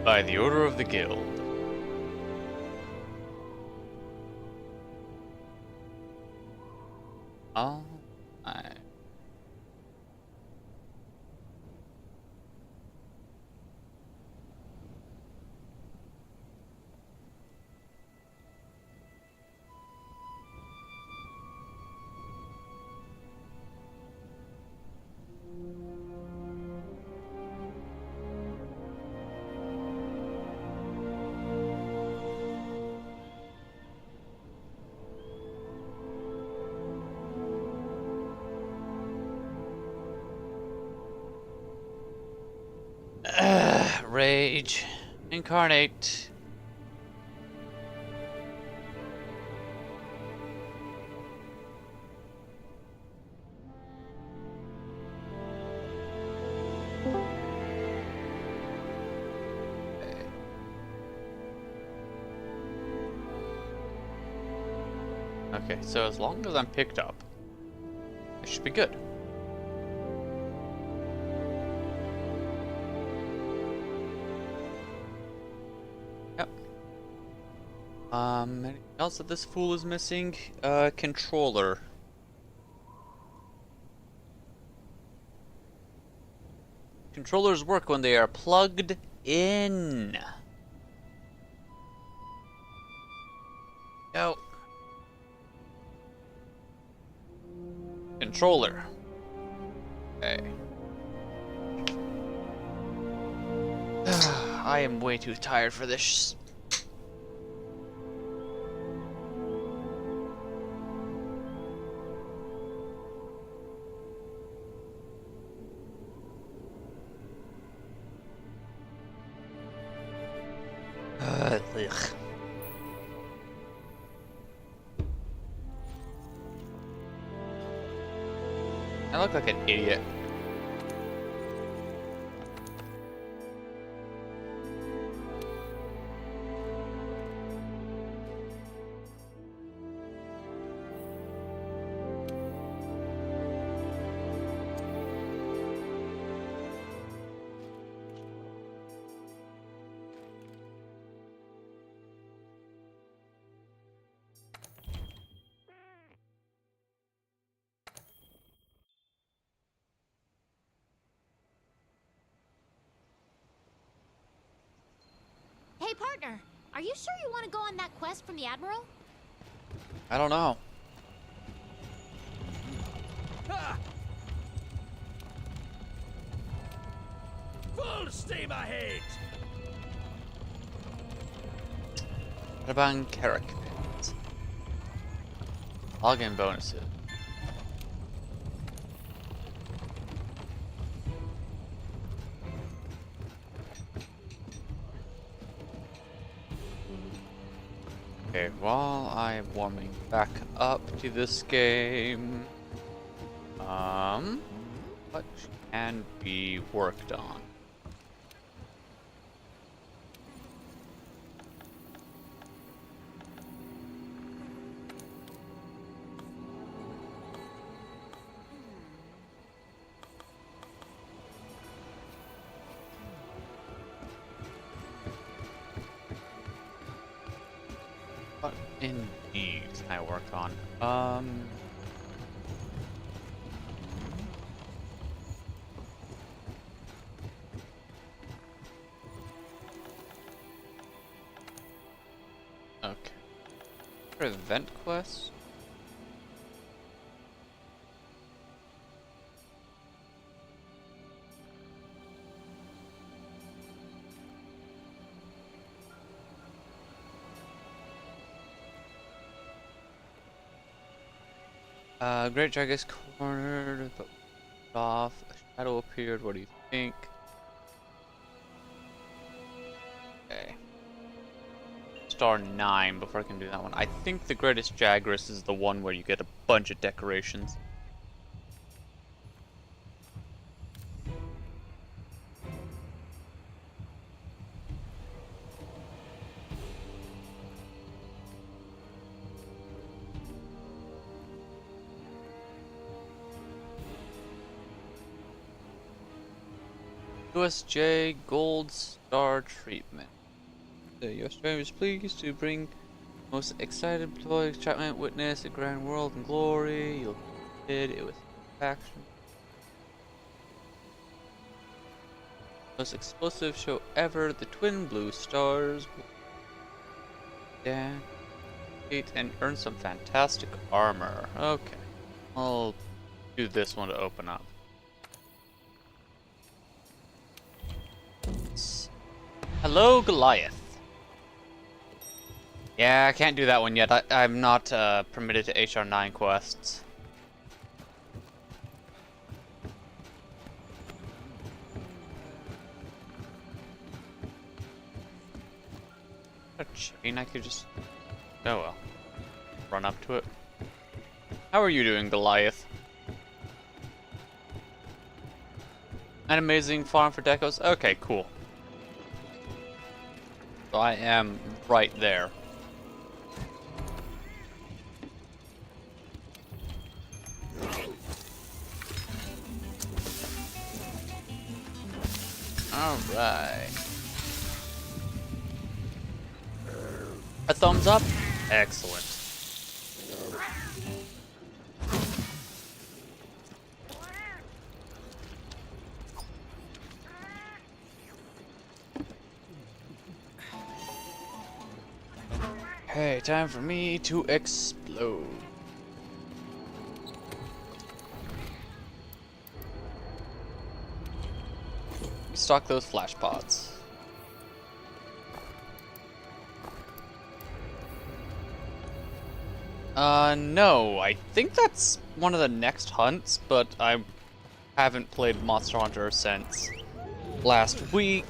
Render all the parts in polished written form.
By the order of the guild. Oh, I. Rage. Incarnate. Okay, so as long as I'm picked up, it should be good. Yep. Anything else that this fool is missing? Controller. Controllers work when they are plugged in. Go. Controller. Okay. I am way too tired for this. Ugh. I look like an idiot. Hey, partner, are you sure you want to go on that quest from the Admiral? I don't know. Full steam ahead! What character? Login bonuses. Okay, while I'm warming back up to this game, what can be worked on? What indeed can I work on? Okay. Event quest? Great Drag is cornered, but off. A shadow appeared. What do you think? Okay. Star 9 before I can do that one. I think the Greatest Jagras is the one where you get a bunch of decorations. USJ Gold Star star treatment. The Australia is pleased to bring most excited employee excitement, witness a grand world and glory. You'll did it with action. Most explosive show ever, the twin blue stars. Yeah. And earn some fantastic armor. Okay. I'll do this one to open up. Hello, Goliath. Yeah, I can't do that one yet. I'm not permitted to HR9 quests. A chain I could just... Oh well. Run up to it. How are you doing, Goliath? An amazing farm for decos? Okay, cool. So I am right there. Alright. A thumbs up? Excellent. Hey, time for me to explode. Stock those flash pods. No, I think that's one of the next hunts, but I haven't played Monster Hunter since last week,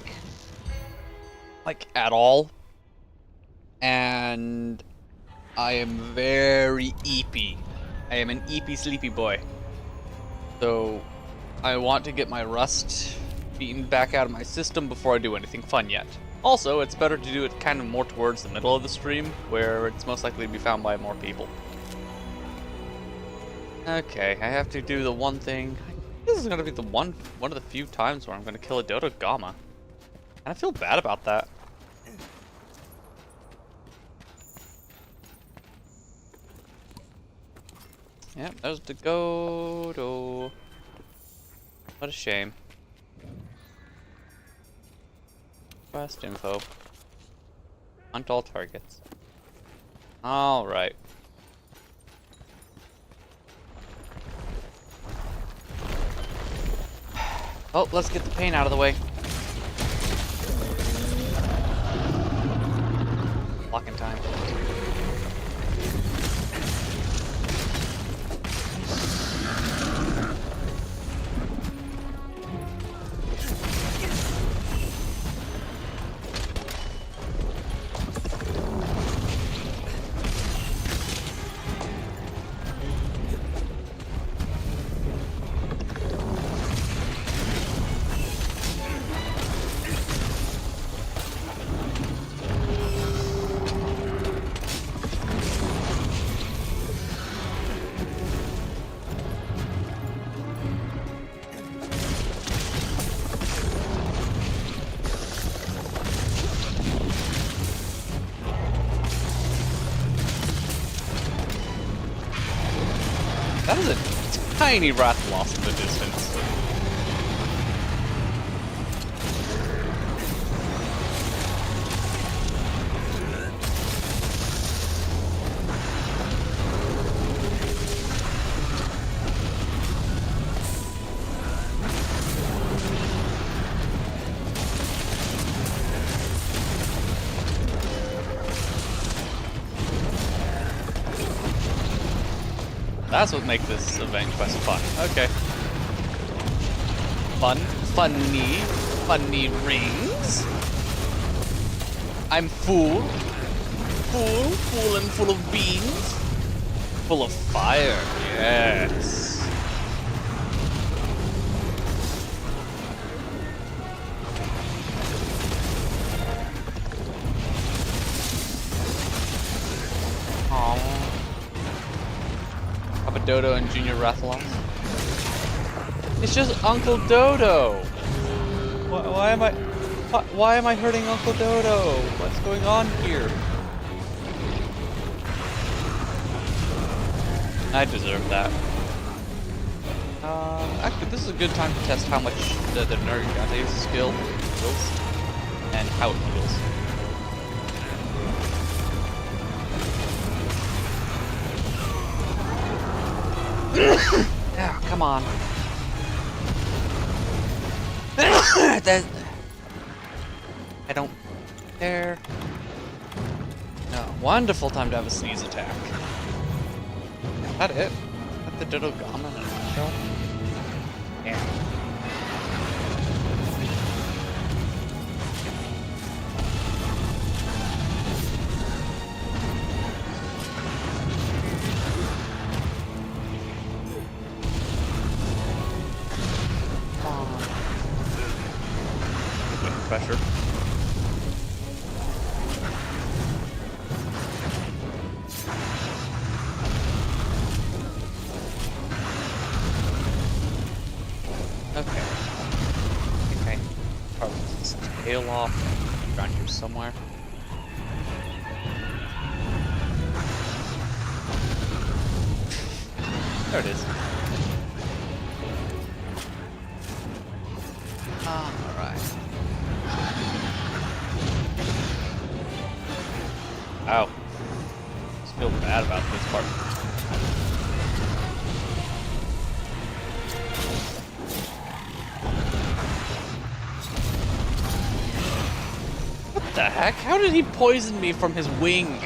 like, at all. And I am very eepy. I am an eepy sleepy boy. So I want to get my rust beaten back out of my system before I do anything fun yet. Also, it's better to do it kind of more towards the middle of the stream, where it's most likely to be found by more people. Okay, I have to do the one thing. This is gonna be the one of the few times where I'm gonna kill a Dodo Gamma. And I feel bad about that. Yep, there's the Dodo. What a shame. Quest info. Hunt all targets. Alright. Oh, let's get the pain out of the way. Blocking time. That is a tiny wrath lost in the distance. That's what makes this event quest fun. Okay. Fun. Funny rings. I'm full and full of beans. Full of fire, yes. Dodo and Junior Rathalos. It's just Uncle Dodo. Why am I Why am I hurting Uncle Dodo? What's going on here? I deserve that. Actually, this is a good time to test how much the Nergate's skill feels and how it feels. Yeah, come on. I don't care. No, wonderful time to have a sneeze attack. Is that it? Is that the Dodo Gama in a nutshell? Yeah. Pressure. Okay. Okay. Probably this tail off around here somewhere. There it is. Alright. Ow. Just feel bad about this part. What the heck? How did he poison me from his wing?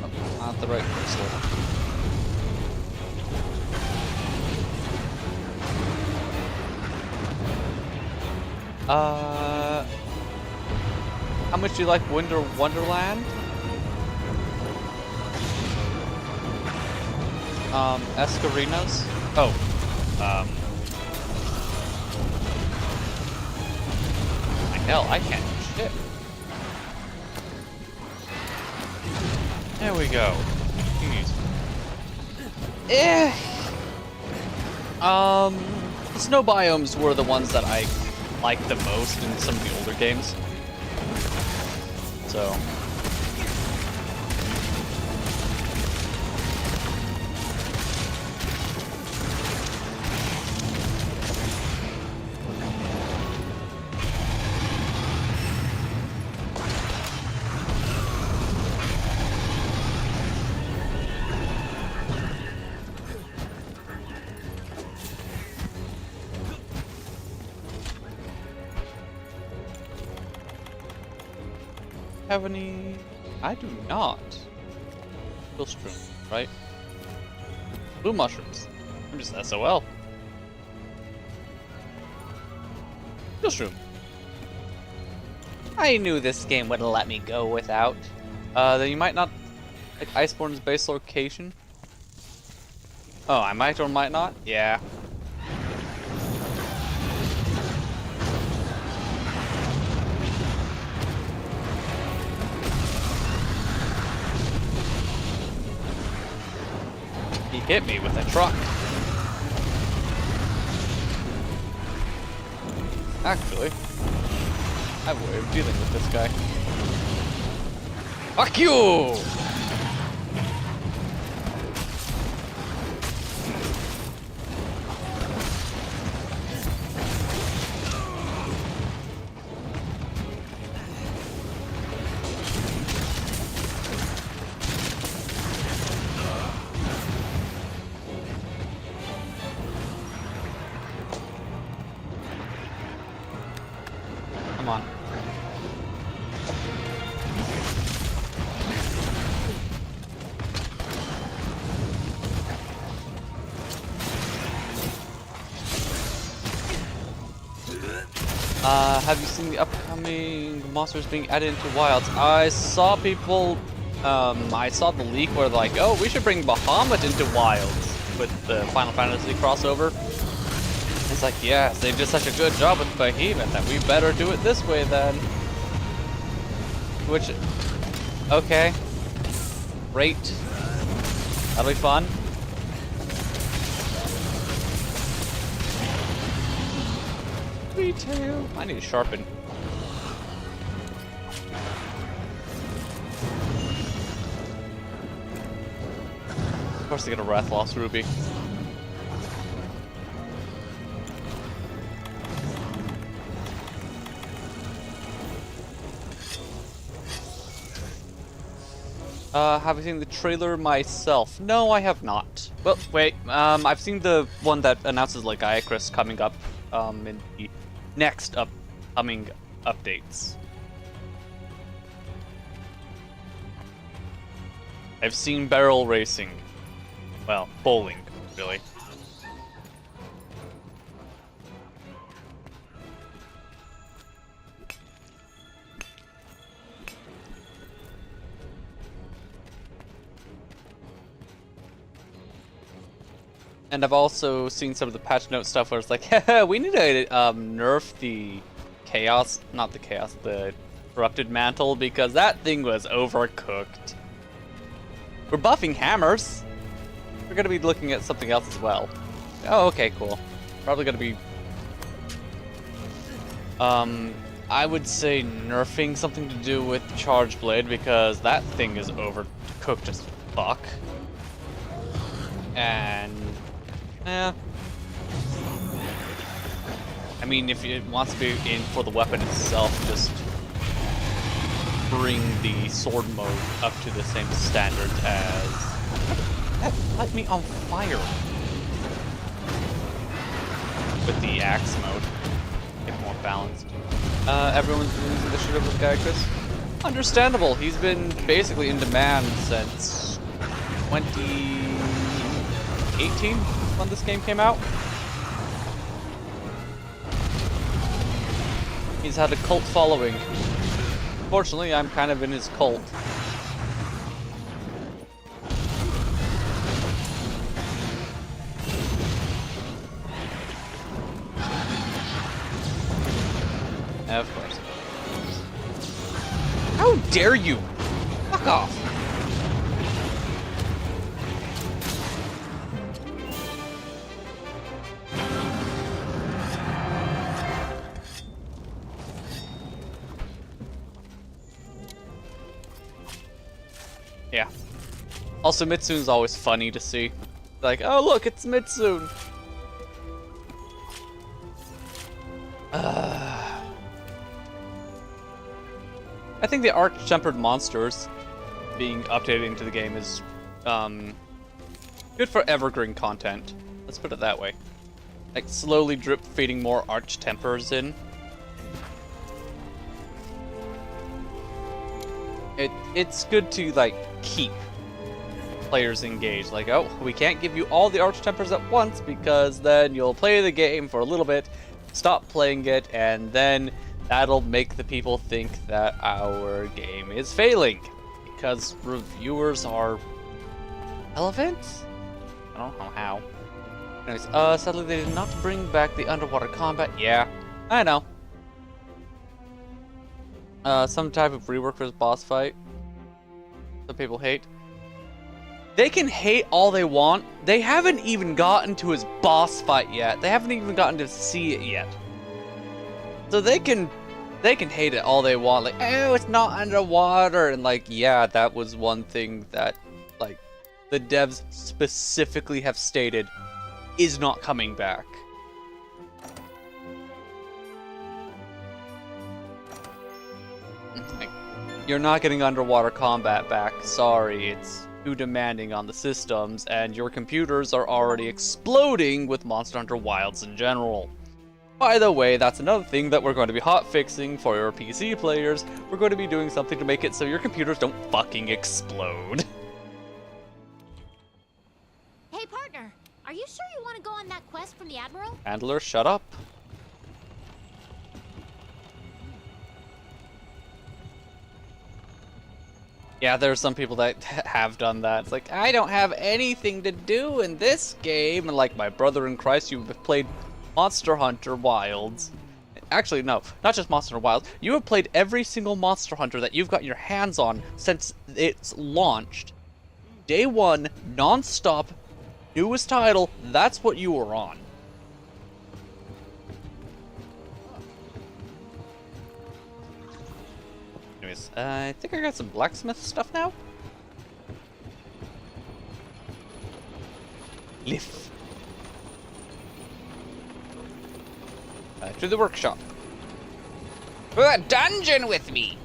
Oh, not the right crystal. How much do you like Wonderland? Escarinas? Oh. Hell, I can't do shit. There we go. Jeez. The snow biomes were the ones that I liked the most in some of the older games. So. Have any? I do not. Pillstrom, right? Blue mushrooms. I'm just SOL. Pillstrom. I knew this game wouldn't let me go without. Then you might not like Iceborne's base location. Oh, I might or might not. Yeah. He hit me with a truck. Actually, I have a way of dealing with this guy. Fuck you! Come on. Have you seen the upcoming monsters being added into Wilds? I saw people, I saw the leak where they're like, oh, we should bring Bahamut into Wilds with the Final Fantasy crossover. It's like, yes, they did such a good job with Behemoth that we better do it this way then. Which, okay. Great. That'll be fun. Retail. I need to sharpen. Of course, they get a Wrath Loss Ruby. Have I seen the trailer myself? No, I have not. Well, wait, I've seen the one that announces like Iacris coming up, in the next upcoming updates. I've seen barrel racing. Well, bowling, really. And I've also seen some of the patch note stuff where it's like, we need to nerf the chaos, not the chaos, the corrupted mantle, because that thing was overcooked. We're buffing hammers. We're gonna be looking at something else as well. Oh, okay, cool. Probably gonna be, I would say nerfing something to do with Charge Blade, because that thing is overcooked as fuck. And yeah. I mean, if it wants to be in for the weapon itself, just bring the sword mode up to the same standard as... That light me on fire! With the axe mode. Get more balanced. Everyone's losing the shit over with Iacris. Understandable, he's been basically in demand since 2018? When this game came out. He's had a cult following. Fortunately, I'm kind of in his cult. Of course. How dare you? Fuck off. Yeah. Also, Mitsune's always funny to see. Like, oh look, it's Mitsune. I think the arch-tempered monsters being updated into the game is good for evergreen content. Let's put it that way. Like slowly drip feeding more arch-tempers in. It's good to like keep players engaged. Like, oh, we can't give you all the arch-tempers at once because then you'll play the game for a little bit, stop playing it, and then that'll make the people think that our game is failing because reviewers are relevant? I don't know how. Anyways, sadly they did not bring back the underwater combat. Yeah, I know. Some type of rework for his boss fight. Some people hate. They can hate all they want. They haven't even gotten to his boss fight yet. They haven't even gotten to see it yet. So they can hate it all they want. Like, oh, it's not underwater. And like, yeah, that was one thing that, like, the devs specifically have stated is not coming back. Like, you're not getting underwater combat back. Sorry, it's too demanding on the systems, and your computers are already exploding with Monster Hunter Wilds in general. By the way, that's another thing that we're going to be hot fixing for your PC players. We're going to be doing something to make it so your computers don't fucking explode. Hey partner, are you sure you want to go on that quest from the Admiral? Handler, shut up. Yeah, there are some people that have done that. It's like, I don't have anything to do in this game. And like, my brother in Christ, you've played Monster Hunter Wilds. Actually, no, not just Monster Hunter Wilds. You have played every single Monster Hunter that you've gotten your hands on since it's launched. Day one, non-stop, newest title, that's what you were on. Anyways, I think I got some blacksmith stuff now. Lift. To the workshop. To a dungeon with me!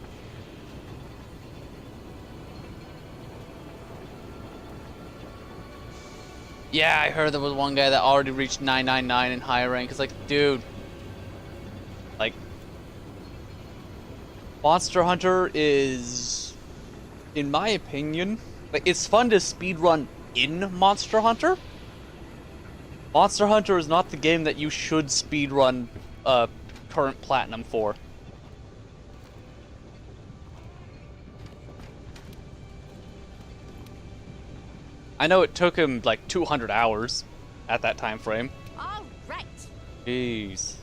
Yeah, I heard there was one guy that already reached 999 in high rank. It's like, dude. Like, Monster Hunter is, in my opinion, like, it's fun to speedrun in Monster Hunter. Monster Hunter is not the game that you should speedrun current platinum for. I know it took him like 200 hours at that time frame. All right. Jeez.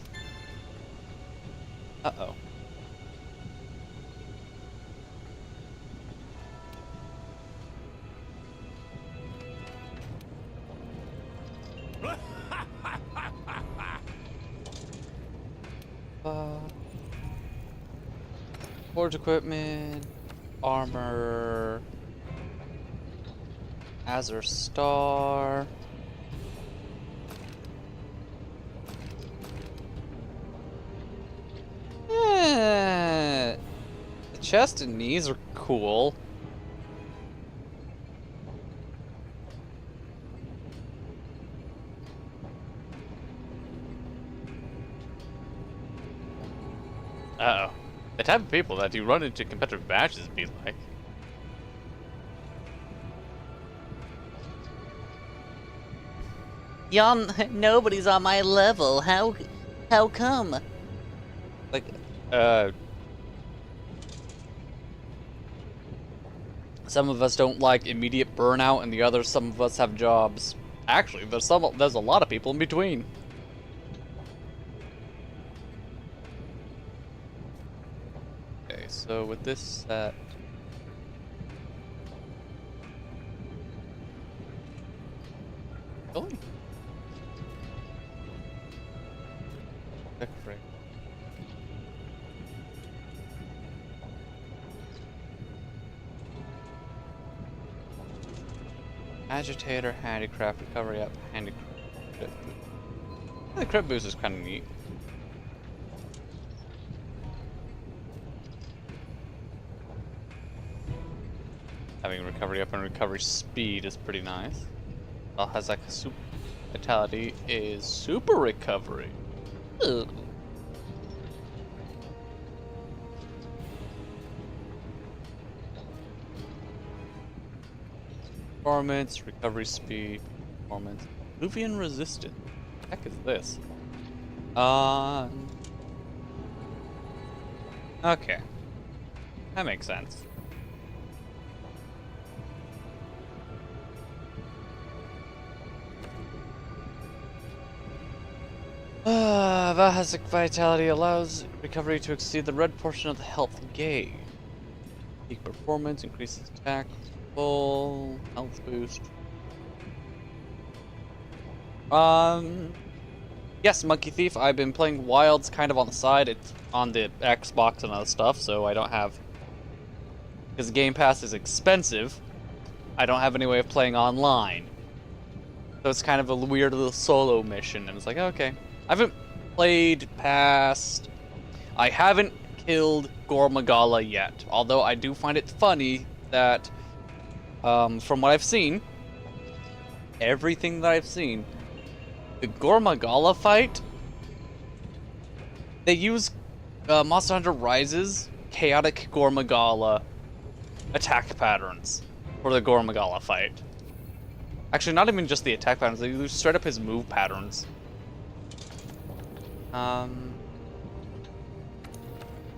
Uh-oh. Forge equipment, armor, Azure Star. The chest and knees are cool. Uh-oh. The type of people that you run into competitive matches be like. Y'all, nobody's on my level. How come? Like, some of us don't like immediate burnout, and the others, some of us have jobs. Actually, there's a lot of people in between. Okay, so with this set, really? Check frame. Agitator, handicraft, recovery up, handicraft. The crit boost is kind of neat. Having recovery up and recovery speed is pretty nice. Well, has like a super vitality is super recovery. Ugh. Performance, recovery speed, performance, Luvian resistance. What the heck is this? Okay. That makes sense. Vahasic Vitality allows recovery to exceed the red portion of the health gauge. Peak performance increases attack, full health boost. Yes, Monkey Thief. I've been playing Wilds kind of on the side. It's on the Xbox and other stuff, so I don't have, because Game Pass is expensive. I don't have any way of playing online, so it's kind of a weird little solo mission. And it's like, okay, I haven't played past. I haven't killed Gormagala yet, although I do find it funny that, from what I've seen, everything that I've seen, the Gormagala fight, they use Monster Hunter Rise's chaotic Gormagala attack patterns for the Gormagala fight. Actually, not even just the attack patterns, they use straight up his move patterns. I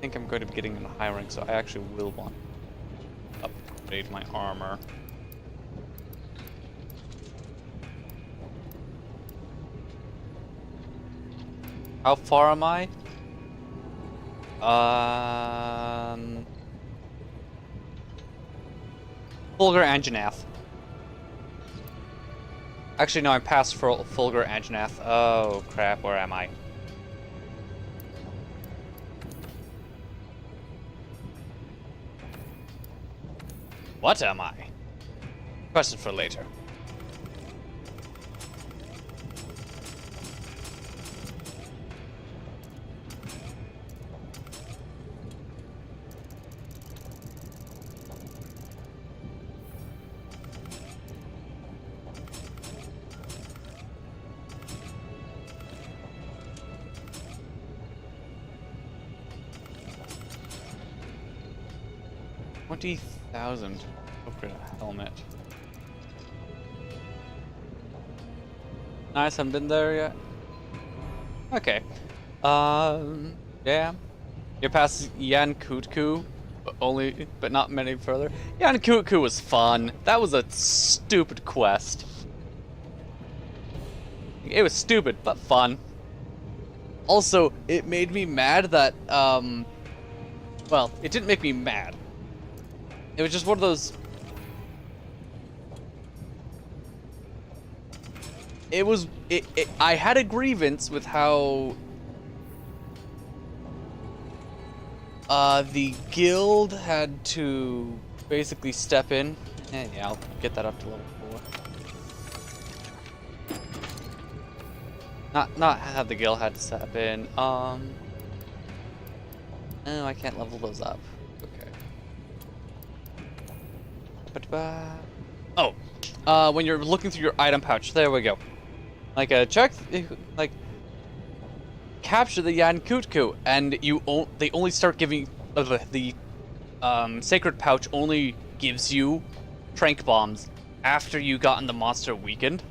think I'm going to be getting in a high rank, so I actually will want to upgrade my armor. How far am I? Fulgur Anjanath. Actually, no, I'm past Fulgur Anjanath. Oh, crap, where am I? What am I? Question for later. $20,000. Upgrade a helmet. Nice, haven't been there yet. Okay. Yeah. You're past Yan Kutku, but not many further. Yan Kutku was fun. That was a stupid quest. It was stupid, but fun. Also, it made me mad that, well, it didn't make me mad. It was just one of those... I had a grievance with how... the guild had to basically step in. And yeah, I'll get that up to level 4. Not have the guild had to step in. Oh, I can't level those up. Oh, when you're looking through your item pouch, there we go. Like, capture the Yan Kutku, and they only start giving, the sacred pouch only gives you trank bombs after you gotten the monster weakened.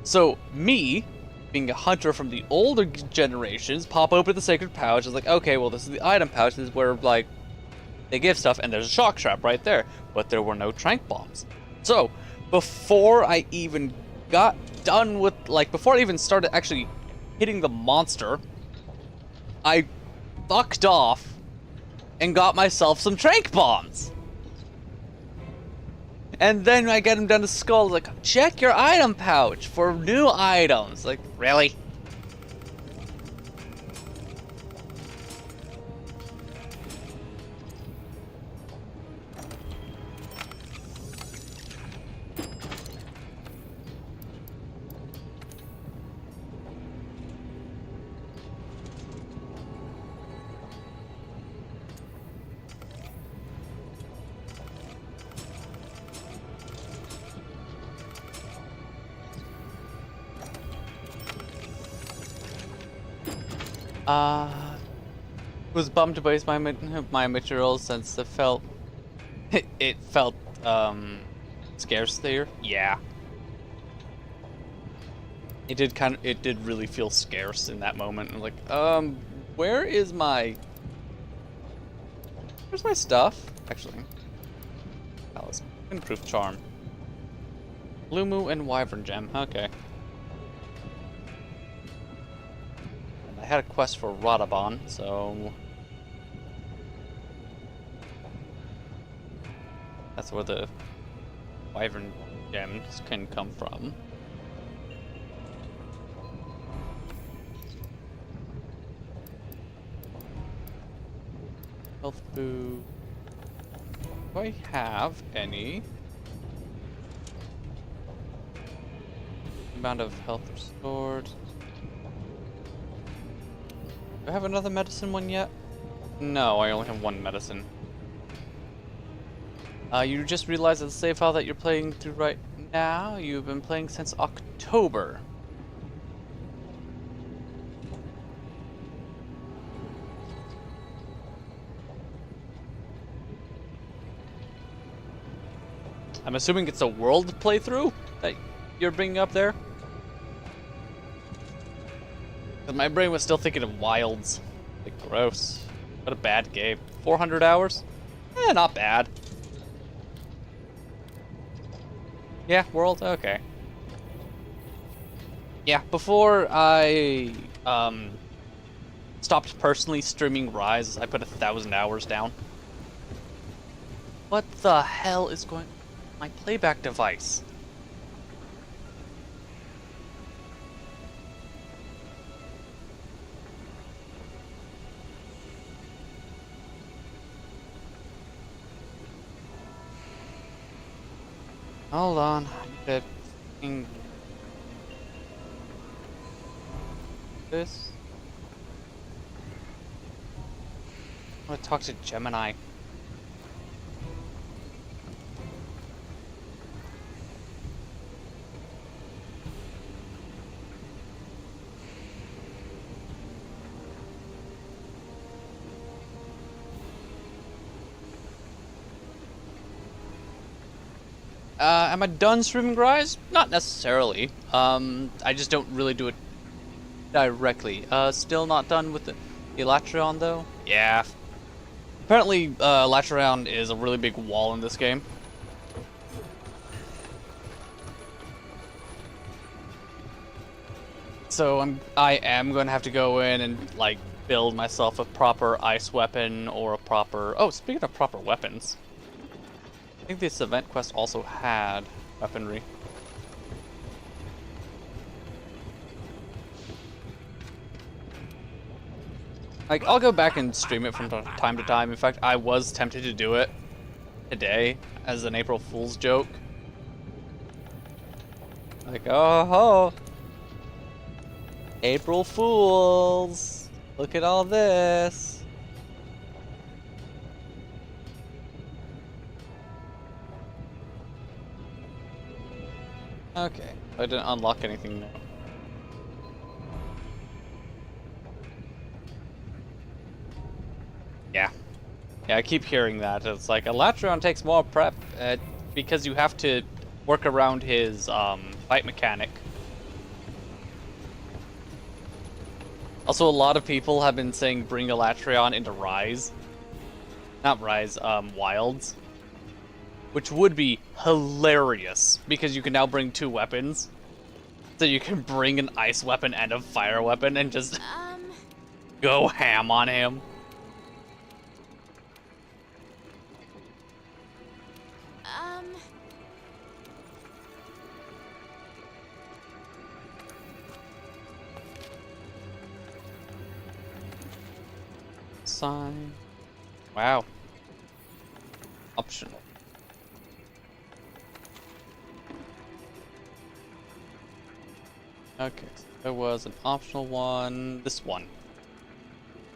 So, me, being a hunter from the older generations, pop open the sacred pouch, is like, okay, well, this is the item pouch, this is where, like, they give stuff, and there's a shock trap right there, but there were no trank bombs. So, before I even got done with, before I even started actually hitting the monster, I fucked off and got myself some trank bombs. And then I get him down to Skull, like, check your item pouch for new items. Like, really? Was bummed to waste my materials since it felt it felt scarce there. Yeah. It did really feel scarce in that moment. I'm like, where's my stuff? Actually. Palace. Improved charm. Lumu and Wyvern Gem. Okay. I had a quest for Radabon, so that's where the Wyvern Gems can come from. Health food. Do I have any? Amount of health restored. Do I have another medicine one yet? No, I only have one medicine. You just realized that the save file that you're playing through right now, you've been playing since October. I'm assuming it's a world playthrough that you're bringing up there? Because my brain was still thinking of Wilds. Like, gross. What a bad game. 400 hours? Eh, not bad. Yeah, world? Okay. Yeah, before I stopped personally streaming Rise, I put 1,000 hours down. What the hell is going on with my playback device? Hold on. I need to fucking this. I want to talk to Gemini. Am I done streaming, guys? Not necessarily. I just don't really do it directly. Still not done with the Elytron, though? Yeah. Apparently, Elytron is a really big wall in this game. So I am going to have to go in and, like, build myself a proper ice weapon or a proper... Oh, speaking of proper weapons. I think this event quest also had weaponry. Like, I'll go back and stream it from time to time. In fact, I was tempted to do it today as an April Fool's joke. Like, oh ho! April Fools! Look at all this! Okay, I didn't unlock anything there. Yeah. Yeah, I keep hearing that. It's like, Elytron takes more prep because you have to work around his fight mechanic. Also, a lot of people have been saying bring Elytron into Rise. Not Rise, Wilds. Which would be hilarious, because you can now bring 2 weapons. So you can bring an ice weapon and a fire weapon and just go ham on him. Sign. Wow. Optional. Okay, so there was an optional one. This one.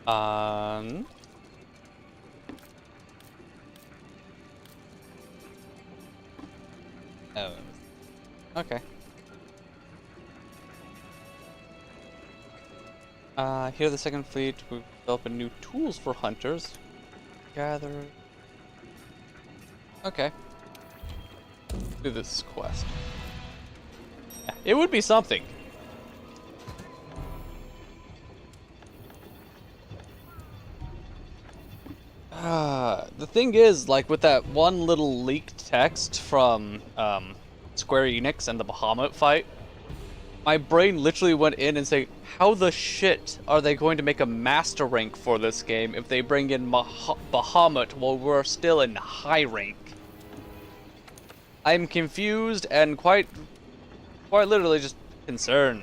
Oh. Okay. Here the second fleet, we've developed new tools for hunters. Gather. Okay. Do this quest. Yeah, it would be something. The thing is, like, with that one little leaked text from Square Enix and the Bahamut fight, my brain literally went in and said, how the shit are they going to make a master rank for this game if they bring in Bahamut while we're still in high rank? I'm confused and quite literally just concerned.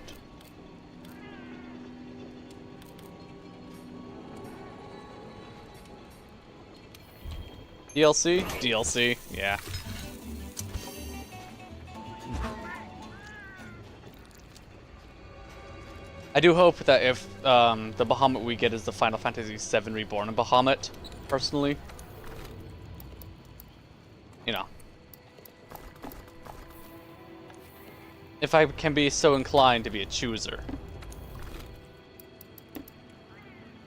DLC? DLC, yeah. I do hope that if the Bahamut we get is the Final Fantasy VII Reborn Bahamut, personally. You know. If I can be so inclined to be a chooser.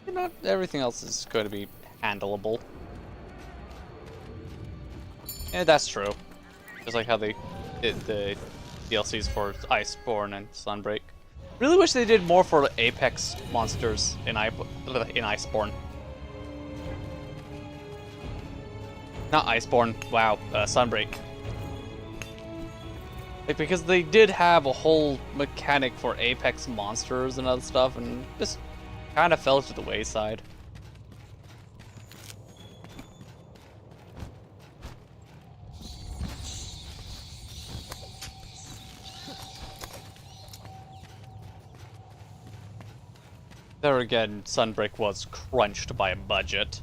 You know, everything else is going to be handleable. Yeah, that's true. Just like how they did the DLCs for Iceborne and Sunbreak. Really wish they did more for Apex monsters in Iceborne. Not Iceborne, wow, Sunbreak. Like, because they did have a whole mechanic for Apex monsters and other stuff, and just kind of fell to the wayside. There again, Sunbreak was crunched by a budget.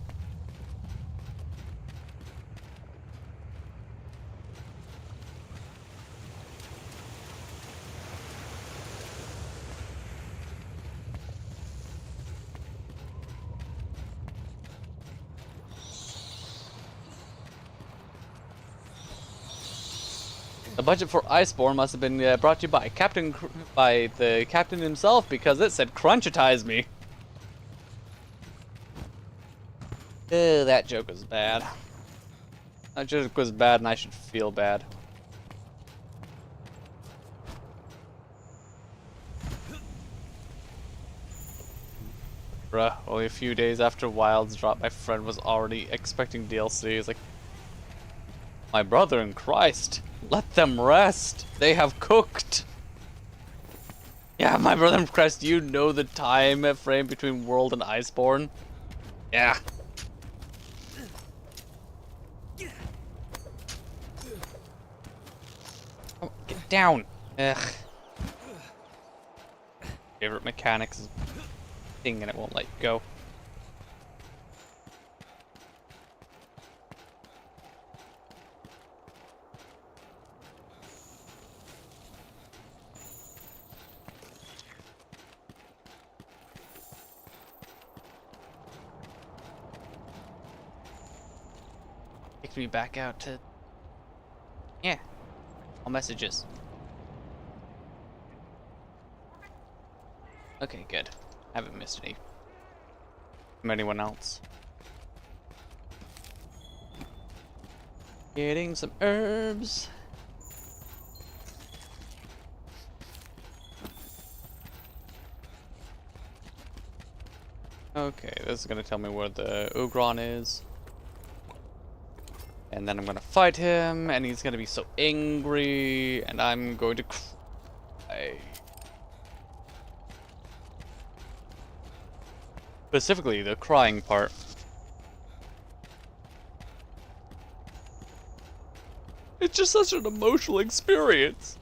The budget for Iceborne must have been brought to you by by the captain himself, because it said crunchitize me. That joke was bad. That joke was bad, and I should feel bad. Bruh, only a few days after Wilds dropped, my friend was already expecting DLC. He's like, my brother in Christ, let them rest. They have cooked. Yeah, my brother in Christ, do you know the time frame between World and Iceborne? Yeah. Oh, get down. Ugh. Favorite mechanics is thing and it won't let you go. Takes me back out to, yeah, all messages. Okay, good. Haven't missed any from anyone else. Getting some herbs. Okay, this is gonna tell me where the Ugron is. And then I'm gonna fight him, and he's gonna be so angry, and I'm going to cry. Specifically, the crying part. It's just such an emotional experience.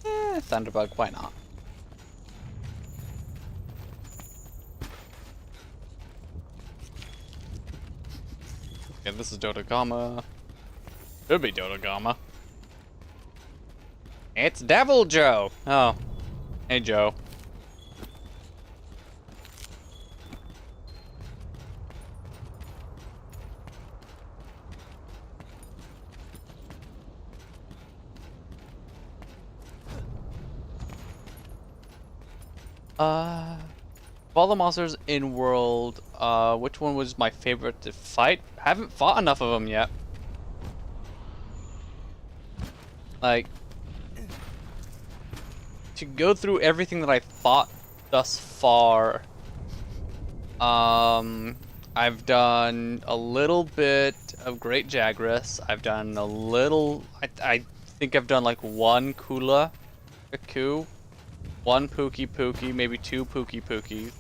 Thunderbug, why not? Yeah, this is Dodogama. Should be Dodogama. It's Devil Joe! Oh. Hey, Joe. Of all the monsters in World, which one was my favorite to fight? Haven't fought enough of them yet. Like, to go through everything that I fought thus far, I've done a little bit of Great Jagras. I've done a little, I think I've done like one Kula, Aku, one Pookie Pookie, maybe two Pookie Pookies,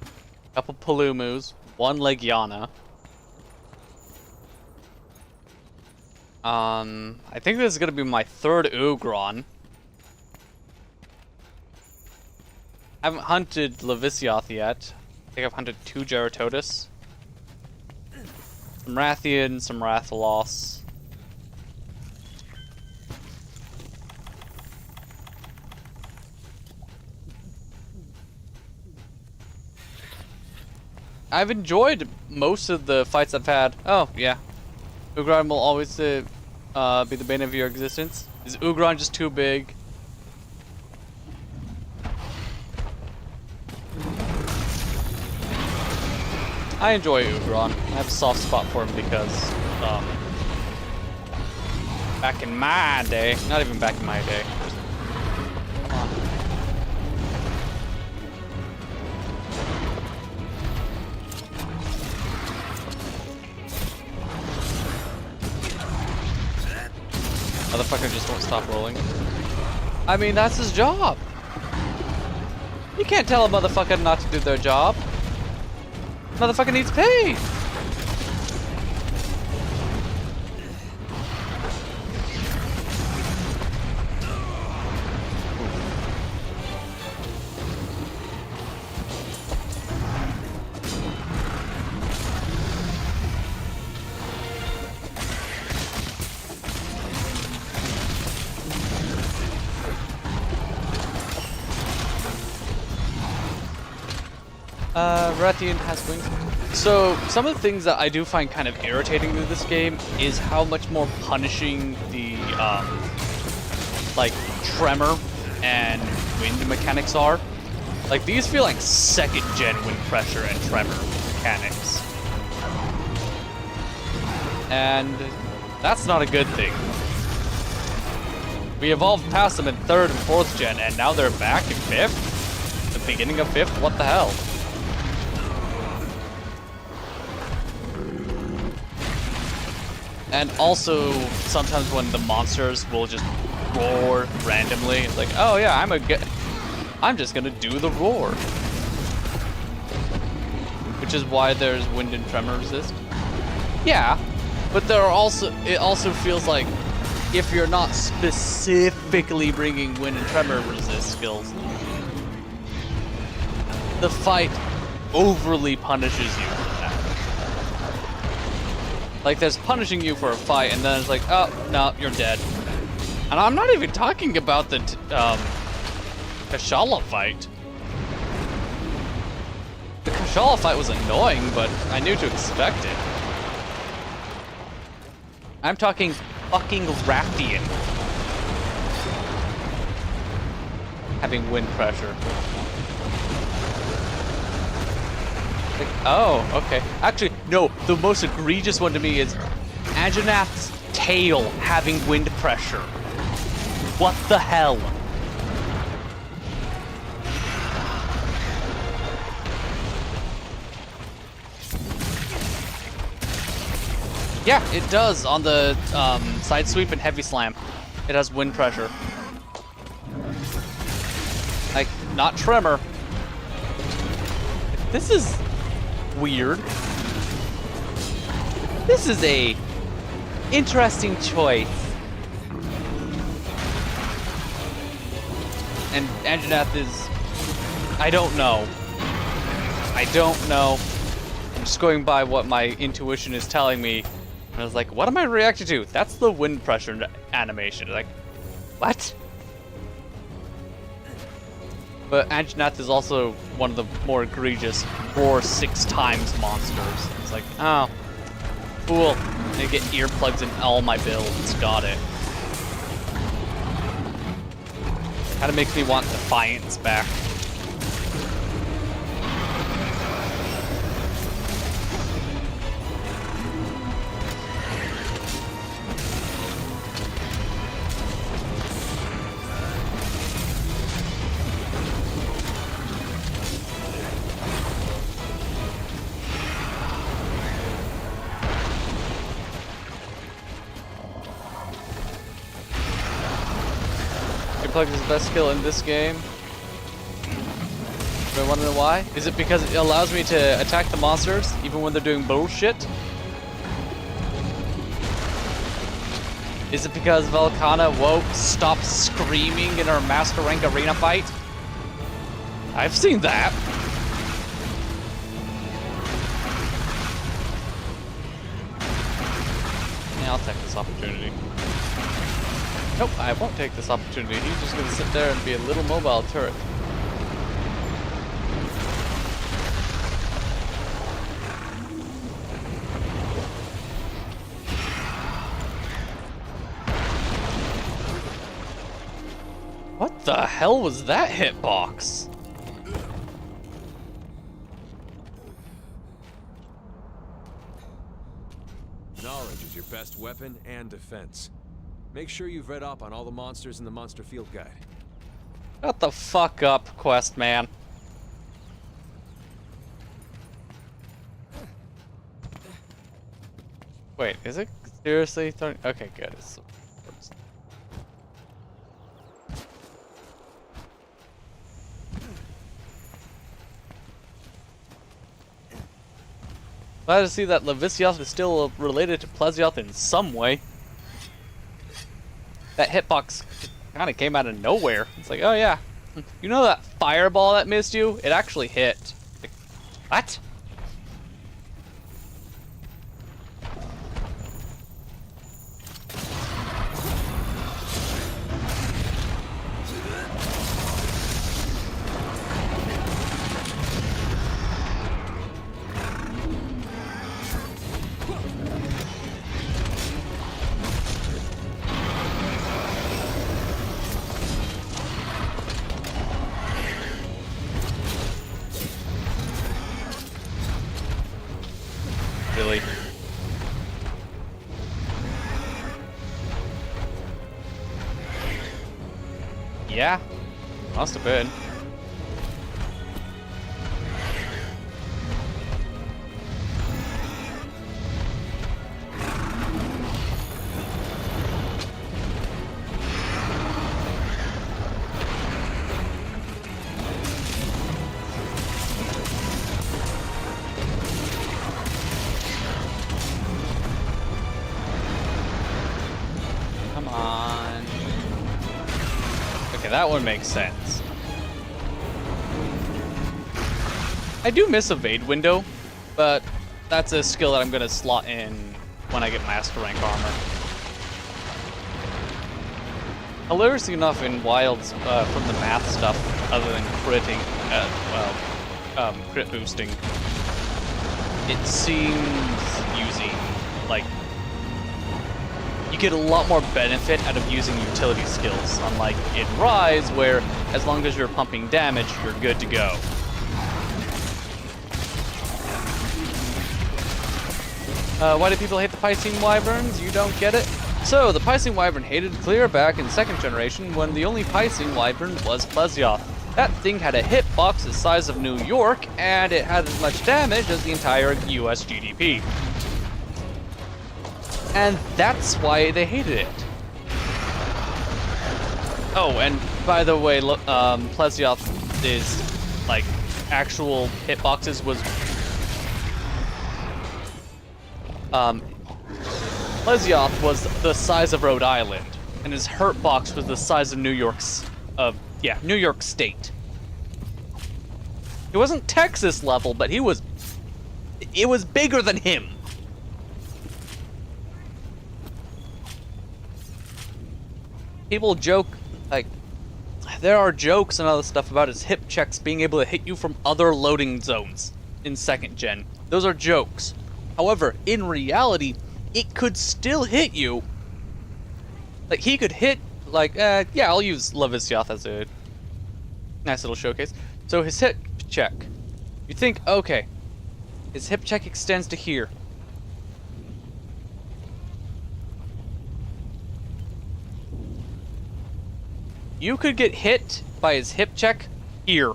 a couple Palumus, one Legiana. I think this is gonna be my third Ugron. I haven't hunted Levisioth yet. I think I've hunted 2 Geratodus. Some Rathian, some Rathalos. I've enjoyed most of the fights I've had. Oh, yeah. Ugron will always be the bane of your existence. Is Ugron just too big? I enjoy Ugron. I have a soft spot for him because, back in my day, not even back in my day. Come on. Motherfucker just won't stop rolling. I mean, that's his job. You can't tell a motherfucker not to do their job. Motherfucker needs paid. Rathian has wings. So, some of the things that I do find kind of irritating with this game is how much more punishing the, like, tremor and wind mechanics are. Like, these feel like second-gen wind pressure and tremor mechanics. And that's not a good thing. We evolved past them in 3rd and 4th gen, and now they're back in 5th? The beginning of 5th? What the hell? And also, sometimes when the monsters will just roar randomly, it's like, oh yeah, I'm just gonna do the roar. Which is why there's wind and tremor resist. Yeah, but there are also, it also feels like if you're not specifically bringing wind and tremor resist skills, the fight overly punishes you for that. Like, there's punishing you for a fight, and then it's like, oh, no, you're dead. And I'm not even talking about the Kashala fight. The Kashala fight was annoying, but I knew to expect it. I'm talking fucking Rathian having wind pressure. Like, oh, okay. Actually, no, the most egregious one to me is Anjanath's tail having wind pressure. What the hell? Yeah, it does on the side sweep and heavy slam. It has wind pressure. Like, not tremor. This is weird. This is a interesting choice. And Anjanath is... I don't know. I don't know. I'm just going by what my intuition is telling me. And I was like, what am I reacting to? That's the wind pressure animation. Like, what? But Anjanath is also one of the more egregious roar 6 times monsters. It's like, oh, cool. I get earplugs in all my builds. Got it. Kind of makes me want Defiance back. Earplugs is the best skill in this game. Do I want to know why? Is it because it allows me to attack the monsters even when they're doing bullshit? Is it because Velkhana won't stop screaming in her Master Rank arena fight? I've seen that. Yeah, I'll take this opportunity. Nope, I won't take this opportunity. He's just gonna sit there and be a little mobile turret. What the hell was that hitbox? Knowledge is your best weapon and defense. Make sure you've read up on all the monsters in the Monster Field Guide. Shut the fuck up, quest man. Wait, is it seriously throwing? Okay, good. It's... Glad to see that Levisioth is still related to Plesioth in some way. That hitbox kind of came out of nowhere. It's like, oh yeah, you know that fireball that missed you? It actually hit. Like, what? Really. Yeah, must have been. Come on. Okay, that one makes sense. I do miss evade window, but that's a skill that I'm gonna slot in when I get master rank armor. Hilariously enough, in Wilds, from the math stuff, other than critting, crit boosting, it seems using, like, you get a lot more benefit out of using utility skills, unlike in Rise, where as long as you're pumping damage, you're good to go. Why do people hate the Piscine Wyverns? You don't get it? So, the Piscine Wyvern hated clear back in 2nd generation when the only Piscine Wyvern was Plesioth. That thing had a hitbox the size of New York, and it had as much damage as the entire US GDP. And that's why they hated it. Oh, and by the way, Plesioth is, like, actual hitboxes was... Plesioth was the size of Rhode Island, and his hurt box was the size of New York State. It wasn't Texas level, but it was bigger than him. People joke, like, there are jokes and other stuff about his hip checks being able to hit you from other loading zones in 2nd gen. Those are jokes. However, in reality, it could still hit you. Like, he could hit, like, yeah, I'll use Levisioth as a nice little showcase. So his hip check, you think, okay, his hip check extends to here. You could get hit by his hip check here.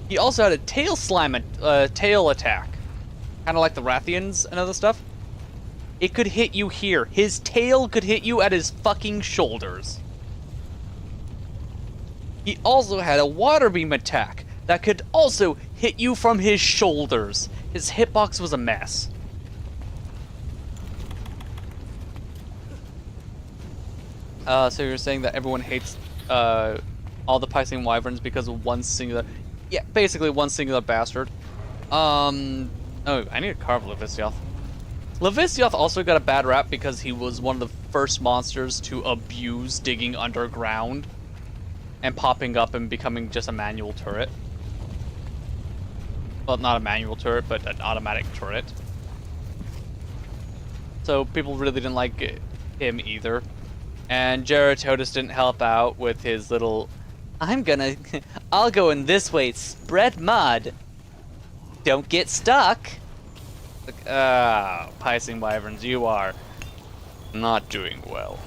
He also had a tail slam, tail attack. Kind of like the Rathians and other stuff. It could hit you here. His tail could hit you at his fucking shoulders. He also had a water beam attack that could also hit you from his shoulders. His hitbox was a mess. So you're saying that everyone hates all the Piscine Wyverns because of one singular... Yeah, basically one singular bastard. Oh, I need to carve Levisioth. Levisioth also got a bad rap because he was one of the first monsters to abuse digging underground and popping up and becoming just a manual turret. Well, not a manual turret, but an automatic turret. So people really didn't like him either. And Geratotus didn't help out with his little, I'll go in this way, spread mud. Don't get stuck. Like, Piscine Wyverns, you are not doing well.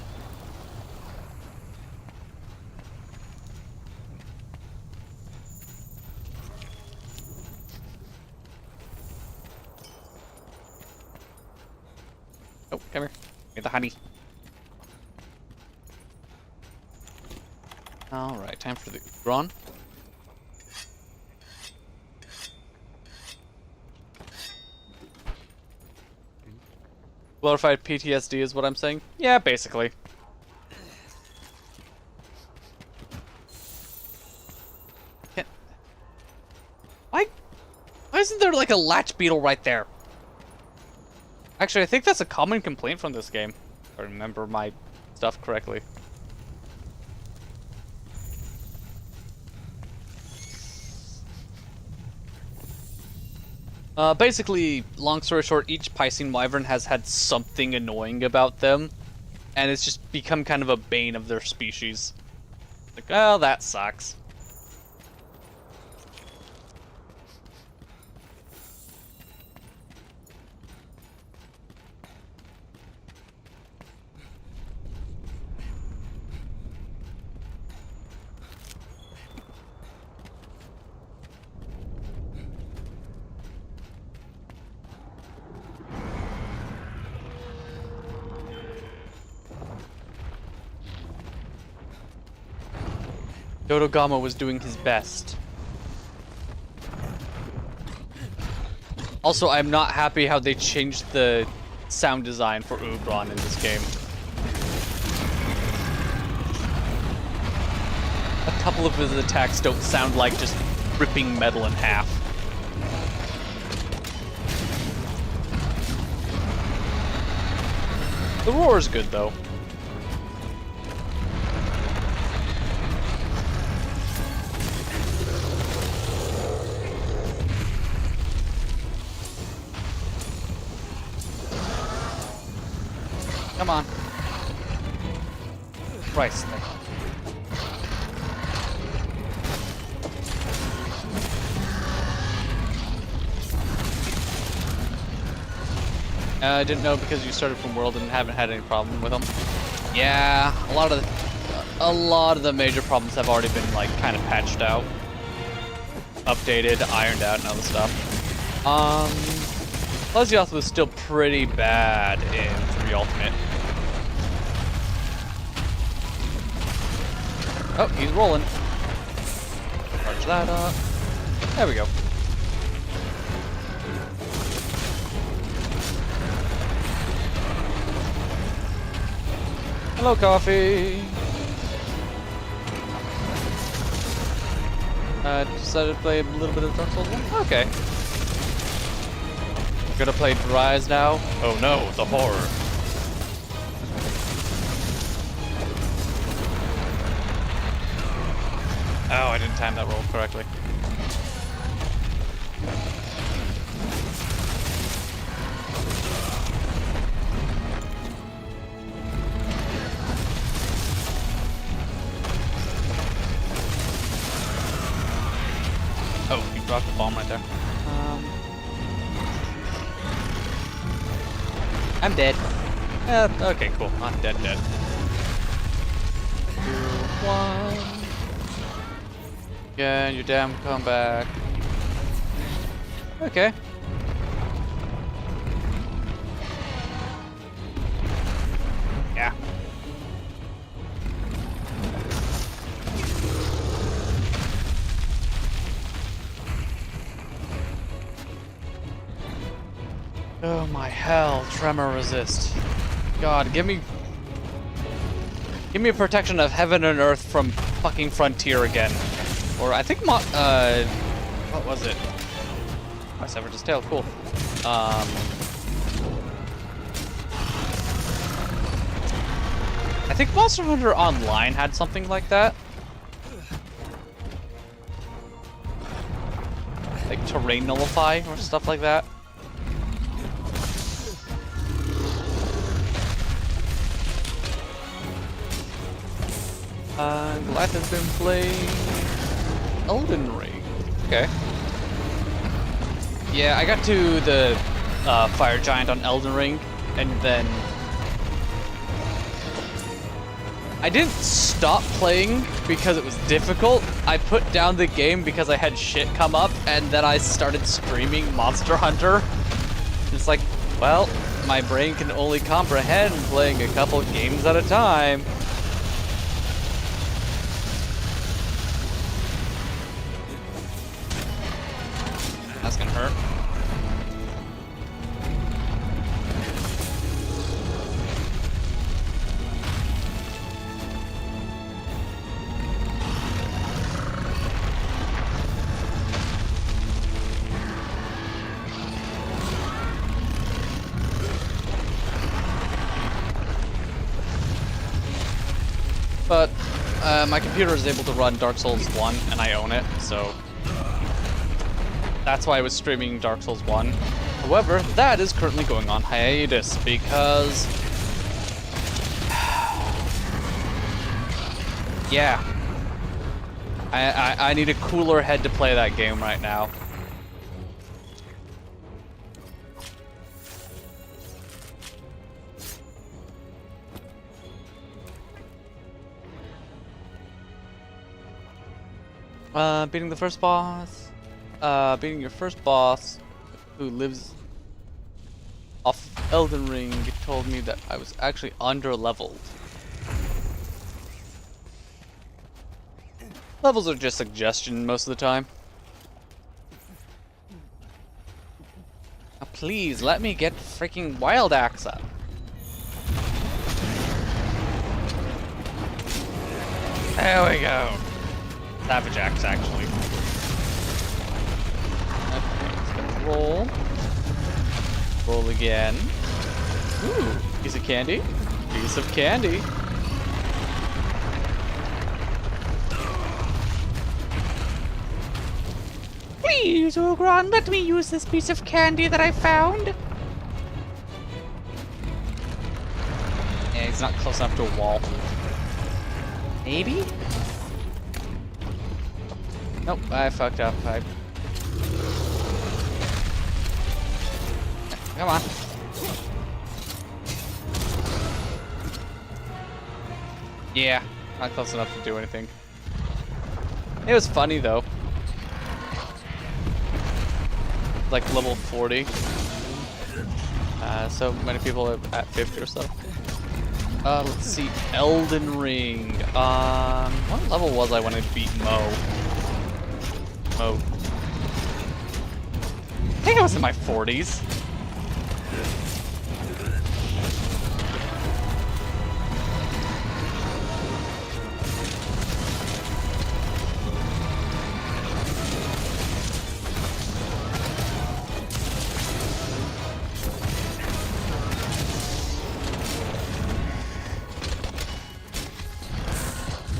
Oh, come here. Get the honey. Alright, time for the Udron. Glorified PTSD is what I'm saying? Yeah, basically. Why isn't there like a latch beetle right there? Actually, I think that's a common complaint from this game, if I remember my stuff correctly. Basically, long story short, each Piscine Wyvern has had something annoying about them, and it's just become kind of a bane of their species. Like, oh, that sucks. Dodogama was doing his best. Also, I'm not happy how they changed the sound design for Ubron in this game. A couple of his attacks don't sound like just ripping metal in half. The roar is good, though. Come on. Christ. I didn't know because you started from World and haven't had any problem with them. Yeah, a lot of the major problems have already been like kind of patched out, updated, ironed out, and other stuff. Plesioth was still pretty bad in 3 Ultimate. Oh, he's rolling. Charge that up. There we go. Hello, coffee. Decided to play a little bit of Dark Souls 1? Okay. Gonna play Dries now? Oh no, the horror. Oh, I didn't time that roll correctly. Oh, you dropped the bomb right there. I'm dead. Okay, cool. Not dead. 2, 1. Yeah, your damn comeback. Okay. Yeah. Oh my hell, tremor resist. God, give me a protection of heaven and earth from fucking Frontier again. Or I think what was it? I severed his tail, cool. I think Monster Hunter Online had something like that. Like terrain nullify or stuff like that. Goliath has been playing Elden Ring. Okay. Yeah, I got to the Fire Giant on Elden Ring, and then I didn't stop playing because it was difficult. I put down the game because I had shit come up, and then I started streaming Monster Hunter. It's like, well, my brain can only comprehend playing a couple games at a time. That's gonna hurt. But my computer is able to run Dark Souls 1, and I own it, so that's why I was streaming Dark Souls 1. However, that is currently going on hiatus because yeah, I need a cooler head to play that game right now. Beating the first boss. Beating your first boss, who lives off Elden Ring, told me that I was actually under-leveled. Levels are just suggestion most of the time. Now please, let me get freaking Wild Axe up. There we go. Savage Axe, actually. Okay, it's gonna roll. Roll again. Ooh, piece of candy. Piece of candy. Please, Ogron, let me use this piece of candy that I found. Yeah, he's not close enough to a wall. Maybe? Nope, I fucked up. Come on. Yeah, not close enough to do anything. It was funny though. Like level 40. So many people are at 50 or so. Let's see, Elden Ring. What level was I when I beat Mo? I think I was in my 40s.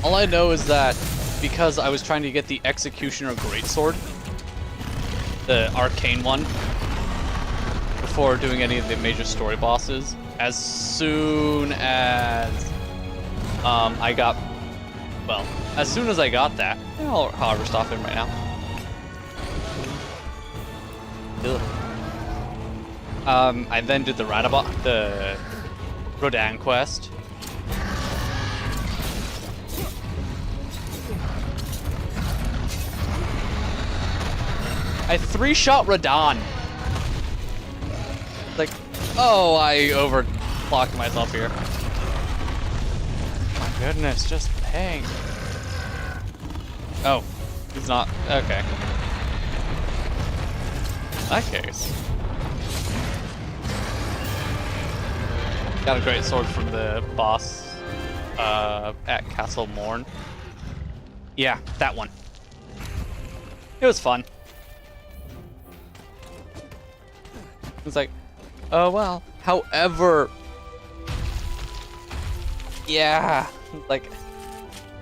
All I know is that because I was trying to get the Executioner Greatsword, the arcane one, before doing any of the major story bosses, as soon as I got that, I'll harvest off him right now. I then did the Rodan quest. I 3-shot Radon. Like, oh, I overclocked myself here. My goodness, just bang. Oh, he's not. Okay. In that case. Got a great sword from the boss at Castle Morn. Yeah, that one. It was fun. It's like, oh well. However, yeah, like,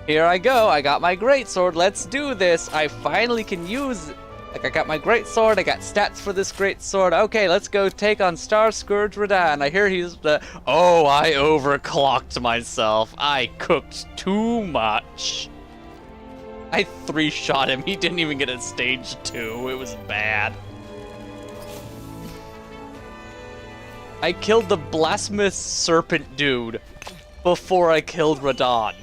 here I go. I got my greatsword. Let's do this. I finally can use. Like, I got my greatsword. I got stats for this greatsword. Okay, let's go take on Star Scourge Radahn. I hear he's the. Oh, I overclocked myself. I cooked too much. I 3-shot him. He didn't even get a stage 2. It was bad. I killed the blasphemous serpent dude before I killed Radahn.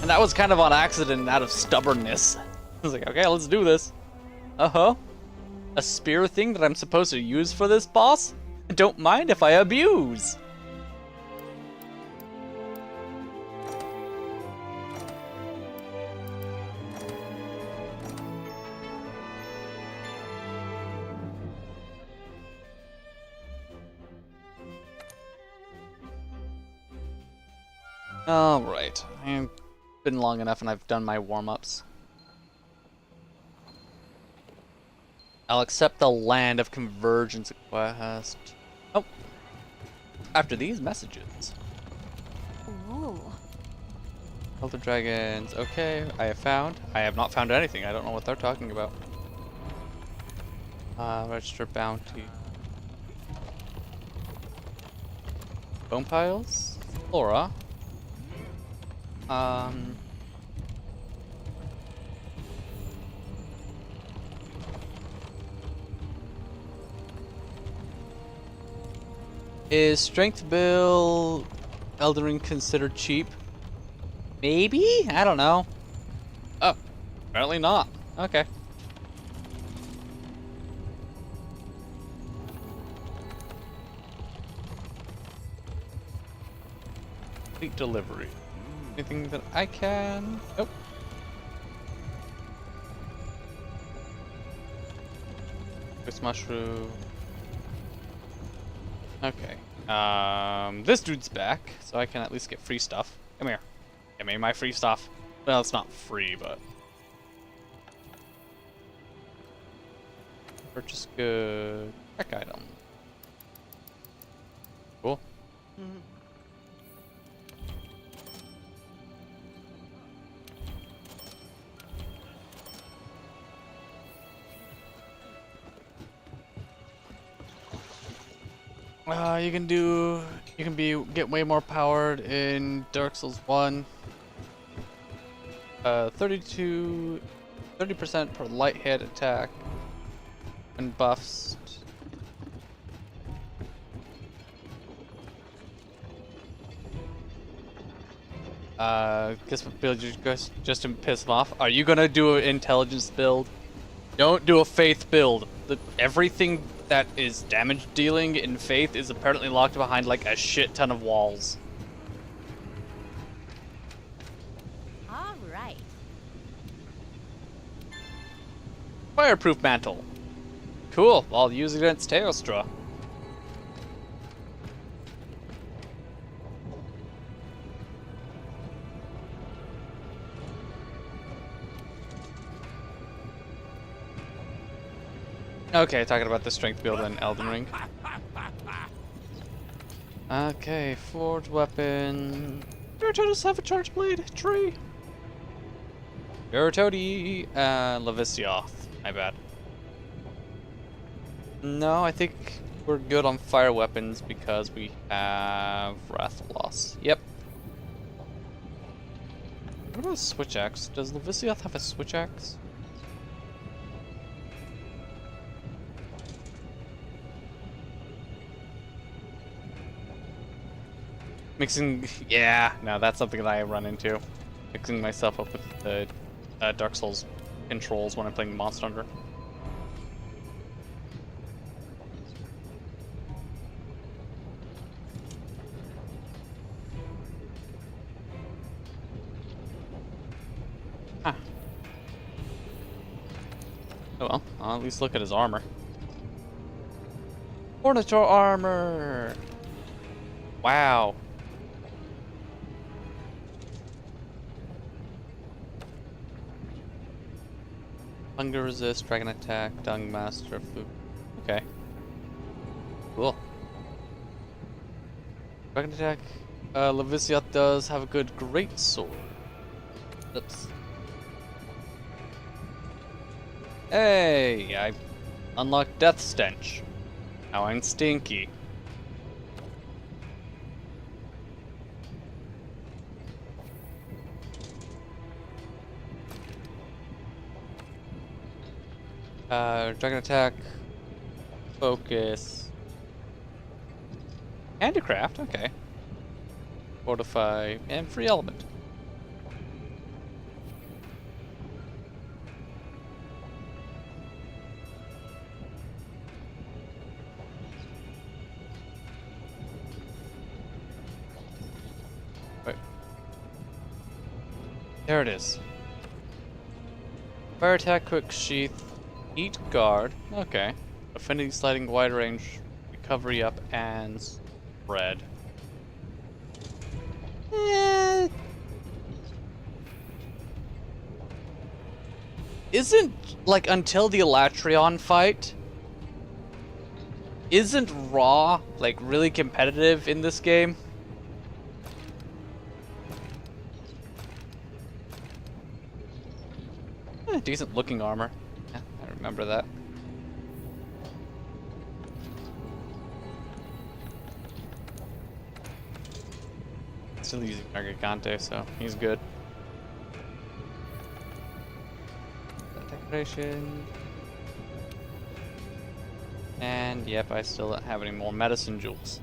And that was kind of on accident and out of stubbornness. I was like, okay, let's do this. Uh-huh. A spear thing that I'm supposed to use for this boss? Don't mind if I abuse. Alright, I've been long enough and I've done my warm-ups. I'll accept the Land of Convergence quest. Oh, after these messages. Ooh. Elder Dragons, okay, I have not found anything. I don't know what they're talking about. Register bounty. Bone piles? Flora. Is Strength Bill Elden Ring considered cheap? Maybe? I don't know. Oh, apparently not. Okay. Complete delivery. Anything that I can? Nope. This mushroom. Okay. This dude's back, so I can at least get free stuff. Come here. Give me my free stuff. Well, it's not free, but... Purchase good. Check item. Cool. You can get way more powered in Dark Souls 1. 30% per light hit attack and buffs. Guess what build you guys just to piss them off? Are you gonna do an intelligence build? Don't do a faith build. Everything that is damage dealing in faith is apparently locked behind like a shit ton of walls. All right. Fireproof mantle. Cool. I'll use it against Teostra. Okay, talking about the strength build in Elden Ring. Okay, forged weapon. Gyarados have a charge blade tree. Gyarados, Levisioth. My bad. No, I think we're good on fire weapons because we have Wrath Loss. Yep. What about a switch axe? Does Levisioth have a switch axe? Mixing, yeah, no, that's something that I run into. Mixing myself up with the Dark Souls controls when I'm playing Monster Hunter. Huh. Oh well, I'll at least look at his armor. Ornithor armor! Wow. Hunger resist, dragon attack, dung master, food. Okay. Cool. Dragon attack. Levisioth does have a good great sword. Oops. Hey, I unlocked Death Stench. Now I'm stinky. Dragon attack, focus, handicraft, okay. Fortify, and free element. Wait. There it is. Fire attack, quick sheath. Eat guard. Okay. Affinity sliding wide range, recovery up, and spread. Isn't, like, until the Elatrion fight, isn't Raw, like, really competitive in this game? Decent looking armor. Yeah, I remember that. Still using Nargigante, so he's good. Decoration. And yep, I still don't have any more medicine jewels.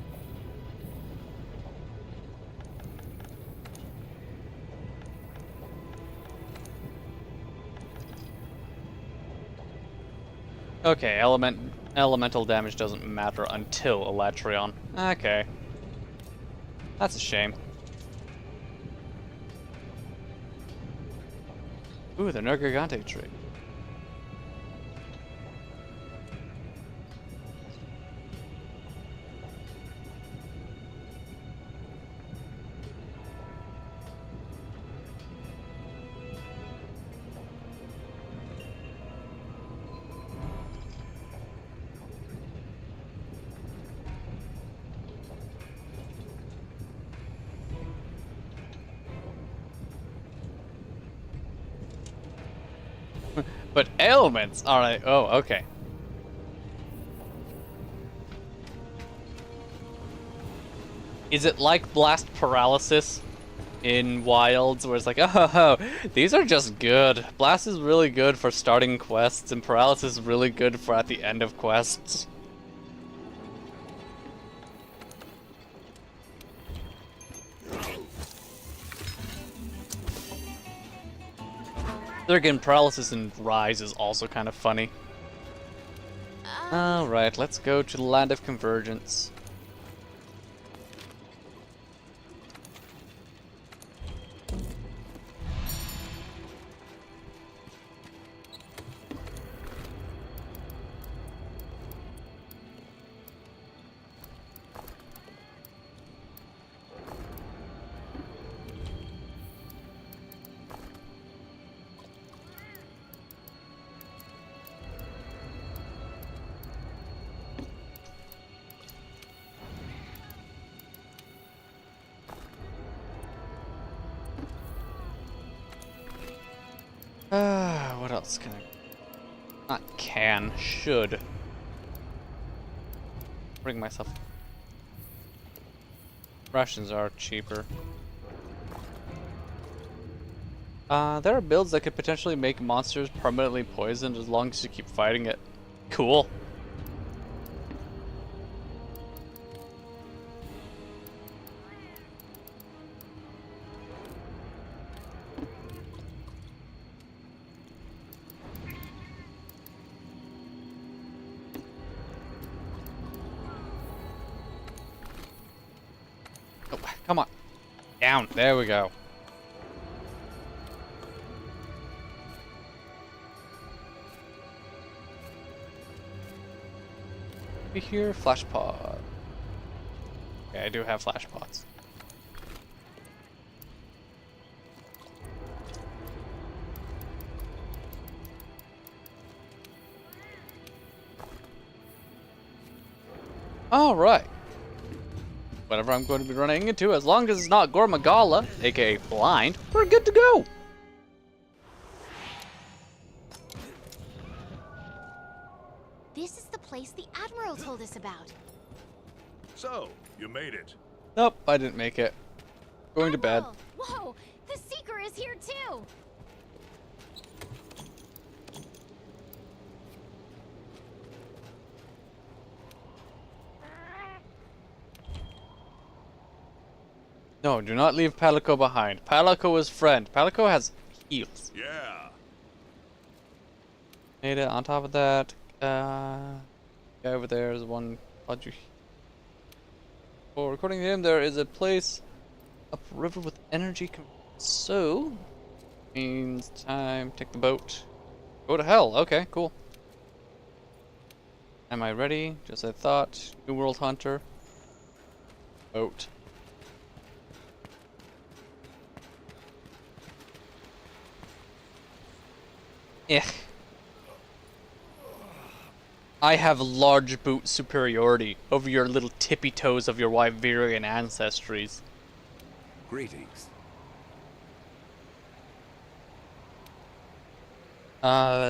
Okay, elemental damage doesn't matter until Elatrion. Okay. That's a shame. Ooh, the Nergigante tree. But ailments! Alright, oh, okay. Is it like blast paralysis in Wilds, where it's like, oh, these are just good. Blast is really good for starting quests, and paralysis is really good for at the end of quests. There again, paralysis in Rise is also kind of funny. Alright, let's go to the Land of Convergence. What else can I... Not can, should. Bring myself... Rations are cheaper. There are builds that could potentially make monsters permanently poisoned as long as you keep fighting it. Cool. Oh, come on. Down. There we go. Be here, flash pod. Okay, I do have flash pods. All right. Whatever I'm going to be running into, as long as it's not Gormagala, aka blind, we're good to go. This is the place the Admiral told us about. So, you made it. Nope, I didn't make it. Going to bed. Admiral! Whoa! The Seeker is here too! No, do not leave Palico behind. Palico is friend. Palico has heals. Yeah. Made it. On top of that, guy over there is one. For according to him, there is a place upriver with energy. So means time. Take the boat. Go to hell. Okay, cool. Am I ready? Just as I thought. New World Hunter. Boat. Eh. I have large boot superiority over your little tippy toes of your Wyverian ancestries. Greetings.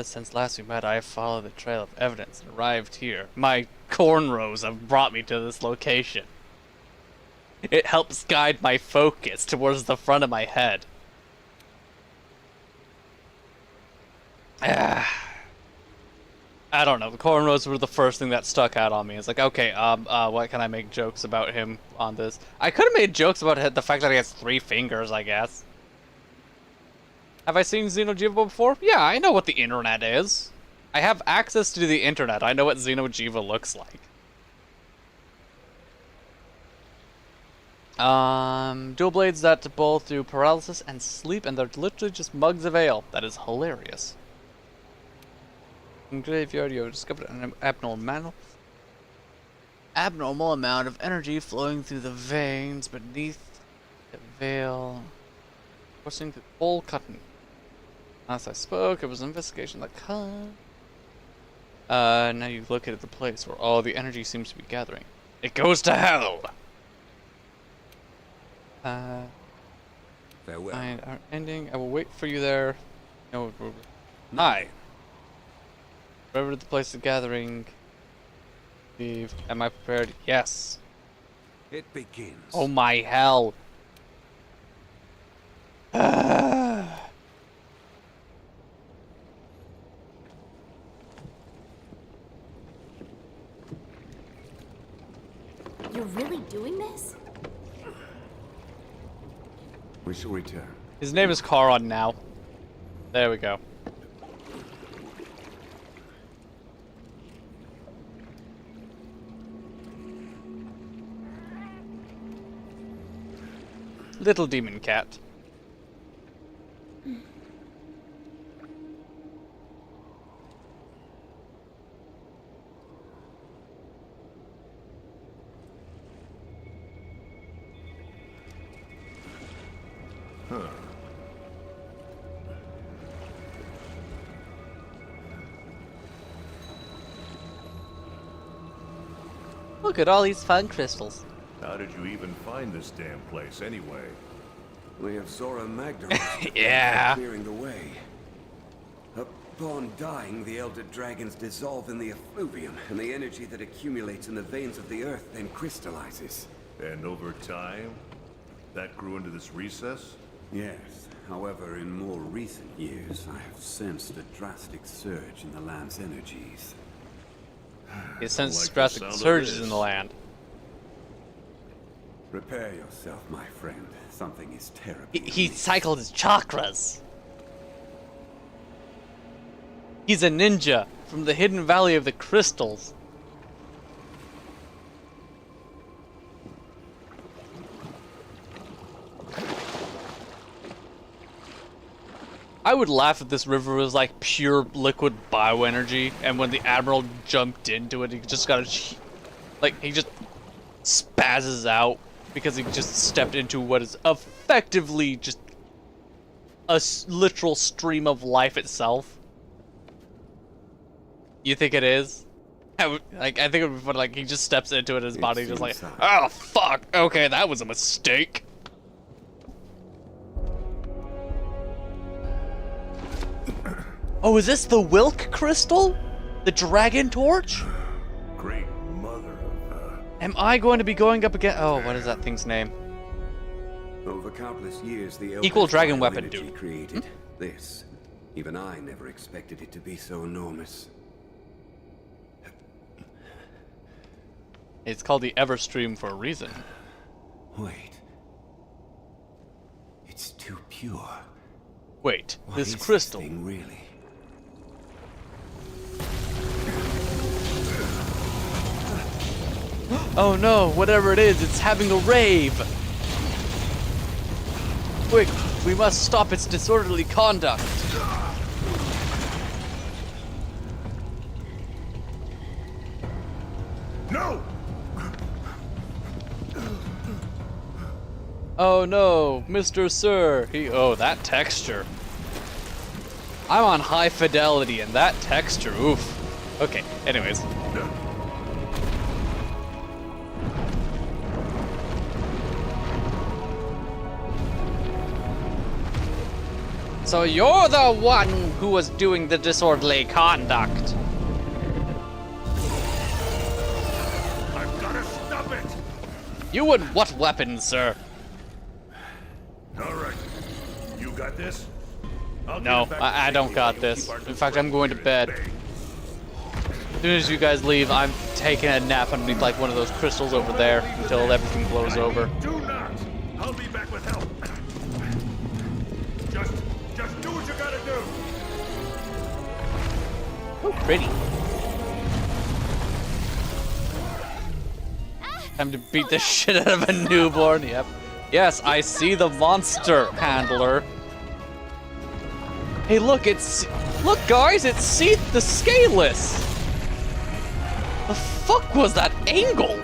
Since last we met, I have followed the trail of evidence and arrived here. My cornrows have brought me to this location. It helps guide my focus towards the front of my head. I don't know. The cornrows were the first thing that stuck out on me. It's like, okay, what can I make jokes about him on this? I could have made jokes about the fact that he has 3 fingers, I guess. Have I seen Xenojiva before? Yeah, I know what the internet is. I have access to the internet. I know what Xenojiva looks like. Dual blades that bowl through paralysis and sleep, and they're literally just mugs of ale. That is hilarious. In graveyard, you have discovered an abnormal amount of energy flowing through the veins beneath the veil, coursing through the whole cotton. As I spoke, it was an investigation that now you've located the place where all the energy seems to be gathering. It goes to hell! Farewell. Find our ending. I will wait for you there. No, hi. Wherever the place is gathering. Leave. Am I prepared? Yes. It begins. Oh my hell. You're really doing this? We shall return. His name is Karon now. There we go. Little demon cat. Look at all these fun crystals. How did you even find this damn place anyway? We have Zora Magdaros Yeah. clearing the way. Upon dying, the elder dragons dissolve in the effluvium, and the energy that accumulates in the veins of the earth then crystallizes. And over time, that grew into this recess? Yes. However, in more recent years, I have sensed a drastic surge in the land's energies. It sends like the drastic sound of surges this. in the land. Prepare yourself, my friend. Something is terribly He amiss. cycled his chakras. He's a ninja from the hidden valley of the crystals. I would laugh if this river was like pure liquid bioenergy, and when the Admiral jumped into it, he just got a, like, he just spazzes out because he just stepped into what is effectively just a literal stream of life itself. You think it is? I think it would be fun, like, he just steps into it, his body just like, seems so. oh fuck, okay, that was a mistake. Oh, is this the Wilk crystal? The dragon torch? Great mother of, Am I going to be going up again? Oh, what is that thing's name? Over countless years, the Equal Elder's dragon bioenergy weapon, dude. created this. Even I never expected it to be so enormous. It's called the Everstream for a reason. Wait. It's too pure. Wait, What this is crystal. This thing really? Oh no, whatever it is, it's having a rave! Quick, we must stop its disorderly conduct. No! Oh no, Mr. Sir, oh, that texture. I'm on high fidelity and that texture, oof. Okay, anyways. So you're the one who was doing the disorderly conduct. I've gotta stop it! You and what weapon, sir? Alright. You got this? I'll get No, it back to I don't safety got while you this. keep our In fact, I'm going to bed. bay. As soon as you guys leave, I'm taking a nap underneath like one of those crystals over there until everything blows over. Do not! I'll be back with help. Just do what you gotta do! Oh, pretty. Time to beat the shit out of a newborn. Yep. Yes, I see the monster handler. Hey, look, look, guys, it's Seath the Scaleless. The fuck was that angle?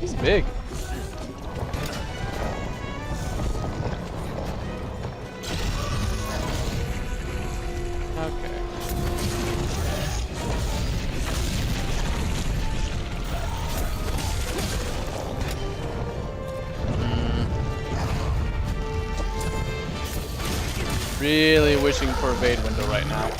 He's big. Okay. Really wishing for evade window right now.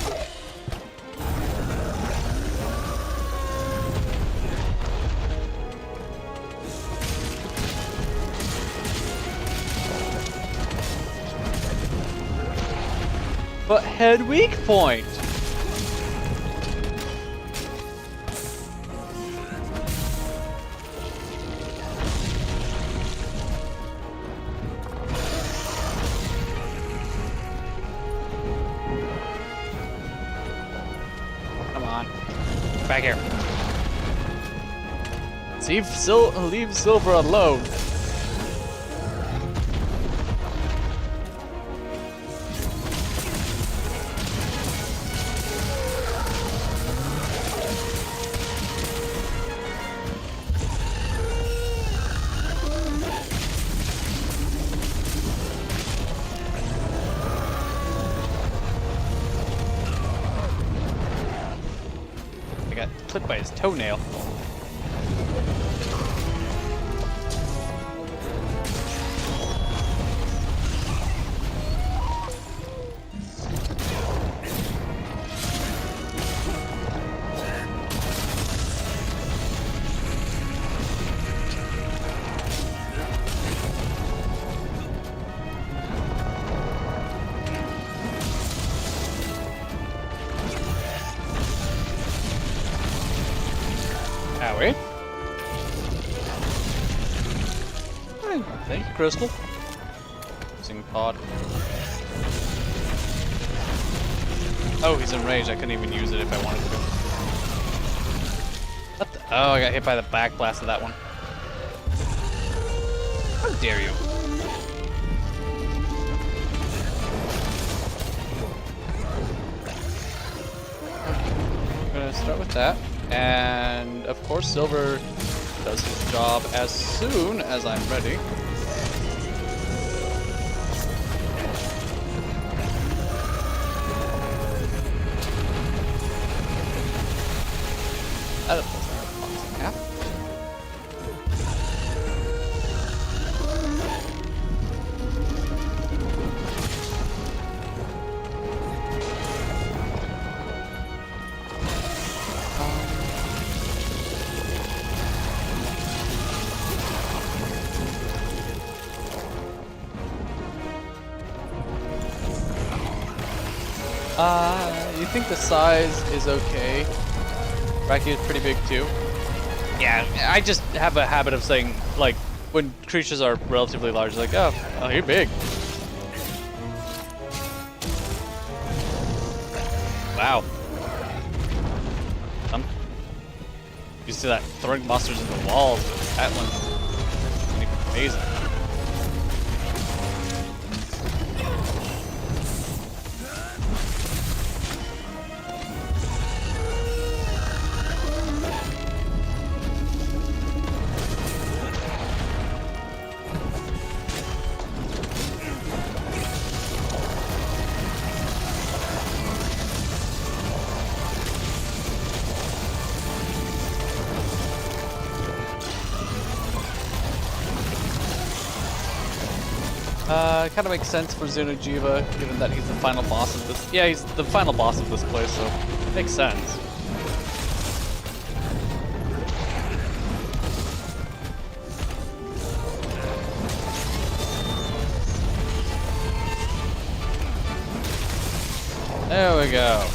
But head weak point. Come on, back here. Leave Silver alone. Got clipped by his toenail. Howie. Thank you, Crystal. Using pod. Oh, he's enraged. I couldn't even use it if I wanted to. What the? Oh, I got hit by the back blast of that one. How dare you? I'm gonna start with that. And of course, Silver does his job as soon as I'm ready. That doesn't have half. You think the size is okay? Raki is pretty big too. Yeah, I just have a habit of saying, like, when creatures are relatively large, like, oh, you're big. Wow. You see that throwing monsters in the walls, but that one's amazing. It kind of makes sense for Xenojiva, given that he's the final boss of this. Yeah, he's the final boss of this place, so it makes sense. There we go.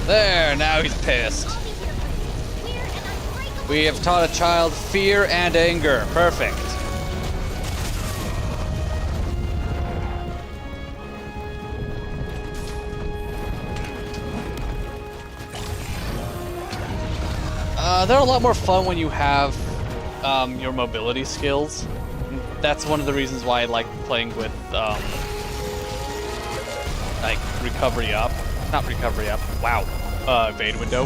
There, now he's pissed. We have taught a child fear and anger. Perfect. They're a lot more fun when you have your mobility skills. That's one of the reasons why I like playing with like recovery up. Not recovery up. Wow. Evade window.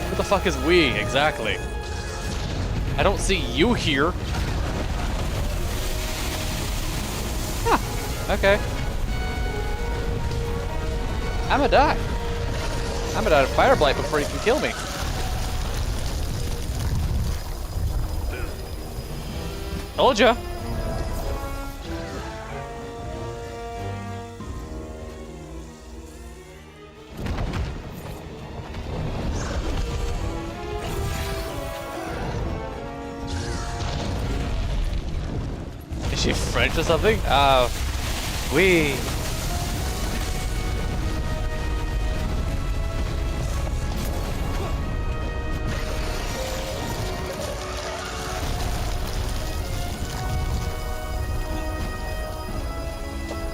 What the fuck is we exactly? I don't see you here. Huh. Okay. I'ma die. I'ma die of fire blight before you can kill me. Told ya. Is she French or something? Oui.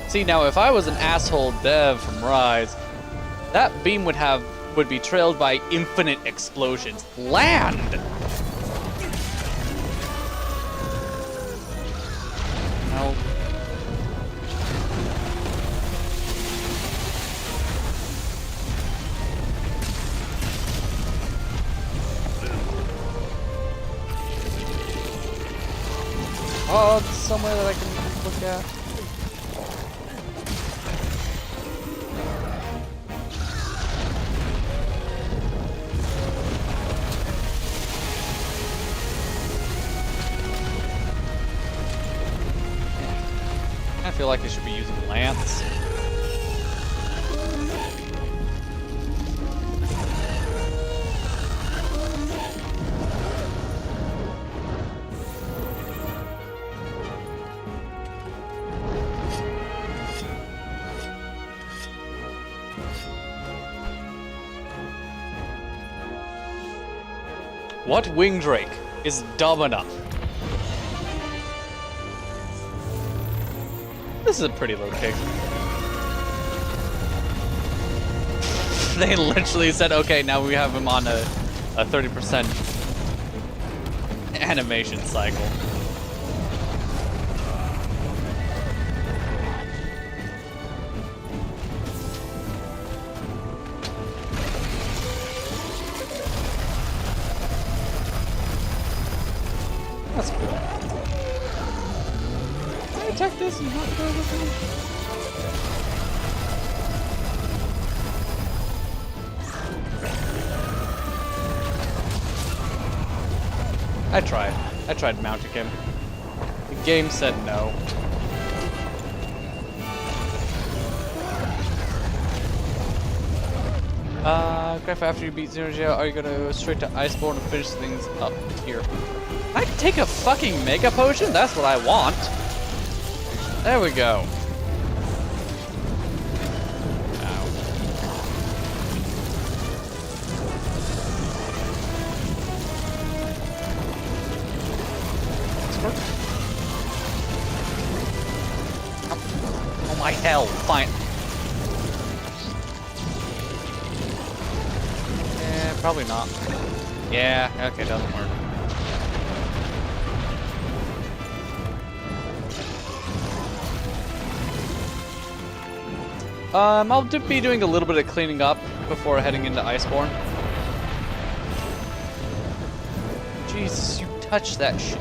See, now if I was an asshole dev from Rise, that beam would be trailed by infinite explosions. Land! No. Oh, it's somewhere that I can look at. I feel like I should be using Lance. What wing drake is dumb enough? This is a pretty location. They literally said, okay, now we have him on a 30% animation cycle. That's cool. Can I attack this and not go with it? I tried mounting him. The game said no. Cryfa, after you beat Zero Geo, are you gonna go straight to Iceborne and finish things up here? Can I take a fucking Mega Potion? That's what I want. There we go. Ow. Oh my hell, fine. Probably not. Yeah, okay, doesn't work. I'll be doing a little bit of cleaning up before heading into Iceborne. Jesus, you touched that shit.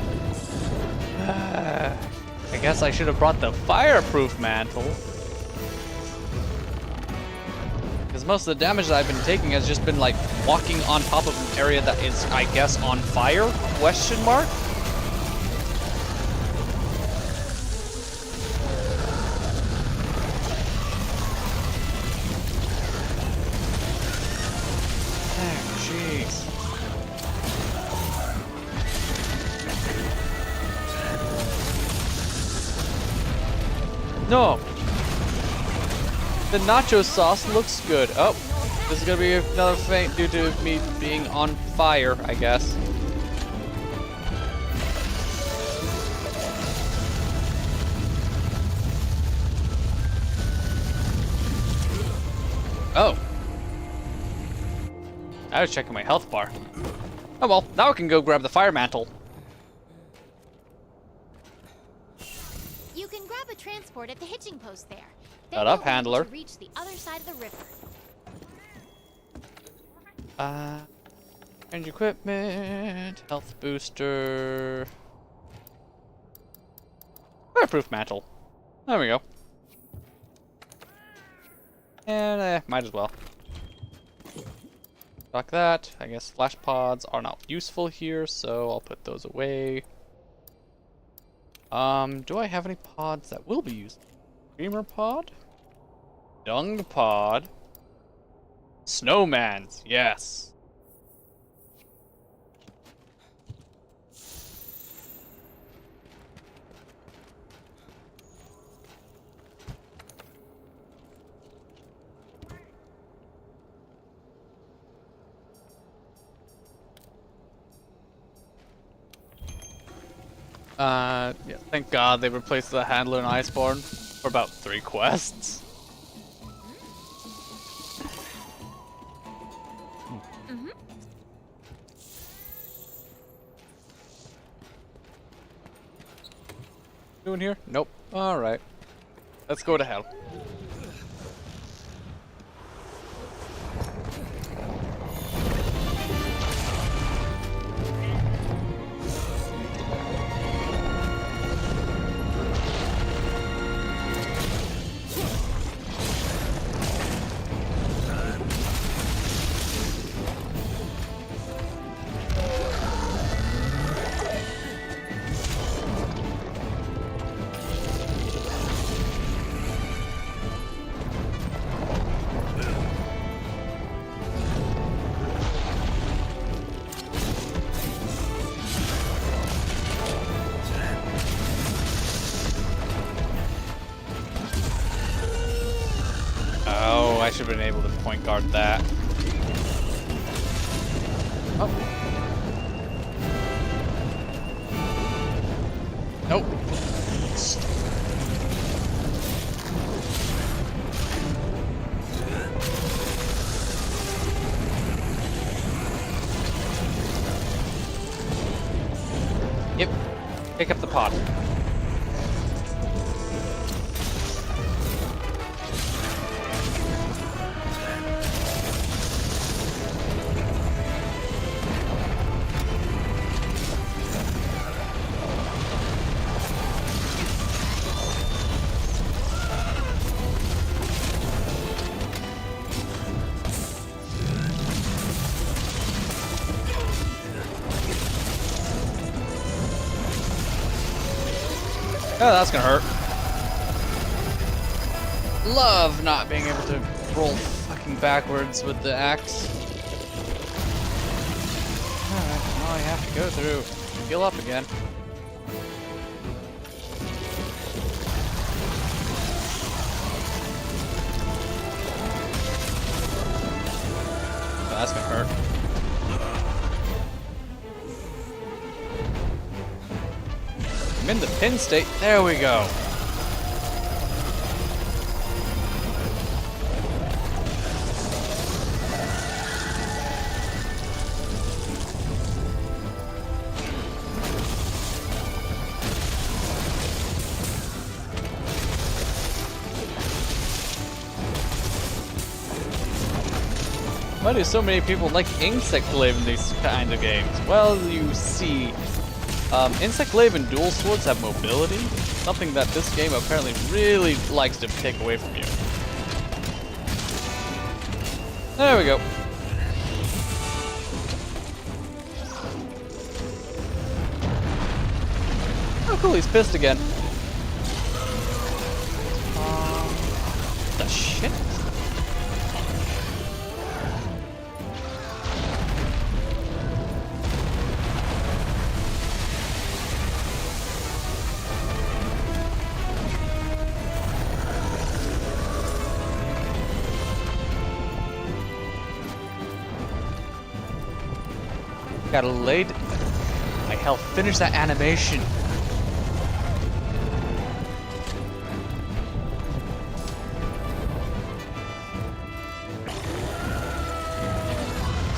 I guess I should have brought the fireproof mantle. Because most of the damage that I've been taking has just been like walking on top of an area that is, I guess, on fire? Question mark? Jeez. No. The nacho sauce looks good. Oh, this is gonna be another feint due to me being on fire, I guess. Oh. I was checking my health bar. Oh well, now I can go grab the fire mantle. You can grab a transport at the hitching post there. Then Shut up, you'll be able handler. to reach the other side of the river. Range equipment, health booster, fireproof mantle. There we go. And might as well. Fuck that. I guess flash pods are not useful here, so I'll put those away. Do I have any pods that will be used? Dreamer pod? Dung pod? Snowman's, yes. Yeah, thank God they replaced the handler in Iceborne for about 3 quests. Doing here? Nope. Alright. Let's go to hell. Oh, I should have been able to point guard that. Oh. Nope. Yep. Pick up the pot. Oh, that's gonna hurt. Love not being able to roll fucking backwards with the axe. Alright, now I have to go through. Heal up again. Oh, that's gonna hurt. I'm in the pin state. There we go. Why do so many people like Insect Glaive in these kind of games? Well, you see, Insect Glaive and Dual Swords have mobility, something that this game apparently really likes to take away from you. There we go. Oh cool, he's pissed again. The shit? Gotta laid. I hell finish that animation.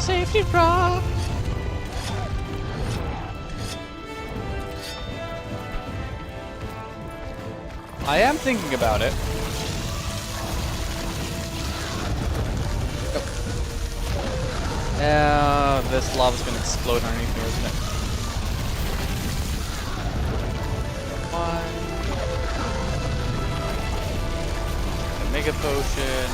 safety rock. I am thinking about it. This lava's gonna explode underneath me, isn't it? One. A mega potion.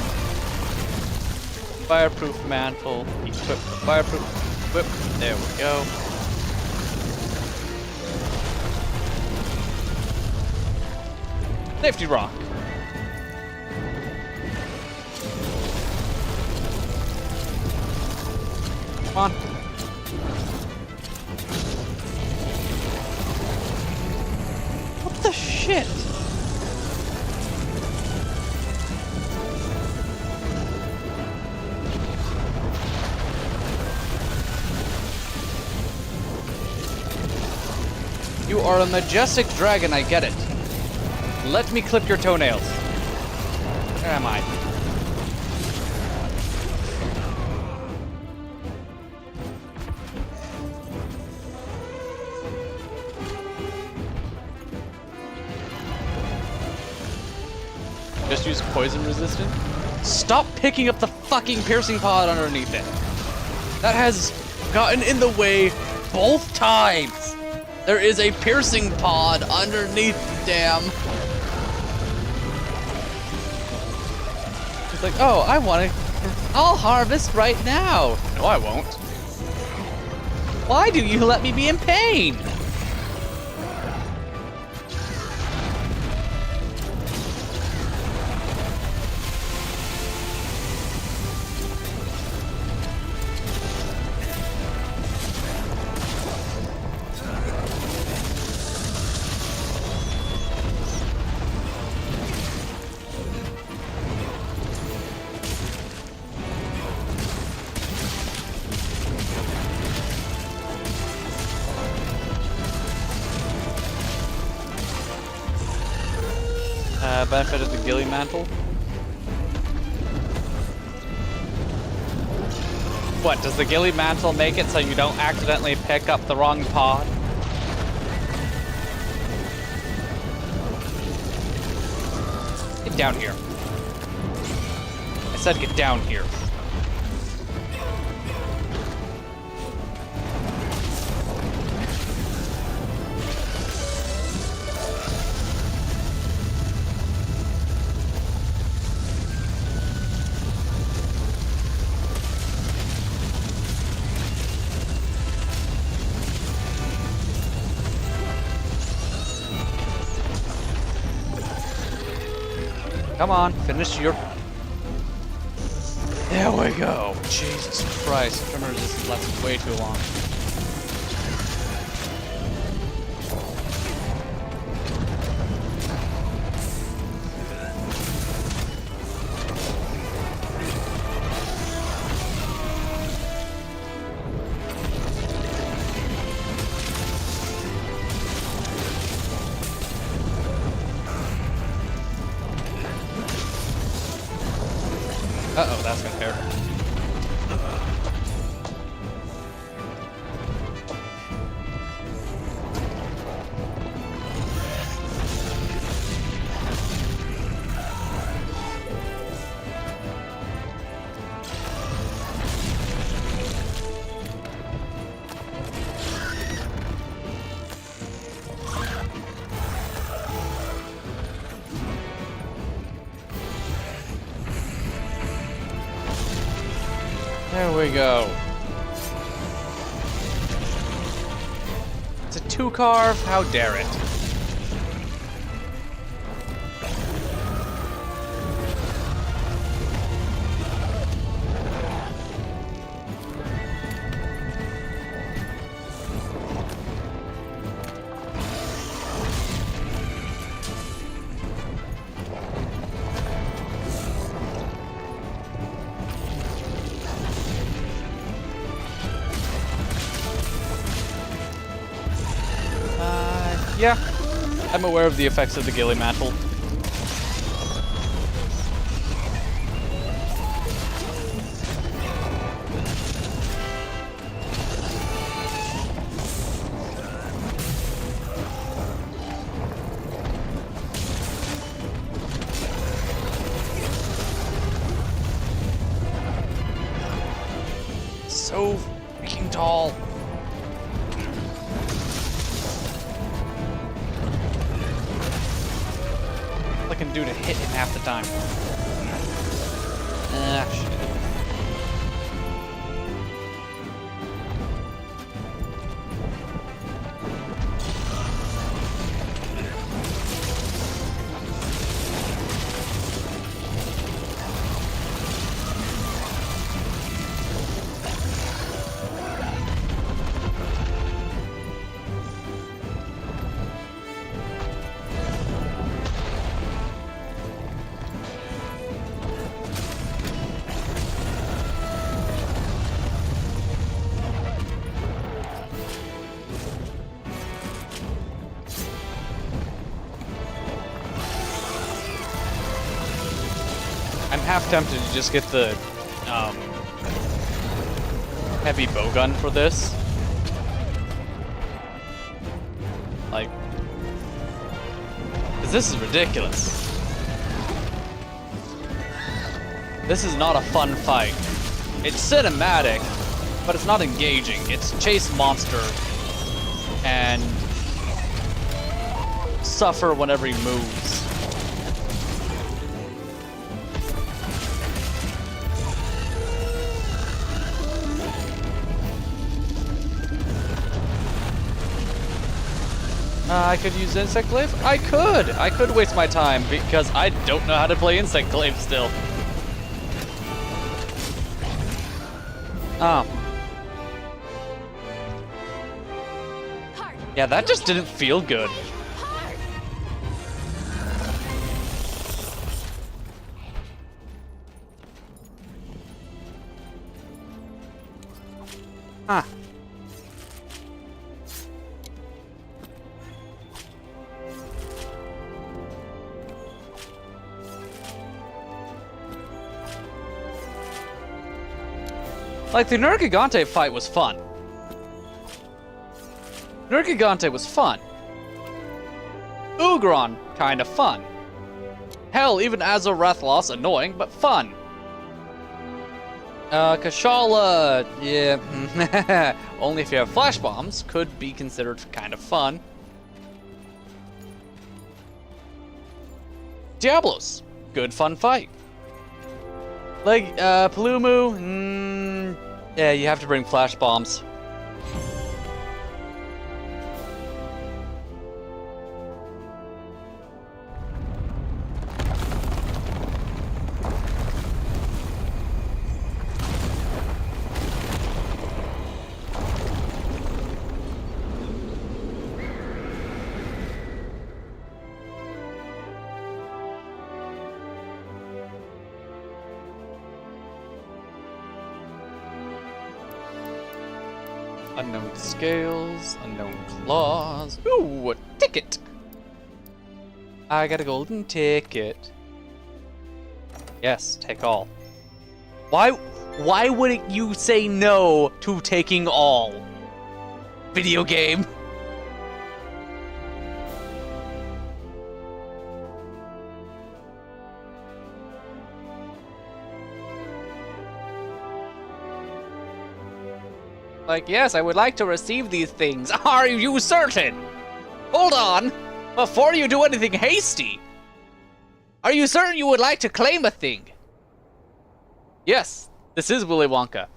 Fireproof mantle. Equip the fireproof. Equip. There we go. Safety rock. Come on. What the shit? You are a majestic dragon, I get it. Let me clip your toenails. Where am I? Just use poison resistant? Stop picking up the fucking piercing pod underneath it. That has gotten in the way both times. There is a piercing pod underneath the dam. It's like, oh, I'll harvest right now. No, I won't. Why do you let me be in pain? Benefit of the Gilly Mantle. What, does the Gilly Mantle make it so you don't accidentally pick up the wrong pod? Get down here. I said get down here. Come on, finish your... There we go. Jesus Christ, Tremor resistance lasted way too long. Uh-oh, that's gonna hurt. There we go. It's a 2-carve, how dare it. Yeah, I'm aware of the effects of the Gilly Mantle. so freaking tall. All I can do to hit him half the time. Ah, shit. I'm half tempted to just get the heavy bowgun for this. Like, 'cause this is ridiculous. This is not a fun fight. It's cinematic, but it's not engaging. It's chase monster and suffer whenever he moves. I could use Insect Glaive? I could waste my time because I don't know how to play Insect Glaive still. Oh. Yeah, that just didn't feel good. Huh. Like, the Nergigante fight was fun. Nergigante was fun. Ugron, kinda fun. Hell, even Azarathlos, annoying, but fun. Kashala, yeah, only if you have flash bombs, could be considered kind of fun. Diablos, good fun fight. Like, Palumu, yeah, you have to bring flash bombs. Unknown scales, unknown claws. Ooh, a ticket! I got a golden ticket. Yes, take all. Why wouldn't you say no to taking all? Video game. Like, yes, I would like to receive these things. Are you certain? Hold on. Before you do anything hasty. Are you certain you would like to claim a thing? Yes, this is Willy Wonka.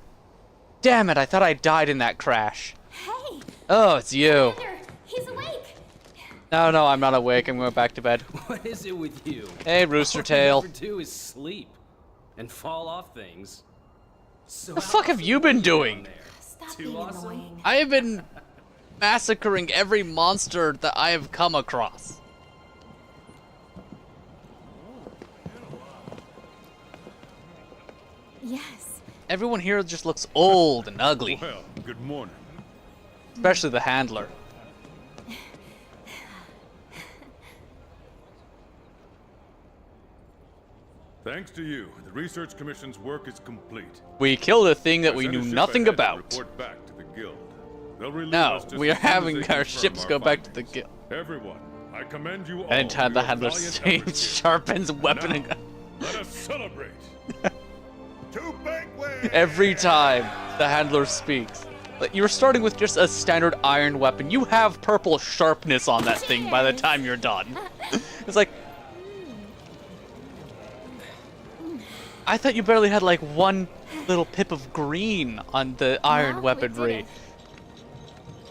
Damn it, I thought I died in that crash. Hey! Oh, it's you. Commander, he's awake! No, I'm not awake. I'm going back to bed. What is it with you? Hey, Rooster All Tail. you ever do is sleep and fall off things. So The fuck have you been doing? Stop Too being awesome? annoying. I have been massacring every monster that I have come across. Yes. Everyone here just looks old and ugly, Well, good morning. especially the handler. Thanks to you, the Research Commission's work is complete. We killed a thing that I we sent a knew ship nothing ahead to about. report back to the guild. They'll relieve No, us just we are as soon as having they our confirm ships our go back to the findings. guild. Everyone, I commend you all. Anytime for the your handler valiant efforts here. sharpens weapon Now, and gun. let us celebrate. To banquet! Every time. The handler speaks. Like, you're starting with just a standard iron weapon. You have purple sharpness on that thing by the time you're done. It's like, I thought you barely had like one little pip of green on the iron Well, we weaponry. did it.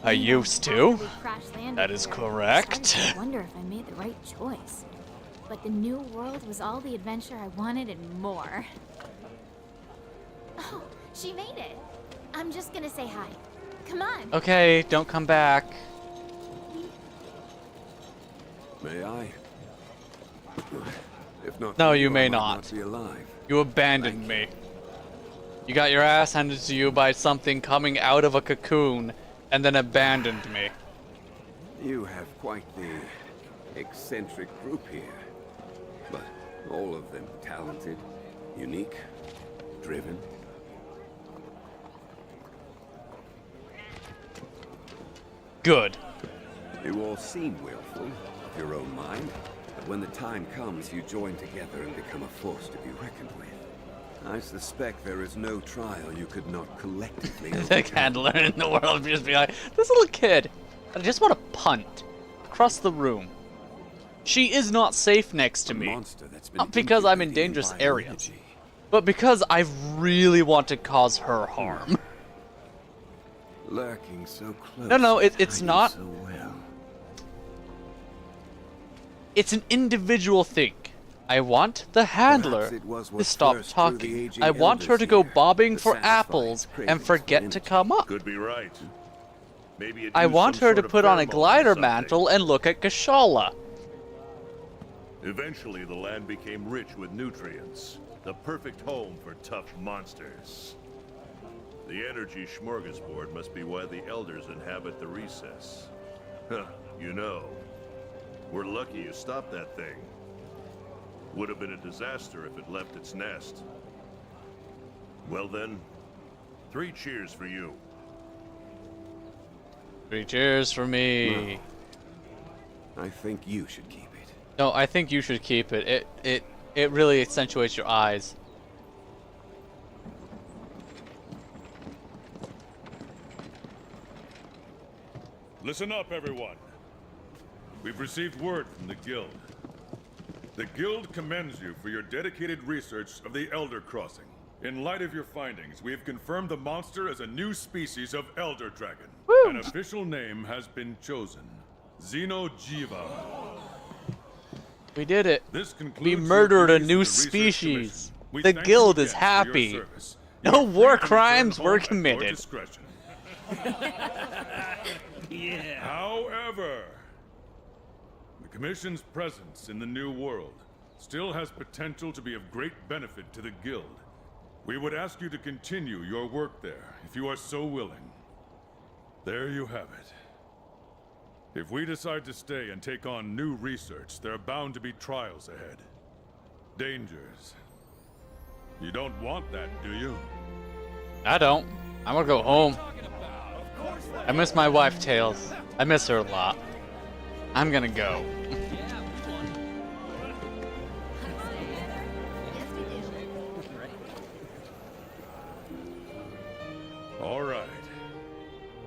I used to. We crash-landed That is here. correct. Started to wonder if I made the right choice. But the new world was all the adventure I wanted and more. Oh, she made it. I'm just gonna say hi. Come on. Okay, don't come back. May I? If not, No, for you may I might not. be alive. You abandoned me. You got your ass handed to you by something coming out of a cocoon, and then abandoned me. You have quite the eccentric group here, but all of them talented, unique, driven. Good. You all seem willful, of your own mind, but when the time comes, you join together and become a force to be reckoned with. I suspect there is no trial you could not collectively The overcome. handler in the world would just be like, this little kid, I just want to punt across the room. She is not safe next to A me. monster that's been Not because I'm in incubated dangerous by areas, energy. but because I really want to cause her harm. Lurking so close. No, and it's hiding not. So well. It's an individual thing. I want the handler Perhaps it was to what stop first drew the talking. aging I want her elders to go here, bobbing to for satisfy apples its and cravings for forget to energy. come up. Could be right. Maybe it I used want some her to sort of put on a pheromone or glider something. mantle and look at Kashala. Eventually, the land became rich with nutrients. The perfect home for tough monsters. The energy smorgasbord must be why the elders inhabit the recess. Huh, you know. We're lucky you stopped that thing. Would have been a disaster if it left its nest. Well then, 3 cheers for you. 3 cheers for me. I think you should keep it. No, I think you should keep it. It really accentuates your eyes. Listen up, everyone. We've received word from the Guild. The Guild commends you for your dedicated research of the Elder Crossing. In light of your findings, we have confirmed the monster as a new species of Elder Dragon. An official name has been chosen. Xenojiva. We did it. This concludes We your murdered a duties new as the Research species. Commission. We The thank Guild you is again for your happy. service. No You are free war to return crimes home were at your committed. discretion. However, the Commission's presence in the New World still has potential to be of great benefit to the Guild. We would ask you to continue your work there, if you are so willing. There you have it. If we decide to stay and take on new research, there are bound to be trials ahead. Dangers. You don't want that, do you? I don't. I want to go home. I miss my wife, Tails. I miss her a lot. I'm gonna go. Yes, we do. All right.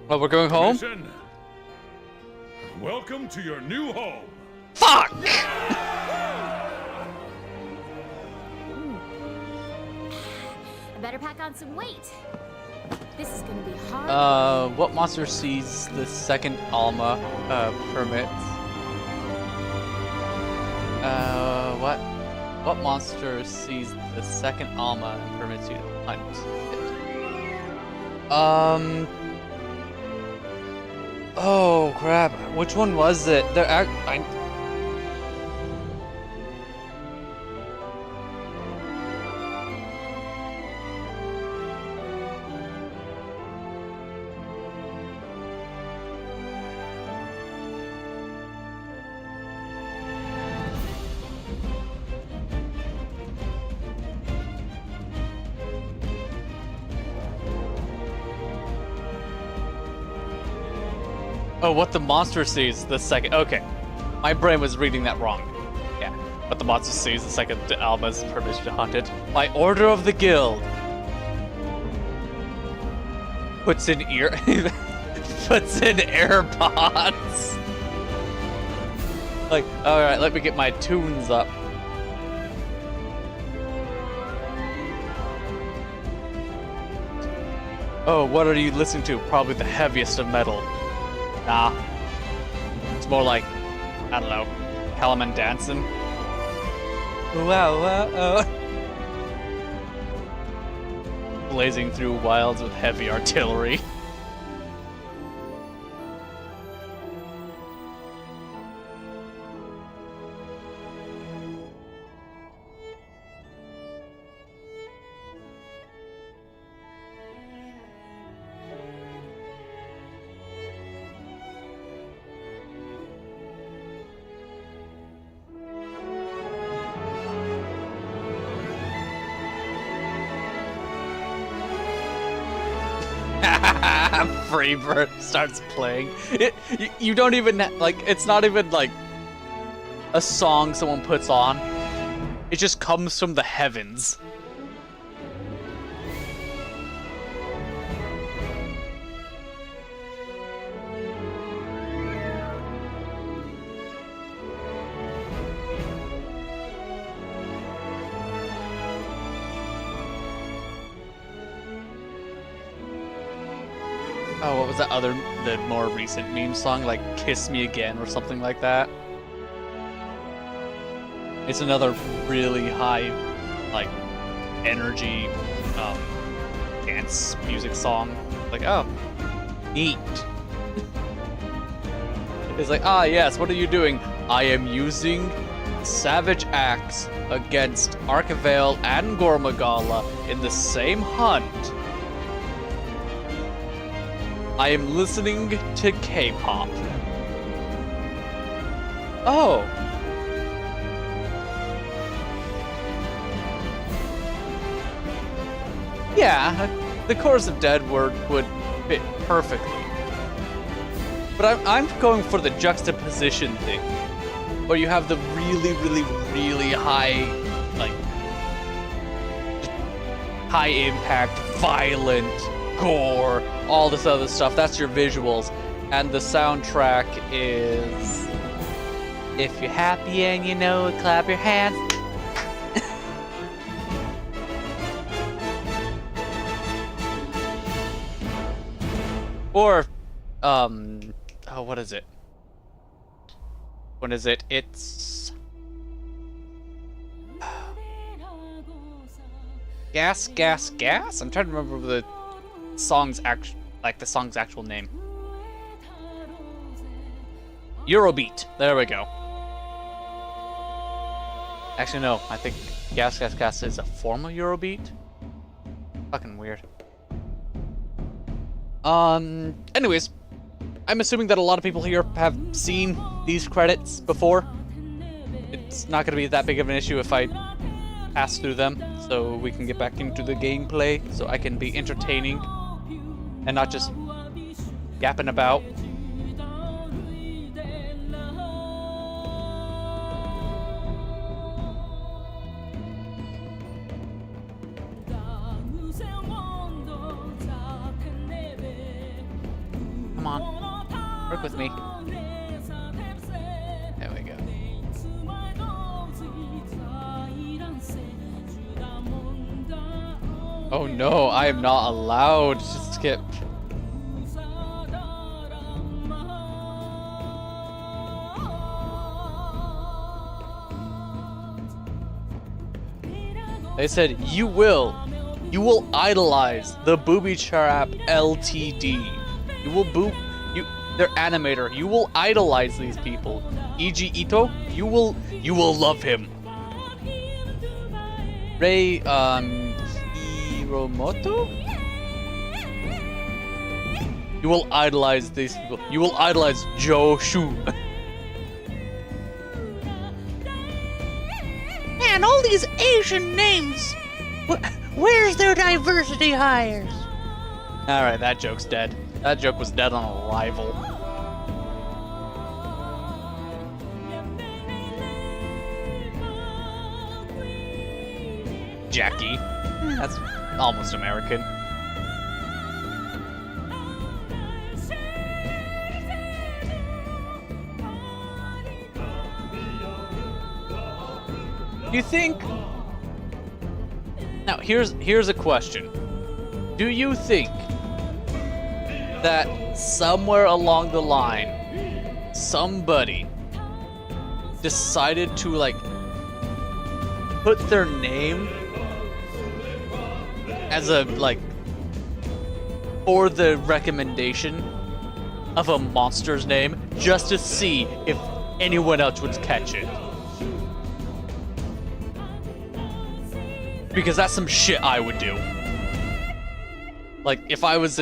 Well, we're going home? Commission, welcome to your new home. Fuck! I better pack on some weight. This is gonna be hard. What monster sees the second Alma, permits? What? What monster sees the second Alma and permits you to hunt it? Oh crap! Which one was it? Oh, what the monster sees the second. Okay, my brain was reading that wrong. Yeah, what the monster sees the second Alma's permission to hunt it. By order of the guild. puts in puts in AirPods. Like, all right, let me get my tunes up. Oh, what are you listening to? Probably the heaviest of metal. Nah. It's more like, I don't know, Hellman dancing. Wow, wow, oh. Blazing through wilds with heavy artillery. Freebird starts playing. You don't even like. It's not even like a song someone puts on. It just comes from the heavens. Oh, what was that the more recent meme song, like Kiss Me Again or something like that? It's another really high, like, energy, dance music song. Like, oh, neat. It's like, ah, yes, what are you doing? I am using Savage Axe against Archivale and Gormagala in the same hunt. I am listening to K-pop. Oh. Yeah, the Chorus of Dead would fit perfectly. But I'm going for the juxtaposition thing, where you have the really, really, really high, like, high impact, violent gore, all this other stuff. That's your visuals, and the soundtrack is, if you're happy and you know it, clap your hands. Or, oh, what is it? What is it? It's Gas, Gas, Gas? I'm trying to remember the song's actual name. Eurobeat. There we go. Actually, no. I think Gas, Gas, Gas is a form of Eurobeat. Fucking weird. Anyways, I'm assuming that a lot of people here have seen these credits before. It's not going to be that big of an issue if I pass through them, so we can get back into the gameplay, so I can be entertaining and not just yapping about. Come on, work with me. There we go. Oh no, I am not allowed to skip. They said, you will idolize the Booby Trap LTD. You will their animator. You will idolize these people. E.G. Ito, you will love him. Rei, Hiromoto? You will idolize these people. You will idolize Joe Shu. Man, all these Asian names. Where's their diversity hires? Alright, that joke's dead. That joke was dead on arrival. Jackie. That's almost American. You think... Now, here's a question. Do you think that somewhere along the line, somebody decided to, like, put their name as a, like, for the recommendation of a monster's name just to see if anyone else would catch it? Because that's some shit I would do. Like, if I was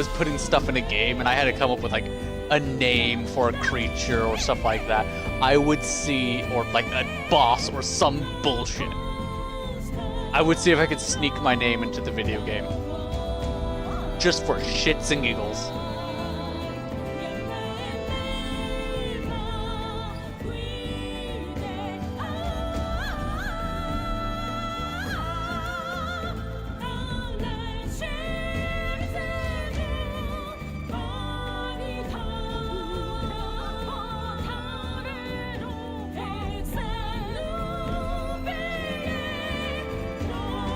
putting stuff in a game and I had to come up with, like, a name for a creature or stuff like that, I would see, or like a boss or some bullshit, I would see if I could sneak my name into the video game. Just for shits and giggles.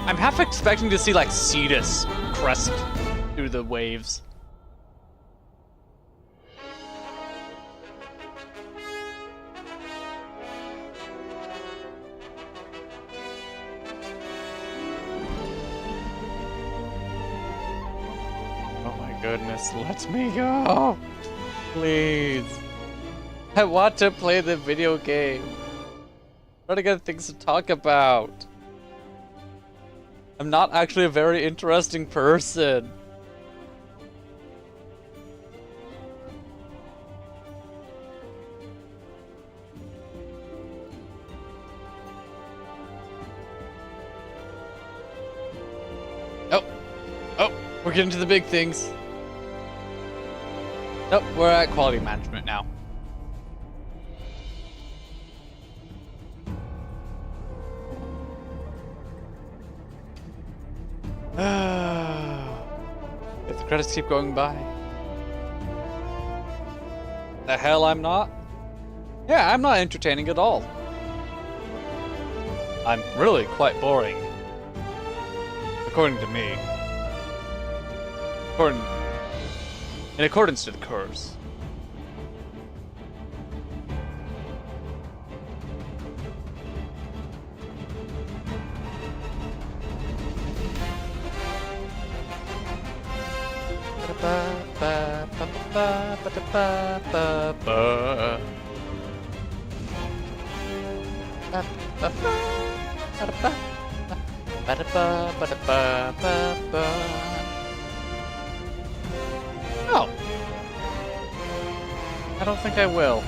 I'm half expecting to see, like, Cetus crest through the waves. Oh my goodness, let me go! Please. I want to play the video game. I'm trying to get things to talk about. I'm not actually a very interesting person. Oh, we're getting to the big things. Nope, we're at quality management now. If the credits keep going by. The hell I'm not? Yeah, I'm not entertaining at all. I'm really quite boring. According to me. In accordance to the curse. Oh. I don't think I will.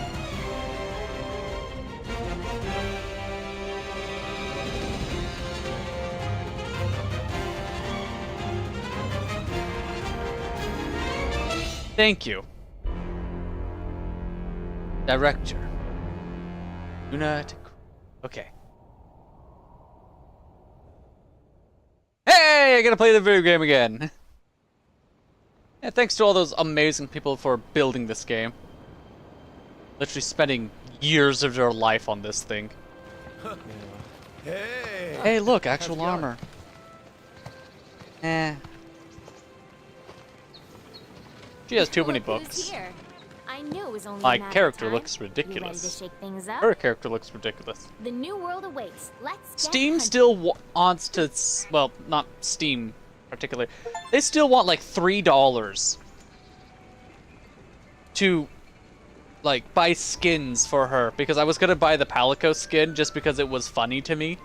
Thank you. Director. Okay. Hey, I gotta play the video game again. Yeah, thanks to all those amazing people for building this game. Literally spending years of their life on this thing. Hey, look, actual armor. Eh. She has too many books. Here. I knew it was only My a matter character of time. looks You ridiculous. ready to shake things up? Her character looks ridiculous. The new world awaits. Let's get Steam hunting. still wants to, well, not Steam particularly. They still want like $3 to, like, buy skins for her, because I was gonna buy the Palico skin just because it was funny to me.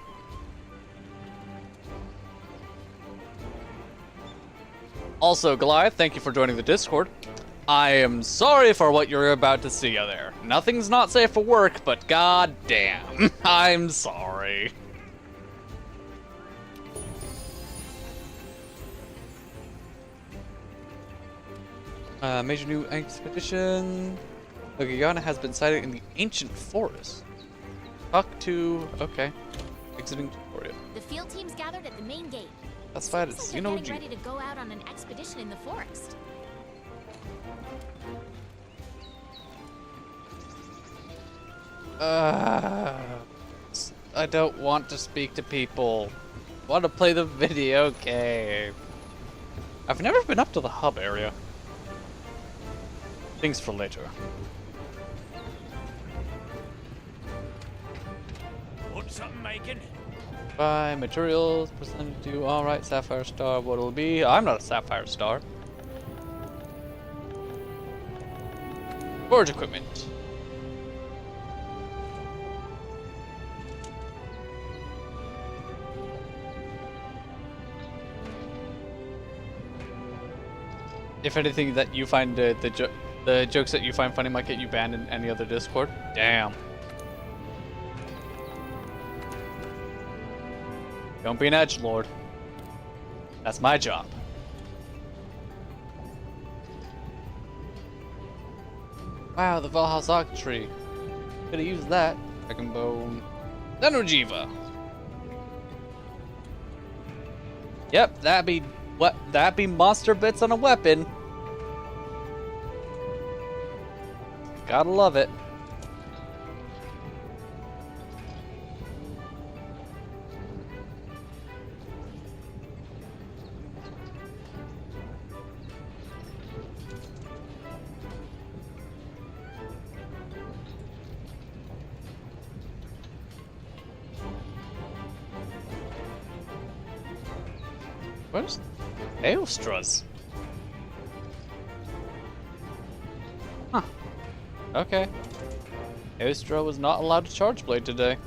Also, Goliath, thank you for joining the Discord. I am sorry for what you're about to see out there. Nothing's not safe for work, but god damn, I'm sorry. Major new expedition. Logayana has been sighted in the ancient forest. Talk to... okay. Exiting tutorial. The field team's gathered at the main gate. That's fine. Seems It's like they're getting ready to go out on an expedition in the forest. I don't want to speak to people. I want to play the video game. I've never been up to the hub area. Things for later. Want something making? Buy materials, percentage to alright, Sapphire Star, what'll it be? I'm not a Sapphire Star. Forge equipment. If anything that you find the jokes that you find funny might get you banned in any other Discord. Damn. Don't be an edgelord. That's my job. Wow, the Valhalla Oak Tree. Could have used that. Dragon Bone. Xenojiva. Yep, that'd be what? That'd be monster bits on a weapon. Gotta love it. Where's Aostras? Huh. Okay. Aostra was not allowed to charge blade today.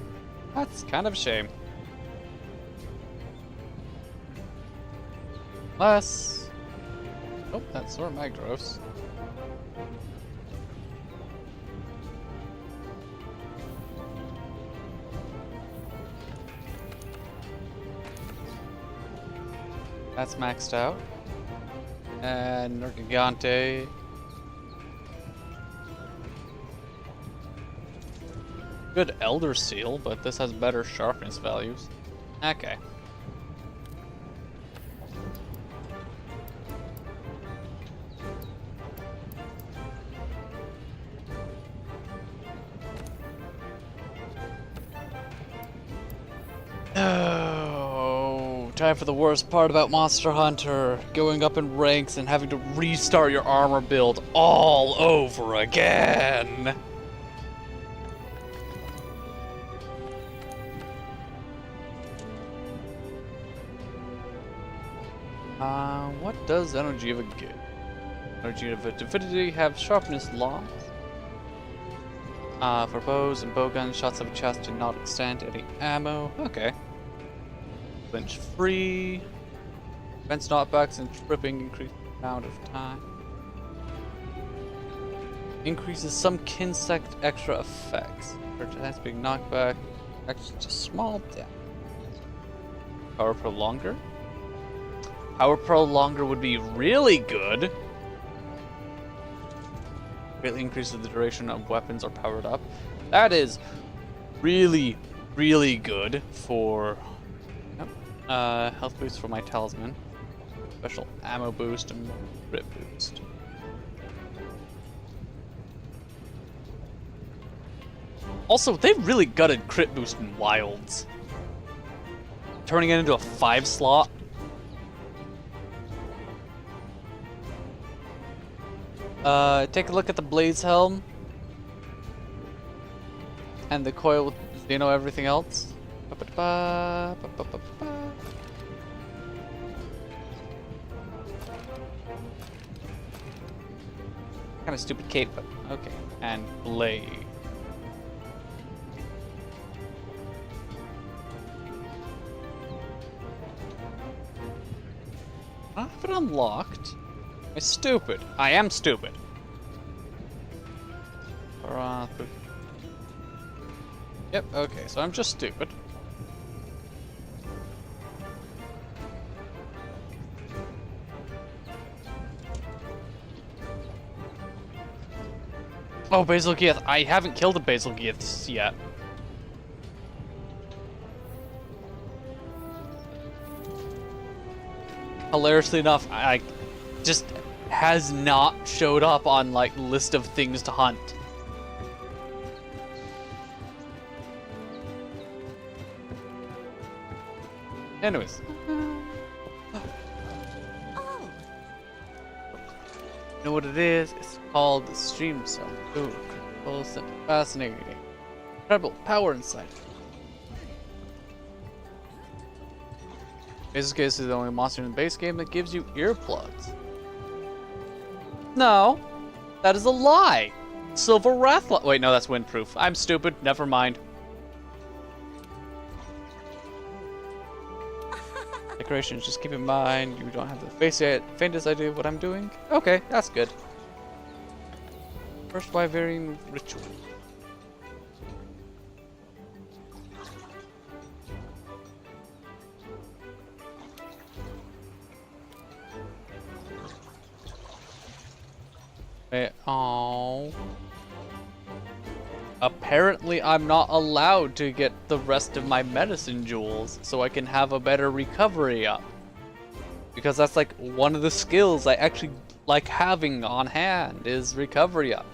That's kind of a shame. Unless... Oh, that's Sora Magdaros. That's maxed out. And Nergigante. Good Elder Seal, but this has better sharpness values. Okay. Oh, time for the worst part about Monster Hunter. Going up in ranks and having to restart your armor build all over again. What does Energy of a get? Energy of a Divinity have sharpness loss. For bows and bowguns, shots of a chest do not extend any ammo. Okay. Flinch free. Defense knockbacks and tripping increase the amount of time. Increases some Kinsect extra effects. For chance big knockback, extra small damage. Power prolonger. Power prolonger would be really good. Greatly increases the duration of weapons are powered up. That is really, really good for health boost for my talisman. Special ammo boost and crit boost. Also, they really gutted crit boost in Wilds. Turning it into a 5 slot. Take a look at the Blaze Helm. And the coil with, you know, everything else. Kind of stupid cape, but okay. And Blade. I have it unlocked. I'm stupid. I am stupid. Yep, okay, so I'm just stupid. Oh, Basil Geath. I haven't killed a Basil Geath yet. Hilariously enough, I just has not showed up on like list of things to hunt. Anyways. Oh, You know what it is? It's called the stream zone. Ooh, critical, fascinating. Incredible power inside. This case is the only monster in the base game that gives you earplugs. No, that is a lie. Silver Wrath. Wait, no, that's windproof. I'm stupid. Never mind. Decorations. Just keep in mind you don't have the faintest idea of what I'm doing. Okay, that's good. First Wyverian ritual. Oh. Apparently, I'm not allowed to get the rest of my medicine jewels so I can have a better recovery up. Because that's like one of the skills I actually like having on hand is recovery up.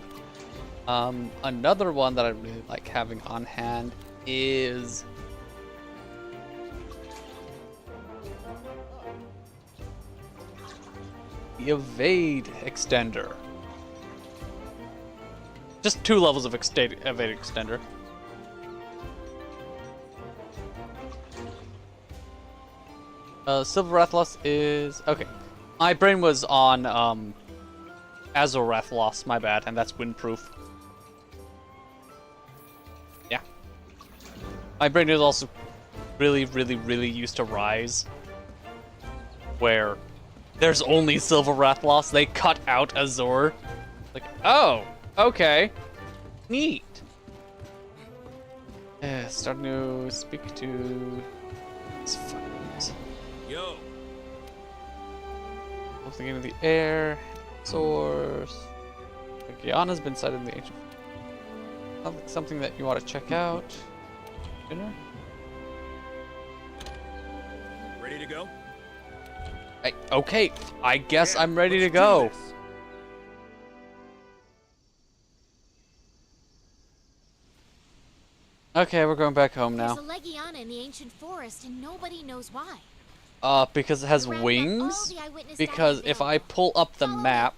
Another one that I really like having on hand is the evade extender. Just 2 levels of evade extender. Silver Rathlos is okay. My brain was on Azor Rathlos, my bad, and that's windproof. Yeah. My brain is also really used to Rise, where there's only Silver Rathlos. They cut out Azor. Like, oh, okay, neat. Start to speak to. Yo. Something into the air. Source. Guyana's been sighted in the ancient. Something that you want to check out. Dinner. Ready to go? Okay, I guess I'm ready to go. Okay, we're going back home now. there's a Legiana in the ancient forest, and nobody knows why. Because it has Rounded up wings. all the eyewitness Because data if I available. pull up the Follow me. map,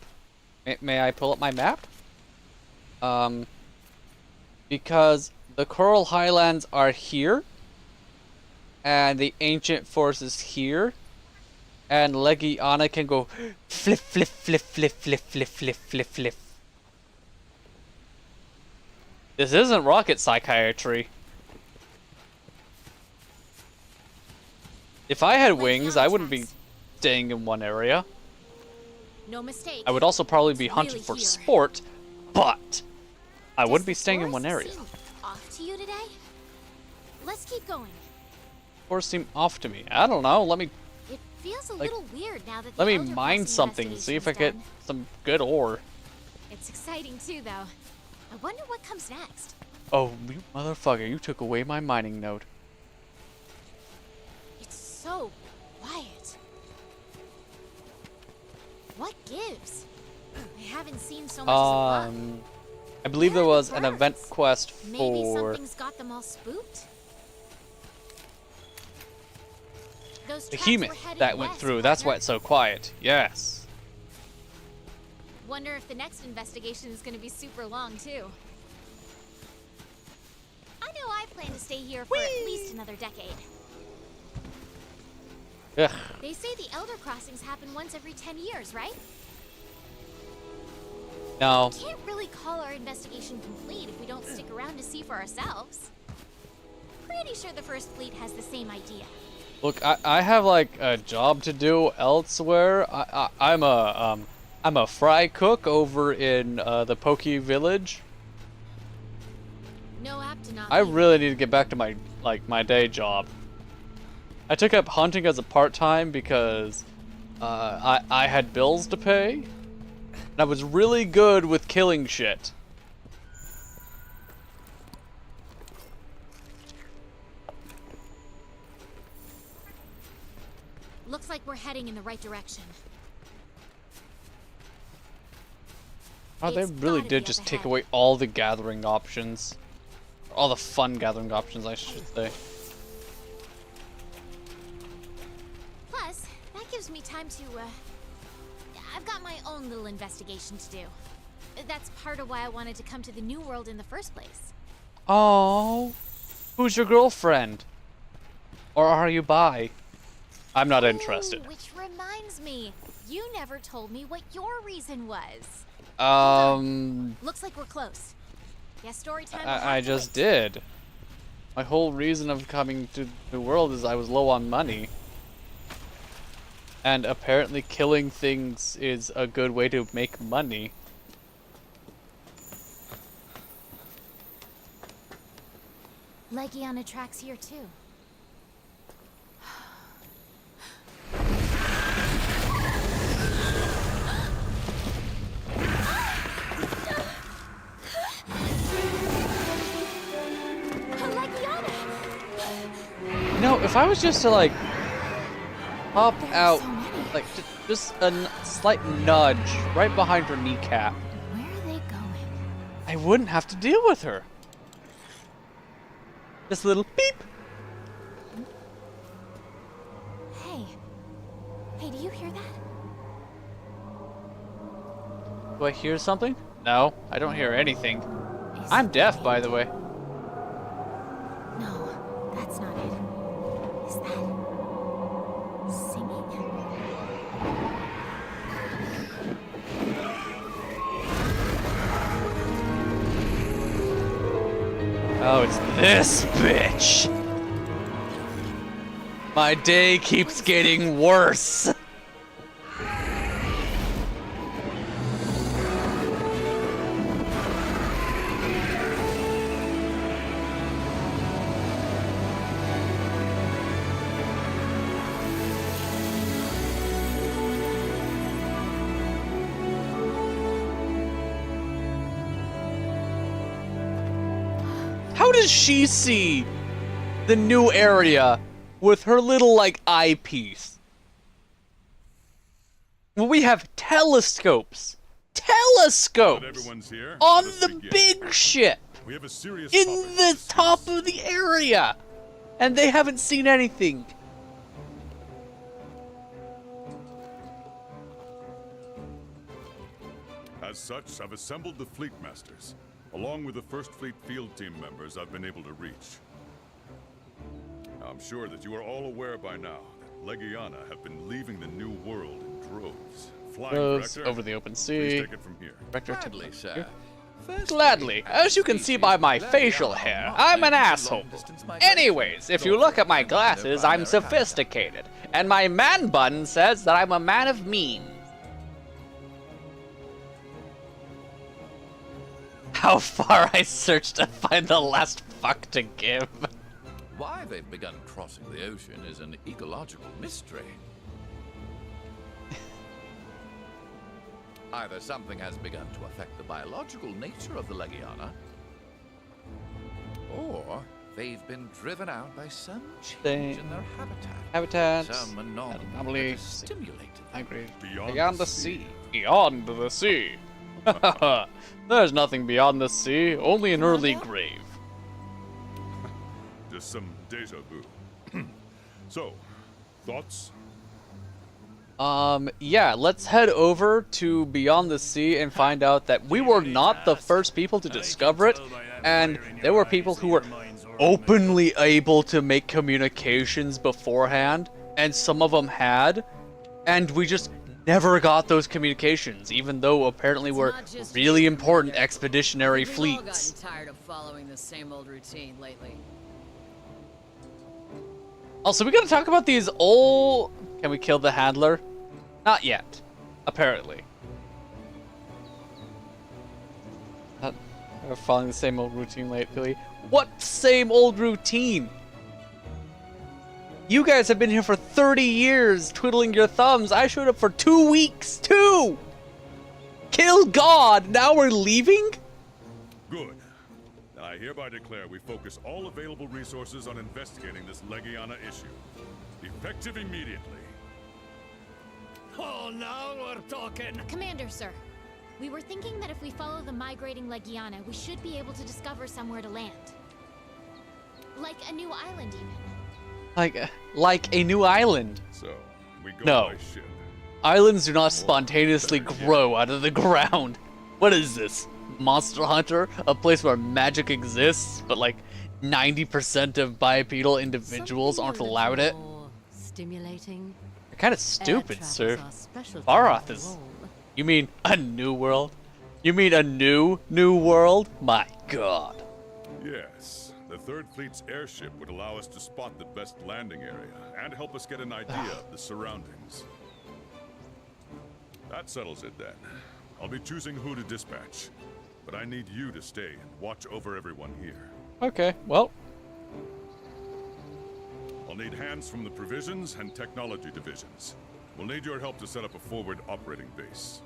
may I pull up my map? Because the Coral Highlands are here, and the ancient forest is here, and Legiana can go flip, flip, flip, flip, flip, flip, flip, flip, flip. This isn't rocket psychiatry. If I had wings, I wouldn't be staying in one area. No mistake. I would also probably be It's hunting really for here. sport, but I Does wouldn't be the staying in one forest area. seem off to you today? Let's keep going. Forest seem off to me. I don't know. Let me It feels a Like, little weird now that let the me Elder mine Crossing something. See if I investigation's get done. some good ore. It's exciting too, though. I wonder what comes next. Oh, you motherfucker! You took away my mining node. It's so quiet. What gives? I haven't seen so much as a bug. I believe Where there are the was an event birds? quest Maybe for something's got them all spooked. Those the tracks were Behemoth headed that went west, through. That's why partner. it's so quiet. Yes. Wonder if the next investigation is going to be super long too. I know I plan to stay here for at least another decade. Ugh. They say the Elder Crossings happen once every 10 years, right? No. Can't really call our investigation complete if we don't stick around to see for ourselves. Pretty sure the First Fleet has the same idea. Look, I have like a job to do elsewhere. I'm a fry cook over in the Poke Village. No app to not I leave. really need to get back to my day job. I took up hunting as a part-time because I had bills to pay, and I was really good with killing shit. Looks like we're heading in the right direction. Oh, they It's really gotta did be just up take ahead. away all the gathering options. All the fun gathering options, I should say. gives me time to, I've got my own little investigation to do. That's part of why I wanted to come to the New World in the first place. Oh, who's your girlfriend? Or are you bi? I'm not interested. Ooh, which reminds me, you never told me what your reason was. Looks like we're close. Guess story time. I just did. My whole reason of coming to the world is I was low on money. And apparently killing things is a good way to make money. Legiana tracks here too. You know, if I was just to like pop out, like just a slight nudge right behind her kneecap, Where are they going? I wouldn't have to deal with her. Just a little beep. Hey. Hey, do you hear that? Do I hear something? No, I don't hear anything. Is I'm deaf, by the way. No, that's not it. Is that singing? Oh, it's this bitch! My day keeps getting worse! How does she see the new area with her little, like, eyepiece? Well, we have telescopes! Telescopes! Everyone's here. On Let us the begin. big ship! We have a serious In topic to the discuss. top of the area! And they haven't seen anything. As such, I've assembled the Fleet Masters, along with the First Fleet field team members I've been able to reach. I'm sure that you are all aware by now that Legiana have been leaving the New World in droves. Flying Goes Director, over the open please sea. take it from here. Director to Gladly, sir. Gladly. As you can see by my facial hair, I'm an asshole. Anyways, if you look at my glasses, I'm sophisticated. And my man bun says that I'm a man of means. How far I searched to find the last fuck to give. Why they've begun crossing the ocean is an ecological mystery. Either something has begun to affect the biological nature of the Legiana, or they've been driven out by some change in their Habitats, some anomaly that anomalies. has stimulated them. I agree. Beyond Beyond the the sea. Beyond the sea. There's nothing beyond the sea, only an early grave. Just some deja vu. So, thoughts? Yeah, let's head over to Beyond the Sea and find out that we were not the first people to discover it, and there were people who were openly able to make communications beforehand, and some of them had, and we just never got those communications, even though apparently we're really important expeditionary fleets. We've all gotten tired of following the same old routine lately. Also, we gotta talk about these old... Can we kill the handler? Not yet, apparently. We're following the same old routine lately. What same old routine? You guys have been here for 30 years, twiddling your thumbs. I showed up for 2 weeks, 2! Kill God, now we're leaving? Good. I hereby declare we focus all available resources on investigating this Legiana issue. Effective immediately. Oh, now we're talking. Commander, sir. We were thinking that if we follow the migrating Legiana, we should be able to discover somewhere to land. Like a new island, even. Like a new island. So, We go No. by ship. Islands do not spontaneously grow out of the ground. What is this? Monster Hunter? A place where magic exists, but like 90% of bipedal individuals aren't allowed it? Stimulating. You're kind of stupid, sir. Baroth is... You mean a new world? You mean a new world? My god. Yes. The Third Fleet's airship would allow us to spot the best landing area and help us get an idea of the surroundings. That settles it then. I'll be choosing who to dispatch, but I need you to stay and watch over everyone here. Okay, well. I'll need hands from the provisions and technology divisions. We'll need your help to set up a forward operating base.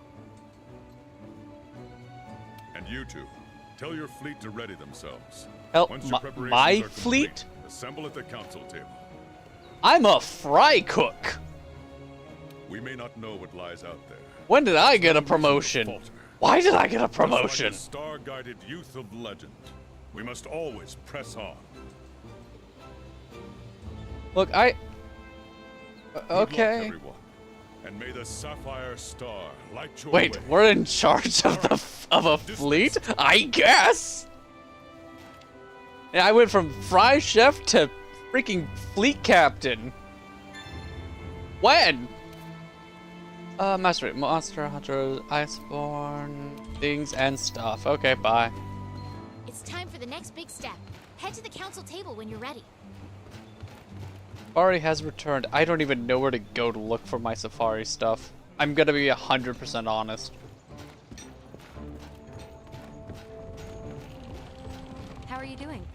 And you two, tell your fleet to ready themselves. Help Once your preparations my are complete, fleet? assemble at the council table. I'm a fry cook. We may not know what lies out there. When did I get a promotion? Why did I get a promotion? Just like a star-guided youth of legend, we must always press on. Look, Good luck, okay. everyone, and may the Sapphire Star light your Wait, way. we're in charge of a fleet? I guess. Yeah, I went from fry chef to freaking fleet captain. When? Master Monster Hunter, Iceborne, things and stuff. Okay, bye. It's time for the next big step. Head to the council table when you're ready. Safari has returned. I don't even know where to go to look for my Safari stuff. I'm gonna be 100% honest. How are you doing?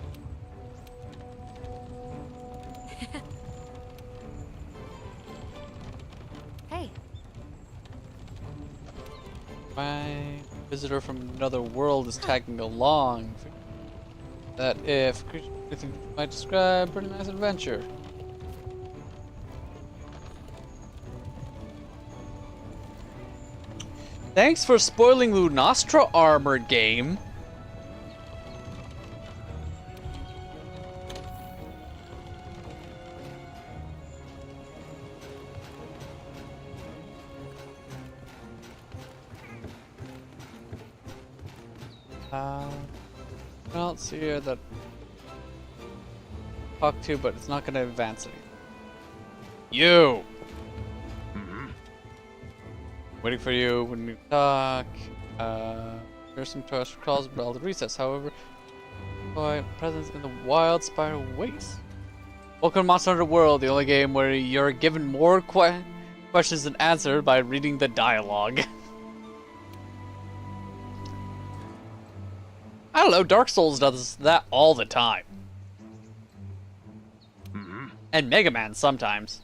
Hey. My visitor from another world is tagging along. That if anything might describe pretty nice adventure. Thanks for spoiling Lunastra armor, game. I don't see here that talk to, but it's not going to advance anything. You! Waiting for you when we talk. There's some toast calls about all the recess. However, boy, presence in the wild spiral waste. Welcome to Monster Hunter World, the only game where you're given more questions than answered by reading the dialogue. I don't know, Dark Souls does that all the time. And Mega Man sometimes.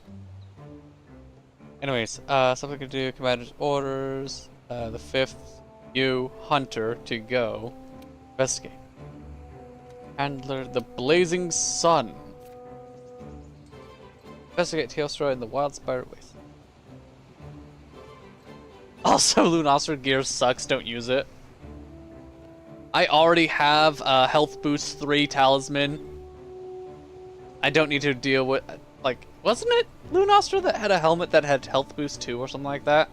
Anyways, something we can do, commander's orders, the 5th, you, Hunter, to go. Investigate. Handler, the Blazing Sun. Investigate Teostra in the Wild Spider Waste. Also, Lunastra gear sucks, don't use it. I already have Health Boost 3 Talisman. I don't need to deal with, like, wasn't it Lunastra that had a helmet that had Health Boost 2 or something like that?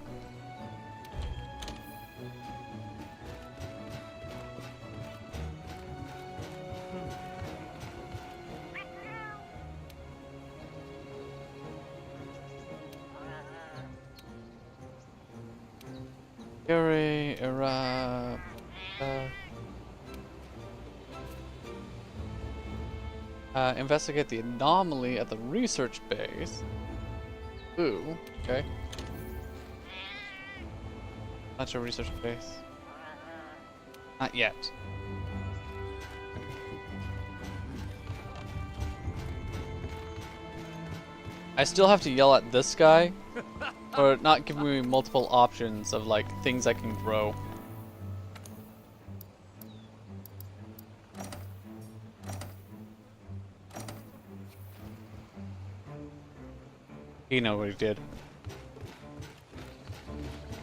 Fury, investigate the anomaly at the research base. Ooh, okay. Not your research base. Not yet. I still have to yell at this guy for not giving me multiple options of like things I can grow. He know what he did.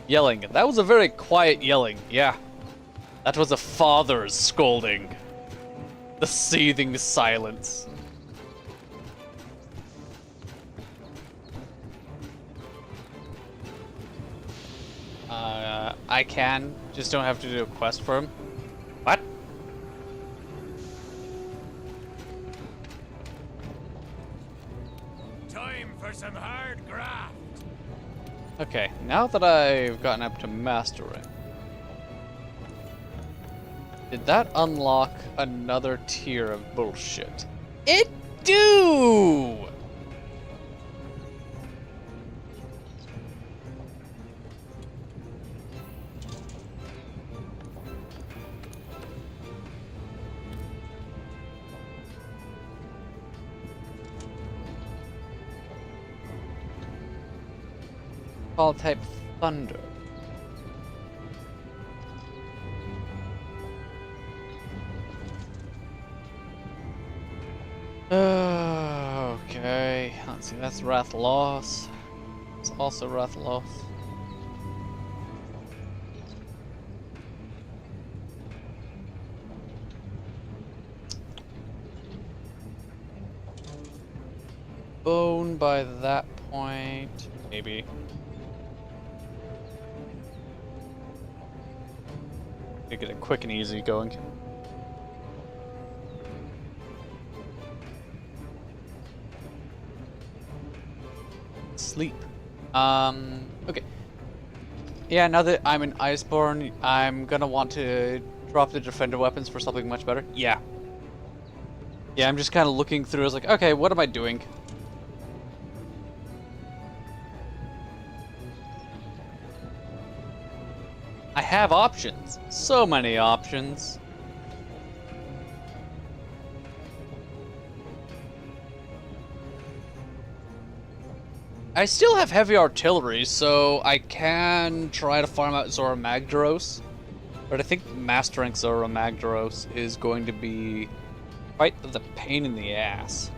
Yelling. That was a very quiet yelling. Yeah. That was a father's scolding. The seething silence. I can, just don't have to do a quest for him. What? Time for some hard graft. Okay, now that I've gotten up to mastering, did that unlock another tier of bullshit? It do! Call type thunder. Okay, let's see, that's Wrath Loss. It's also Wrath Loss. Bone by that point, maybe. To get it quick and easy going. Sleep. Okay. Yeah, now that I'm an Iceborne, I'm gonna want to drop the defender weapons for something much better. Yeah. Yeah, I'm just kind of looking through. I was like, okay, what am I doing? I have options. So many options. I still have heavy artillery, so I can try to farm out Zora Magdaros. But I think mastering Zora Magdaros is going to be quite the pain in the ass.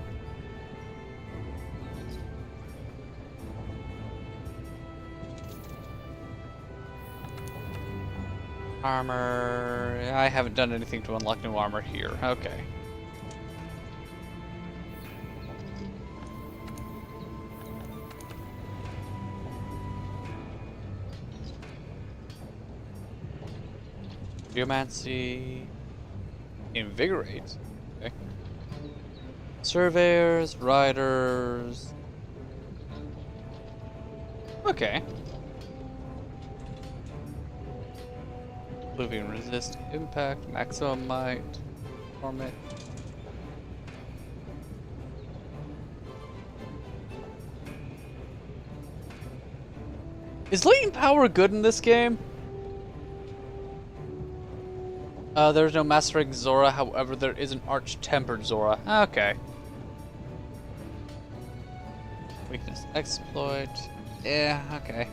Armor... I haven't done anything to unlock new armor here. Okay. Geomancy... Invigorate. Okay. Surveyors, riders... Okay. Oblivion resist impact, maximum might, torment. Is latent power good in this game? There's no mastering Zora, however there is an arch-tempered Zora. Okay. Weakness exploit. Yeah, okay.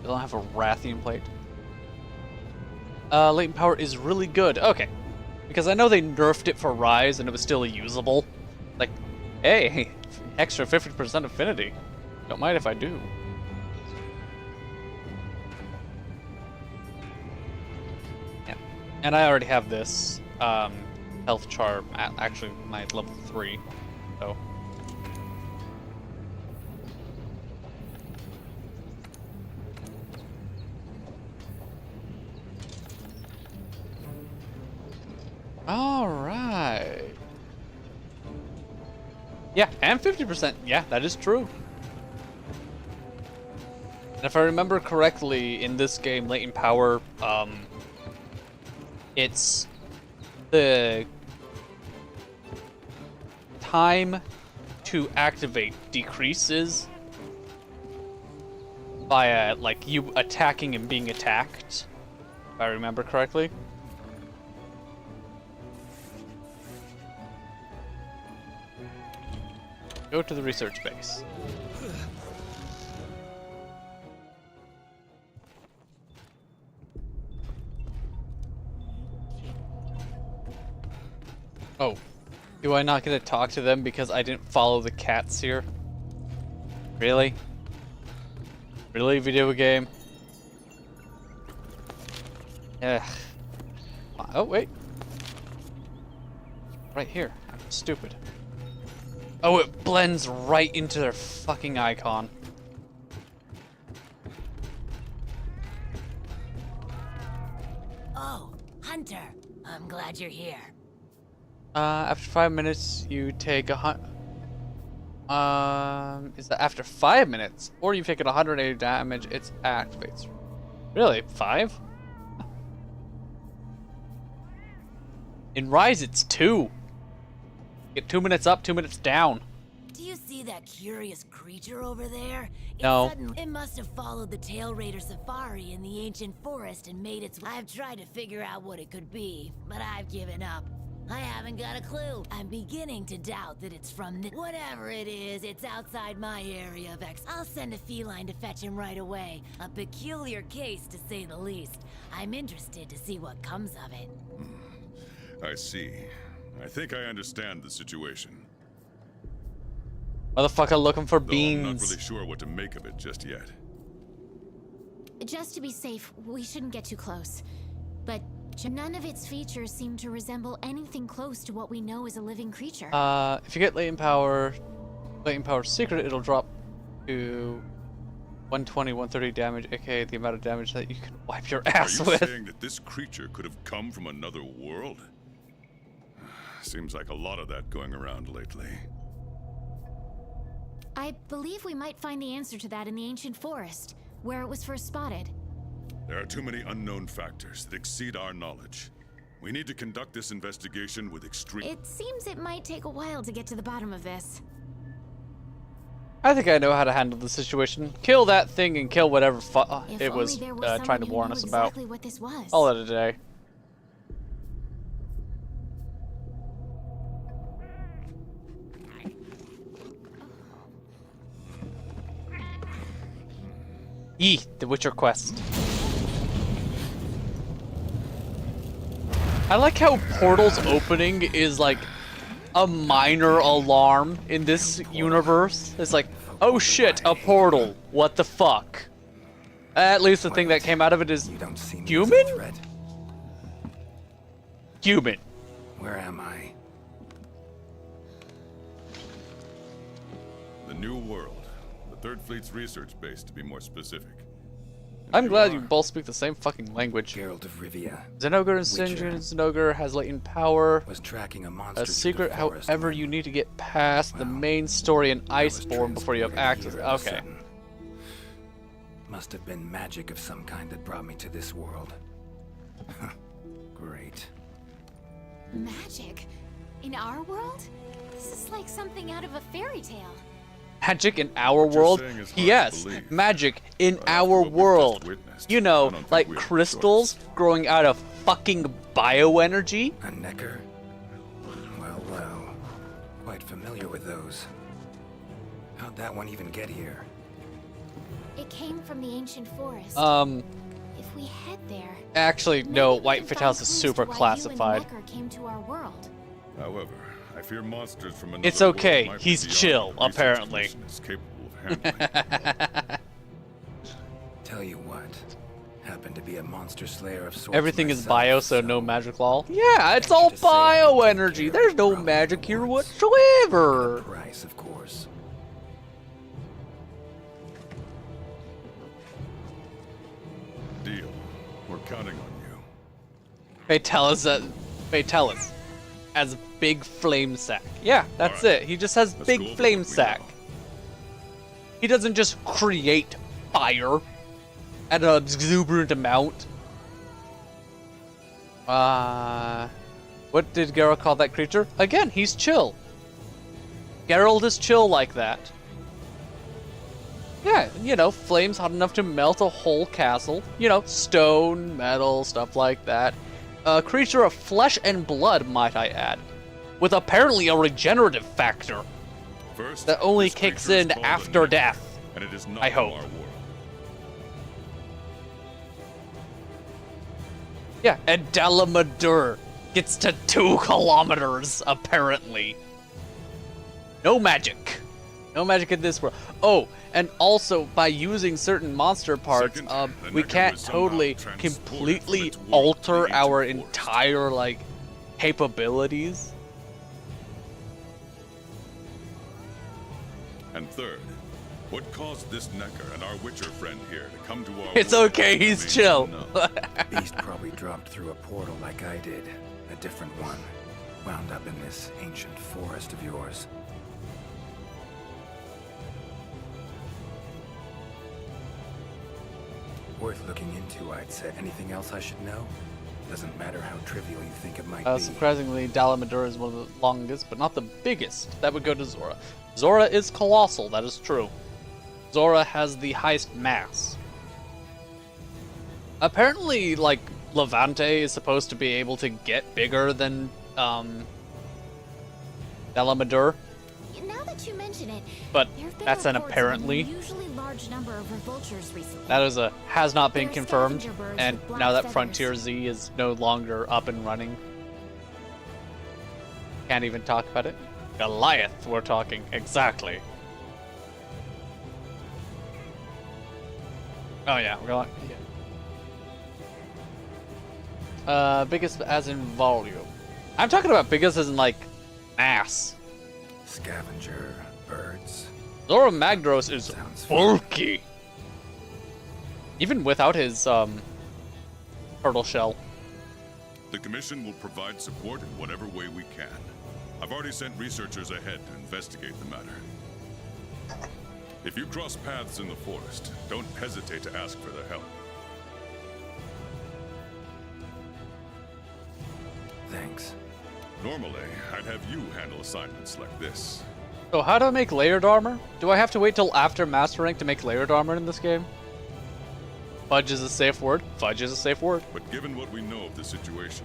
They don't have a Rathian plate. Latent power is really good. Okay. Because I know they nerfed it for Rise and it was still usable. Like, hey, extra 50% affinity. Don't mind if I do. Yeah. And I already have this health chart at actually my level 3. So. Alright. Yeah, and 50%. Yeah, that is true. And if I remember correctly, in this game, latent power, it's the time to activate decreases by, like, you attacking and being attacked, if I remember correctly. Go to the research base. Oh, do I not get to talk to them because I didn't follow the cats here? Really? Really, video game? Ugh. Oh, wait. Right here. I'm stupid. Oh, it blends right into their fucking icon. Oh, Hunter. I'm glad you're here. After 5 minutes, you take is that after 5 minutes? Or you take it 180 damage, it activates. Really? 5? In Rise, it's 2. Get 2 minutes up, 2 minutes down. Do you see that curious creature over there? No. It must have followed the Tail Raider safari in the ancient forest and made its... I've tried to figure out what it could be, but I've given up. I haven't got a clue. I'm beginning to doubt that it's from whatever it is, it's outside my area of X. I'll send a feline to fetch him right away. A peculiar case, to say the least. I'm interested to see what comes of it. I see. I think I understand the situation. Motherfucker looking for Though beans. I'm not really sure what to make of it just yet. Just to be safe, we shouldn't get too close. But none of its features seem to resemble anything close to what we know is a living creature. If you get latent power secret, it'll drop to 120, 130 damage, aka the amount of damage that you can wipe your ass with. Are you with. saying that this creature could have come from another world? Seems like a lot of that going around lately. I believe we might find the answer to that in the ancient forest, where it was first spotted. There are too many unknown factors that exceed our knowledge. We need to conduct this investigation with extreme... It seems it might take a while to get to the bottom of this. I think I know how to handle the situation. Kill that thing and kill whatever it was trying to warn us about. Exactly what this was. All of it today. The Witcher quest. I like how Portal's opening is like a minor alarm in this universe. It's like, oh shit, a portal. What the fuck? At least the thing that came out of it is human? Human. Where am I? The New World. The Third Fleet's research base, to be more specific. I'm glad you both speak the same fucking language. Geralt of Rivia. Zenogre and Zenogre has latent power. Was tracking a monster. A secret, however, you need to get past the main story in Iceborne before you have access. Okay. Must have been magic of some kind that brought me to this world. Great. Magic? In our world? This is like something out of a fairy tale. Magic in our world? Yes, magic in our world. You know, like crystals growing out of fucking bioenergy? A Necker? Well, well. Quite familiar with those. How'd that one even get here? It came from the ancient forest. If we head there... Actually, no, White Fatalis is super classified. Came to our world. However, I fear monsters from another it's okay, world might he's be chill, beyond the apparently. is capable of handling. Tell you what, happened to be a monster slayer of sorts. Everything is myself, bio, so no magic law. Yeah, it's all bioenergy. There's no magic here whatsoever. Price, of course. Deal. We're counting on you. Fatalis as Big Flame Sack. Yeah, that's it. He just has Big Flame Sack. He doesn't just create fire at an exuberant amount. What did Geralt call that creature? Again, he's chill. Geralt is chill like that. Yeah, you know, flames hot enough to melt a whole castle. You know, stone, metal, stuff like that. A creature of flesh and blood, might I add. With apparently a regenerative factor. First, that only kicks in after death. And it is not I hope. Our world. Yeah, and Dalamadur gets to 2 kilometers, apparently. No magic. No magic in this world. Oh, and also by using certain monster parts, we can't totally completely alter our entire like capabilities. And third, what caused this Necker and our Witcher friend here to come to our It's world okay, he's remains chill. unknown. Beast probably dropped through a portal like I did. A different one. Wound up in this ancient forest of yours. Worth looking into, I'd say. Anything else I should know? Doesn't matter how trivial you think it might be. Surprisingly, Dalamadura is one of the longest, but not the biggest. That would go to Zora. Zora is colossal, that is true. Zora has the highest mass. Apparently, like, Levante is supposed to be able to get bigger than, Dalamadura. Now that you mention it, But there have been that's an reports of apparently. unusually large number of revoltures recently. That is a has not been They're confirmed, scavenger birds and with black now that feathers. Frontier Z is no longer up and running. Can't even talk about it. Goliath, we're talking, exactly. Oh yeah, we're going. Yeah. Biggest as in volume. I'm talking about biggest as in like mass. Scavenger, birds. Zora Magdaros is bulky. Even without his turtle shell. The Commission will provide support in whatever way we can. I've already sent researchers ahead to investigate the matter. If you cross paths in the forest, don't hesitate to ask for their help. Thanks. Normally, I'd have you handle assignments like this. So how do I make layered armor? Do I have to wait till after Master Rank to make layered armor in this game? Fudge is a safe word. Fudge is a safe word. But given what we know of the situation,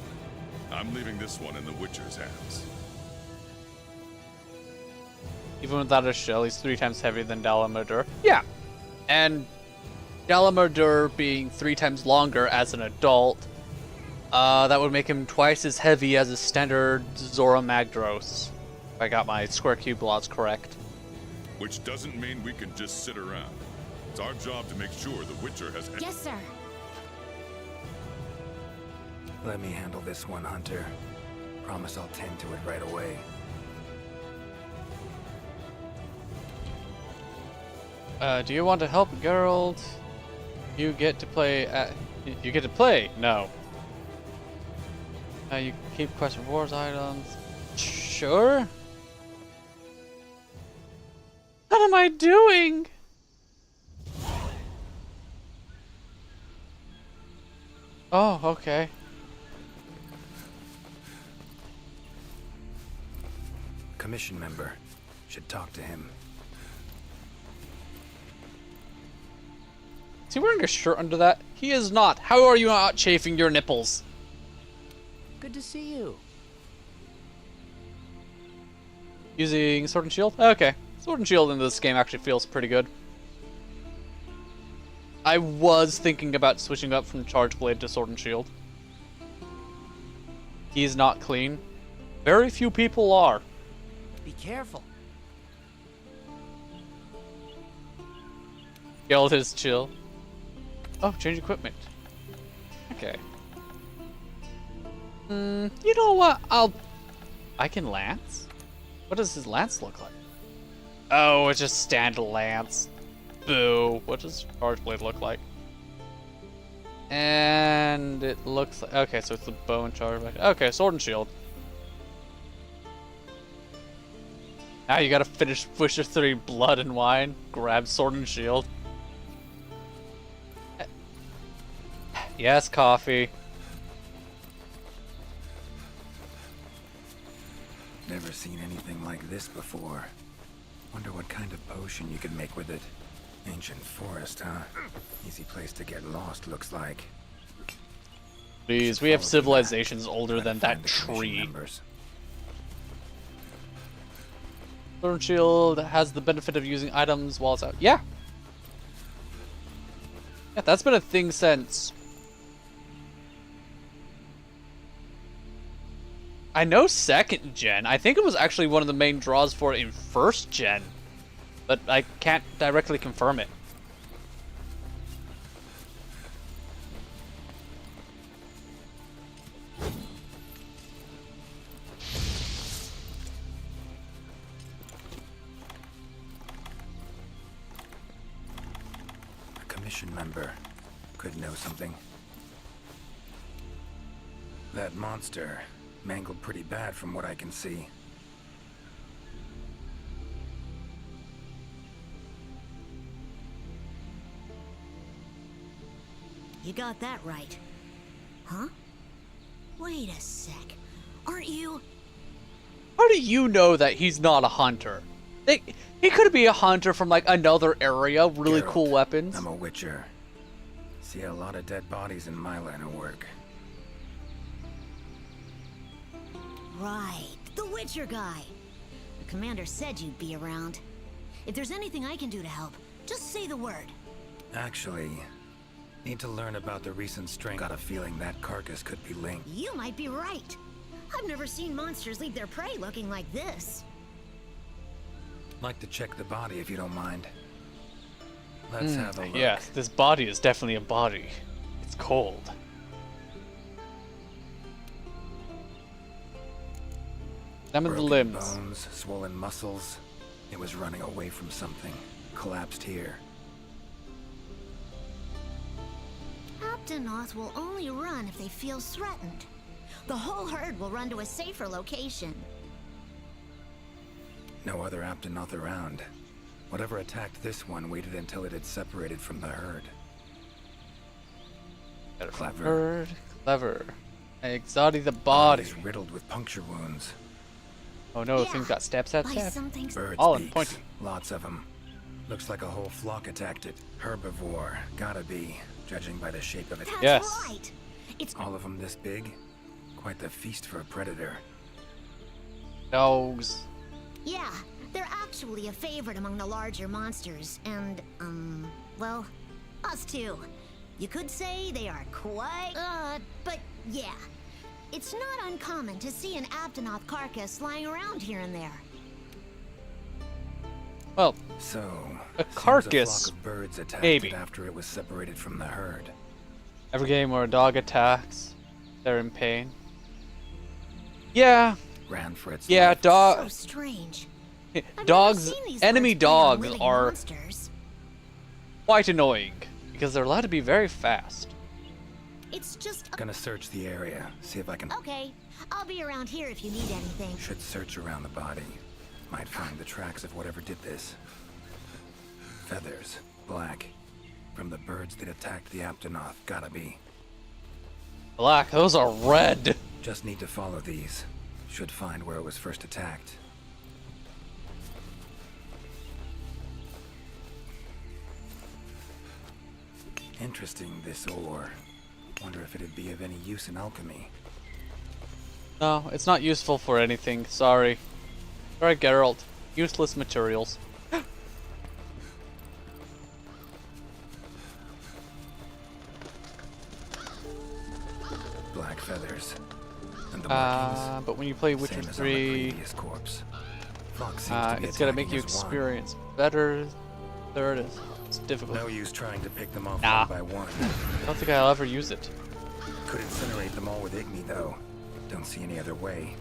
I'm leaving this one in the Witcher's hands. Even without a shell, he's 3 times heavier than Dalamadura. Yeah. And Dalamadura being 3 times longer as an adult, that would make him twice as heavy as a standard Zora Magdaros. If I got my square cube laws correct. Which doesn't mean we can just sit around. It's our job to make sure the Witcher has... Yes, sir. Let me handle this one, Hunter. Promise I'll tend to it right away. Do you want to help Geralt? You get to play you get to play? No. You keep quest rewards items. Sure. What am I doing? Oh, okay. Commission member. Should talk to him. Is he wearing a shirt under that? He is not. How are you not chafing your nipples? Good to see you. Using Sword and Shield? Okay. Sword and Shield in this game actually feels pretty good. I was thinking about switching up from Charge Blade to Sword and Shield. He's not clean. Very few people are. Be careful. Geralt is chill. Oh, change equipment. Okay. You know what? I can lance? What does his lance look like? Oh, it's just stand lance. Boo. What does Charge Blade look like? And it looks like... Okay, so it's the bow and Charge Blade. Okay, Sword and Shield. Now you gotta finish Witcher 3 Blood and Wine. Grab Sword and Shield. Yes, coffee. Never seen anything like this before. Wonder what kind of potion you could make with it. Ancient forest, huh? Easy place to get lost, looks like. Please, we have civilizations older than that tree. Sword and Shield has the benefit of using items while it's out. Yeah. Yeah, that's been a thing since... I know 2nd gen. I think it was actually one of the main draws for it in 1st gen. but I can't directly confirm it. A commission member could know something. That monster mangled pretty bad from what I can see. You got that right. Huh? Wait a sec. Aren't you... How do you know that he's not a hunter? He could be a hunter from like another area, really Geralt, cool weapons. I'm a witcher. See a lot of dead bodies in my line of work. Right, the Witcher guy. The commander said you'd be around. If there's anything I can do to help, just say the word. Actually, need to learn about the recent strain. Got a feeling that carcass could be linked. You might be right. I've never seen monsters leave their prey looking like this. Like to check the body if you don't mind. Let's have a look. Yes, this body is definitely a body. It's cold. Some of the Broken limbs. bones, swollen muscles. It was running away from something. Collapsed here. Aptonoth will only run if they feel threatened. The whole herd will run to a safer location. No other Aptonoth around. Whatever attacked this one waited until it had separated from the herd. Clever. Herd, clever. Exotic the body. Body's riddled with puncture wounds. Oh no, things got stab. Birds All in beaks, pointy. lots of them. Looks like a whole flock attacked it. Herbivore, gotta be, judging by the shape of it. That's Yes. right. It's All of them this big? Quite the feast for a predator. Dogs. Yeah, they're actually a favorite among the larger monsters, and, well, us too. You could say they are quite, but yeah. It's not uncommon to see an Aptonoth carcass lying around here and there. So, a seems carcass, a flock of birds attacked maybe. it after it was separated from the herd. Every game where a dog attacks, they're in pain. Yeah. Ran for its Yeah, life. So dog. strange. Dogs. seen these Enemy birds prey on dogs living are monsters. quite annoying because they're allowed to be very fast. It's just Gonna search the area, see if I can. okay. I'll be around here if you need anything. Should search around the body. Might find the tracks of whatever did this. Feathers, black. From the birds that attacked the Aptonoth, gotta be. Black. Those are red. Just need to follow these. Should find where it was first attacked. Interesting, this ore. Wonder if it'd be of any use in alchemy. No, it's not useful for anything. Sorry. Sorry, Geralt. Useless materials. Black feathers. And the markings. But when you play Witcher same as on the 3, previous corpse. Fox seems to be it's gonna make you attacking as one. experience better. There it is. It's difficult. No use trying to pick them off Nah. one by one. I don't think I'll ever use it. Could incinerate them all with Igni, though. Don't see any other way.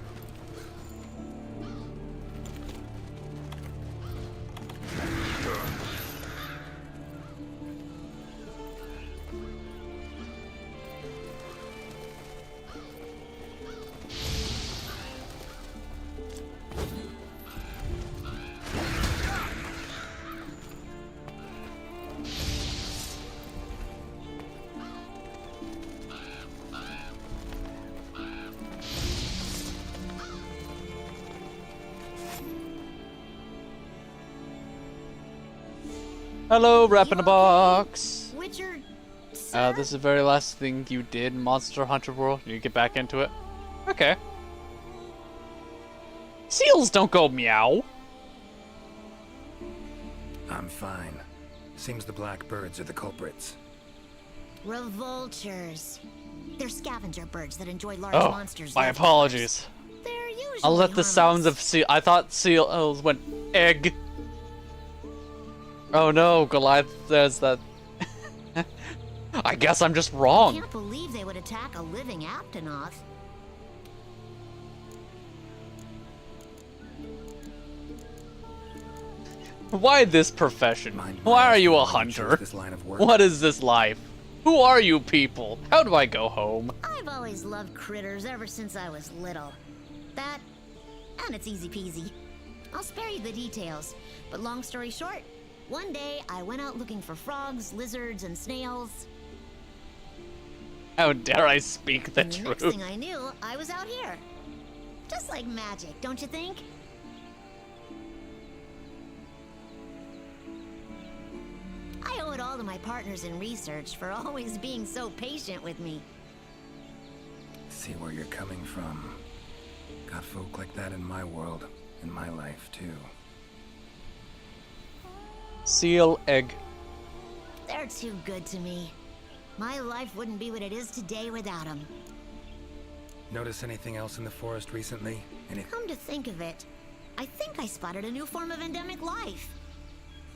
Hello, wrap in a box. Witcher, This is the very last thing you did in Monster Hunter World. You get back into it. Okay. Seals don't go meow. I'm fine. Seems the black birds are the culprits. revoltures. They're scavenger birds that enjoy large Oh, monsters. my left apologies. They're usually I'll let the harmless. sounds of seal. I thought seals went egg. Oh no, Goliath says that. I guess I'm just I wrong. can't believe they would attack a living Aptonoth. Why this profession? Why are you a hunter? What is this life? Who are you people? How do I go home? I've always loved critters ever since I was little. That, and it's easy peasy. I'll spare you the details, but long story short, one day I went out looking for frogs, lizards, and snails. How dare I speak the And the truth? next thing I knew, I was out here. Just like magic, don't you think? I owe it all to my partners in research for always being so patient with me. See where you're coming from. Got folk like that in my world, in my life, too. Seal egg. They're too good to me. My life wouldn't be what it is today without them. Notice anything else in the forest recently? Come to think of it, I think I spotted a new form of endemic life.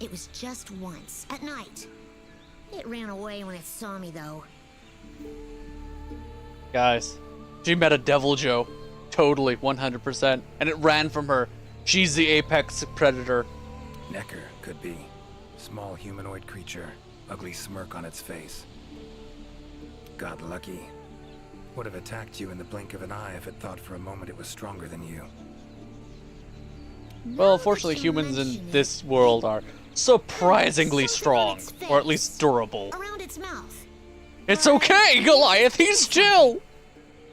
It was just once, at night. It ran away when it saw me, though. Guys, she met a devil Joe. Totally, 100%. And it ran from her. She's the apex predator. Necker, could be. Small humanoid creature. Ugly smirk on its face. Got lucky. Would have attacked you in the blink of an eye if it thought for a moment it was stronger than you. Well, unfortunately, humans in this world are surprisingly strong. Or at least durable. Around its mouth. It's okay, Goliath, he's chill!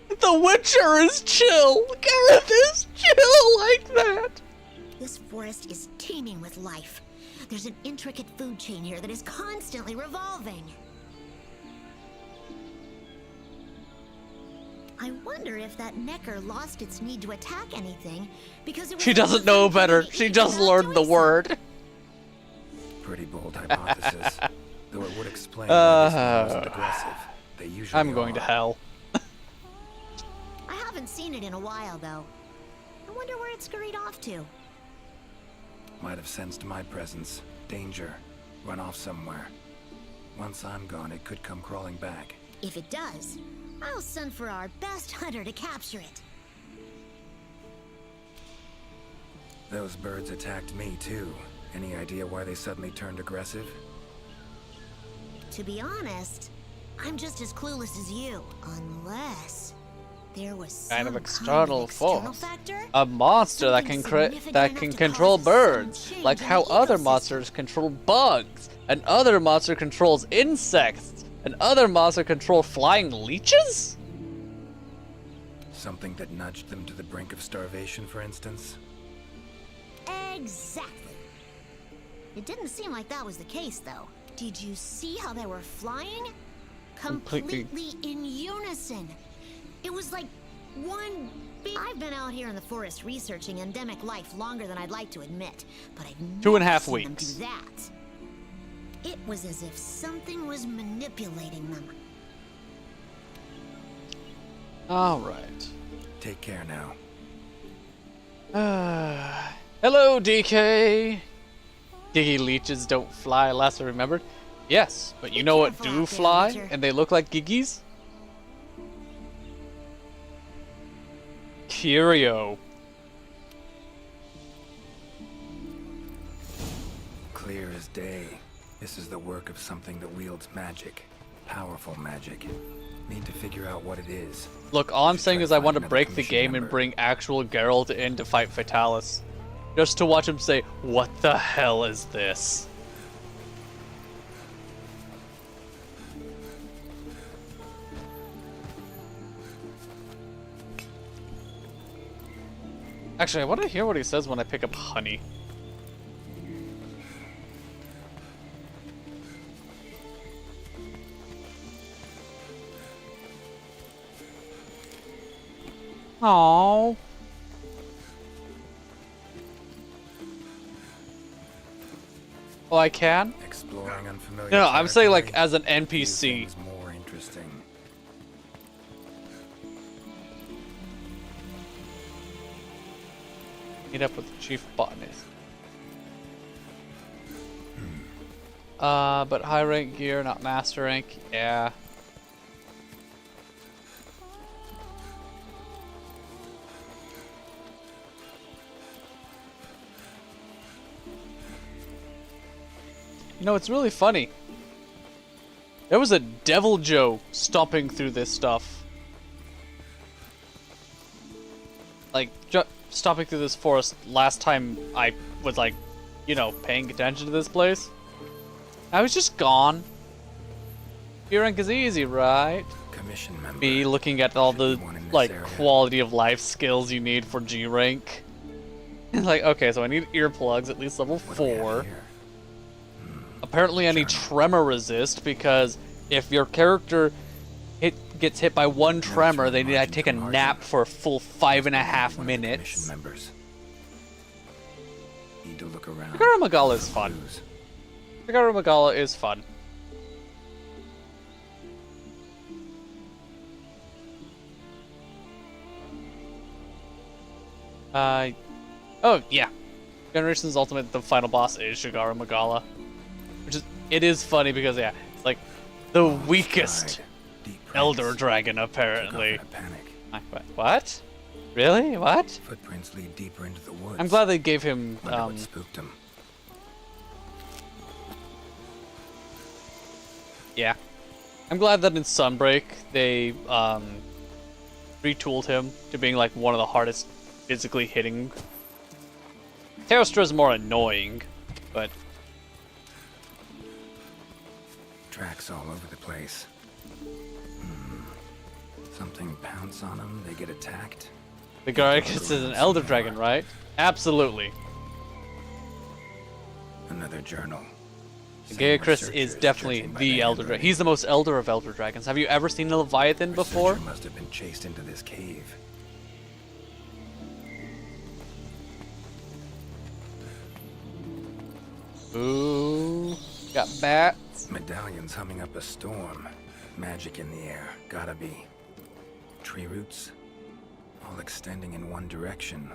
The Witcher is chill! Gareth is chill like that! This forest is teeming with life. There's an intricate food chain here that is constantly revolving. I wonder if that Necker lost its need to attack anything because it was She doesn't know better. She just learned the word. Pretty bold hypothesis. Though it would explain why this one wasn't aggressive. They usually I'm going to hell. I haven't seen it in a while, though. I wonder where it scurried off to. Might have sensed my presence. Danger. Run off somewhere. Once I'm gone, it could come crawling back. If it does, I'll send for our best hunter to capture it. Those birds attacked me, too. Any idea why they suddenly turned aggressive? To be honest, I'm just as clueless as you, unless there was some Kind of external force. factor? A monster that can control birds, like how other monsters control bugs, and other monster controls insects, and other monster control flying leeches? Something that nudged them to the brink of starvation, for instance? Exactly. It didn't seem like that was the case, though. Did you see how they were flying? Completely in unison. It was like one big... I've been out here in the forest researching endemic life longer than I'd like to admit, but I've never 2.5 seen weeks. them do that. It was as if something was manipulating them. All right. Take care now. Hello, DK. Giggy leeches don't fly, last I remembered. Yes, but you know what do fly, and they look like giggies? Curio. Clear as day. This is the work of something that wields magic. Powerful magic. Need to figure out what it is. Look, all I'm saying is I want to break the game and bring actual Geralt in to fight Fatalis. Just to watch him say, what the hell is this? Actually, I want to hear what he says when I pick up honey. Aww. Oh, I can? Exploring unfamiliar No, I'm saying like territory as an NPC. is more interesting. Meet up with the chief botanist. But high rank gear, not master rank. Yeah. You know, it's really funny. There was a Devil Joe stomping through this stuff. Like, stomping through this forest last time I was, like, you know, paying attention to this place. I was just gone. B rank is easy, right? Commission member. Be looking at all the, like, quality of life skills you need for G rank. Like, okay, so I need earplugs, at least level 4. Apparently I need tremor resist, because if your character gets hit by one tremor, they need to take a nap for a full 5.5 minutes. Members. Need to look around. Shigaru Magala is fun. Shigaru Magala is fun. Oh yeah. Generations Ultimate, the final boss is Shigaru Magala. Which is, it is funny because, yeah, it's like the weakest Elder Dragon, apparently. What? Really? What? Footprints lead deeper into the woods. I'm glad they gave him, What spooked him? Yeah. I'm glad that in Sunbreak, they, retooled him to being, like, one of the hardest physically hitting. Teostra is more annoying, but... Tracks all over the place. Something pounce on them, they get attacked. The Garricus is an Elder Dragon, right? Absolutely. Another journal. The Garricus is definitely the Elder Dragon. He's the most Elder of Elder Dragons. Have you ever seen a Leviathan before? Must have been chased into this cave. Ooh, got bats. Medallions humming up a storm. Magic in the air, gotta be. Tree roots, all extending in one direction.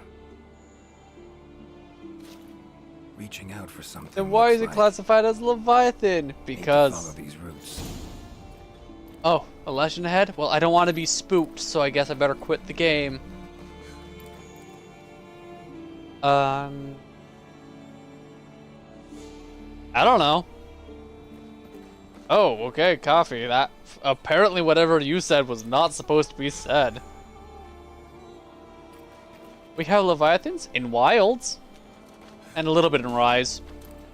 Reaching out for something. Then why is it classified as Leviathan? Because... follow these roots. Oh, a legend ahead? Well, I don't want to be spooked, so I guess I better quit the game. I don't know. Oh, okay, coffee. That apparently whatever you said was not supposed to be said. We have Leviathans in Wilds, and a little bit in Rise.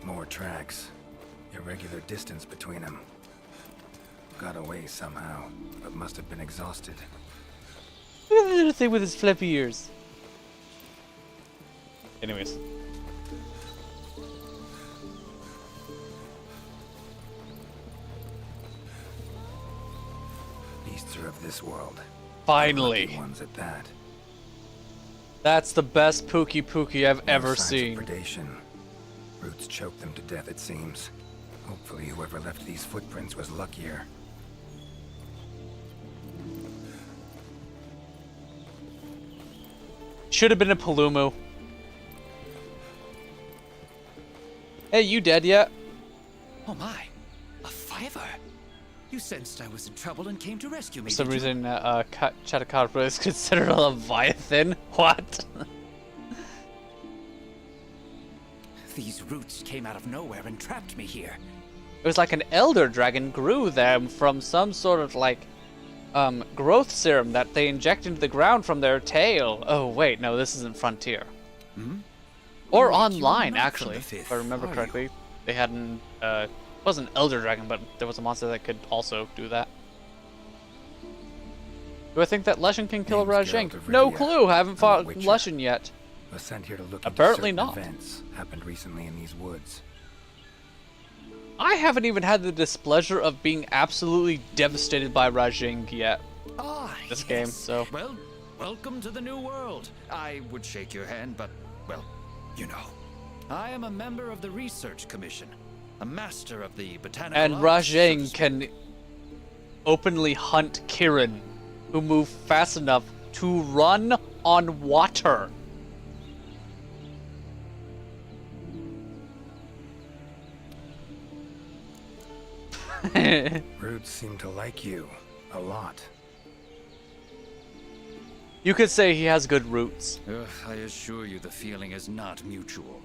More tracks. Irregular distance between them. Got away somehow, but must have been exhausted. Look at the little thing with his flippy ears. Anyways. Beasts are of this world. Finally. Ones at that. That's the best Pookie I've ever signs of seen. Predation. Roots choke them to death, it seems. Hopefully whoever left these footprints was luckier. Should have been a Palumu. Hey, you dead yet? Oh my, a fiver. You sensed I was in trouble and came to rescue me. For some did you? reason, Chatakadra is considered a Leviathan. What? These roots came out of nowhere and trapped me here. It was like an Elder Dragon grew them from some sort of, like, growth serum that they inject into the ground from their tail. Oh, wait, no, this isn't Frontier. Hmm? Or Like you online, were not from actually, the Fifth, if I remember are correctly. They had an, it wasn't Elder Dragon, but there was a monster that could also do that. Do I think that Leshen can kill a Rajang? No clue, I haven't fought Leshen yet. Was sent here to look Apparently into not. certain events happened recently in these woods. I haven't even had the displeasure of being absolutely devastated by Rajang yet. This game, so. Well, welcome to the new world. I would shake your hand, but, well, you know. I am a member of the Research Commission, a master of the botanical And arts, Rajang can openly hunt Kirin, who move fast enough to run on water. Roots seem to like you a lot. You could say he has good roots. I assure you the feeling is not mutual.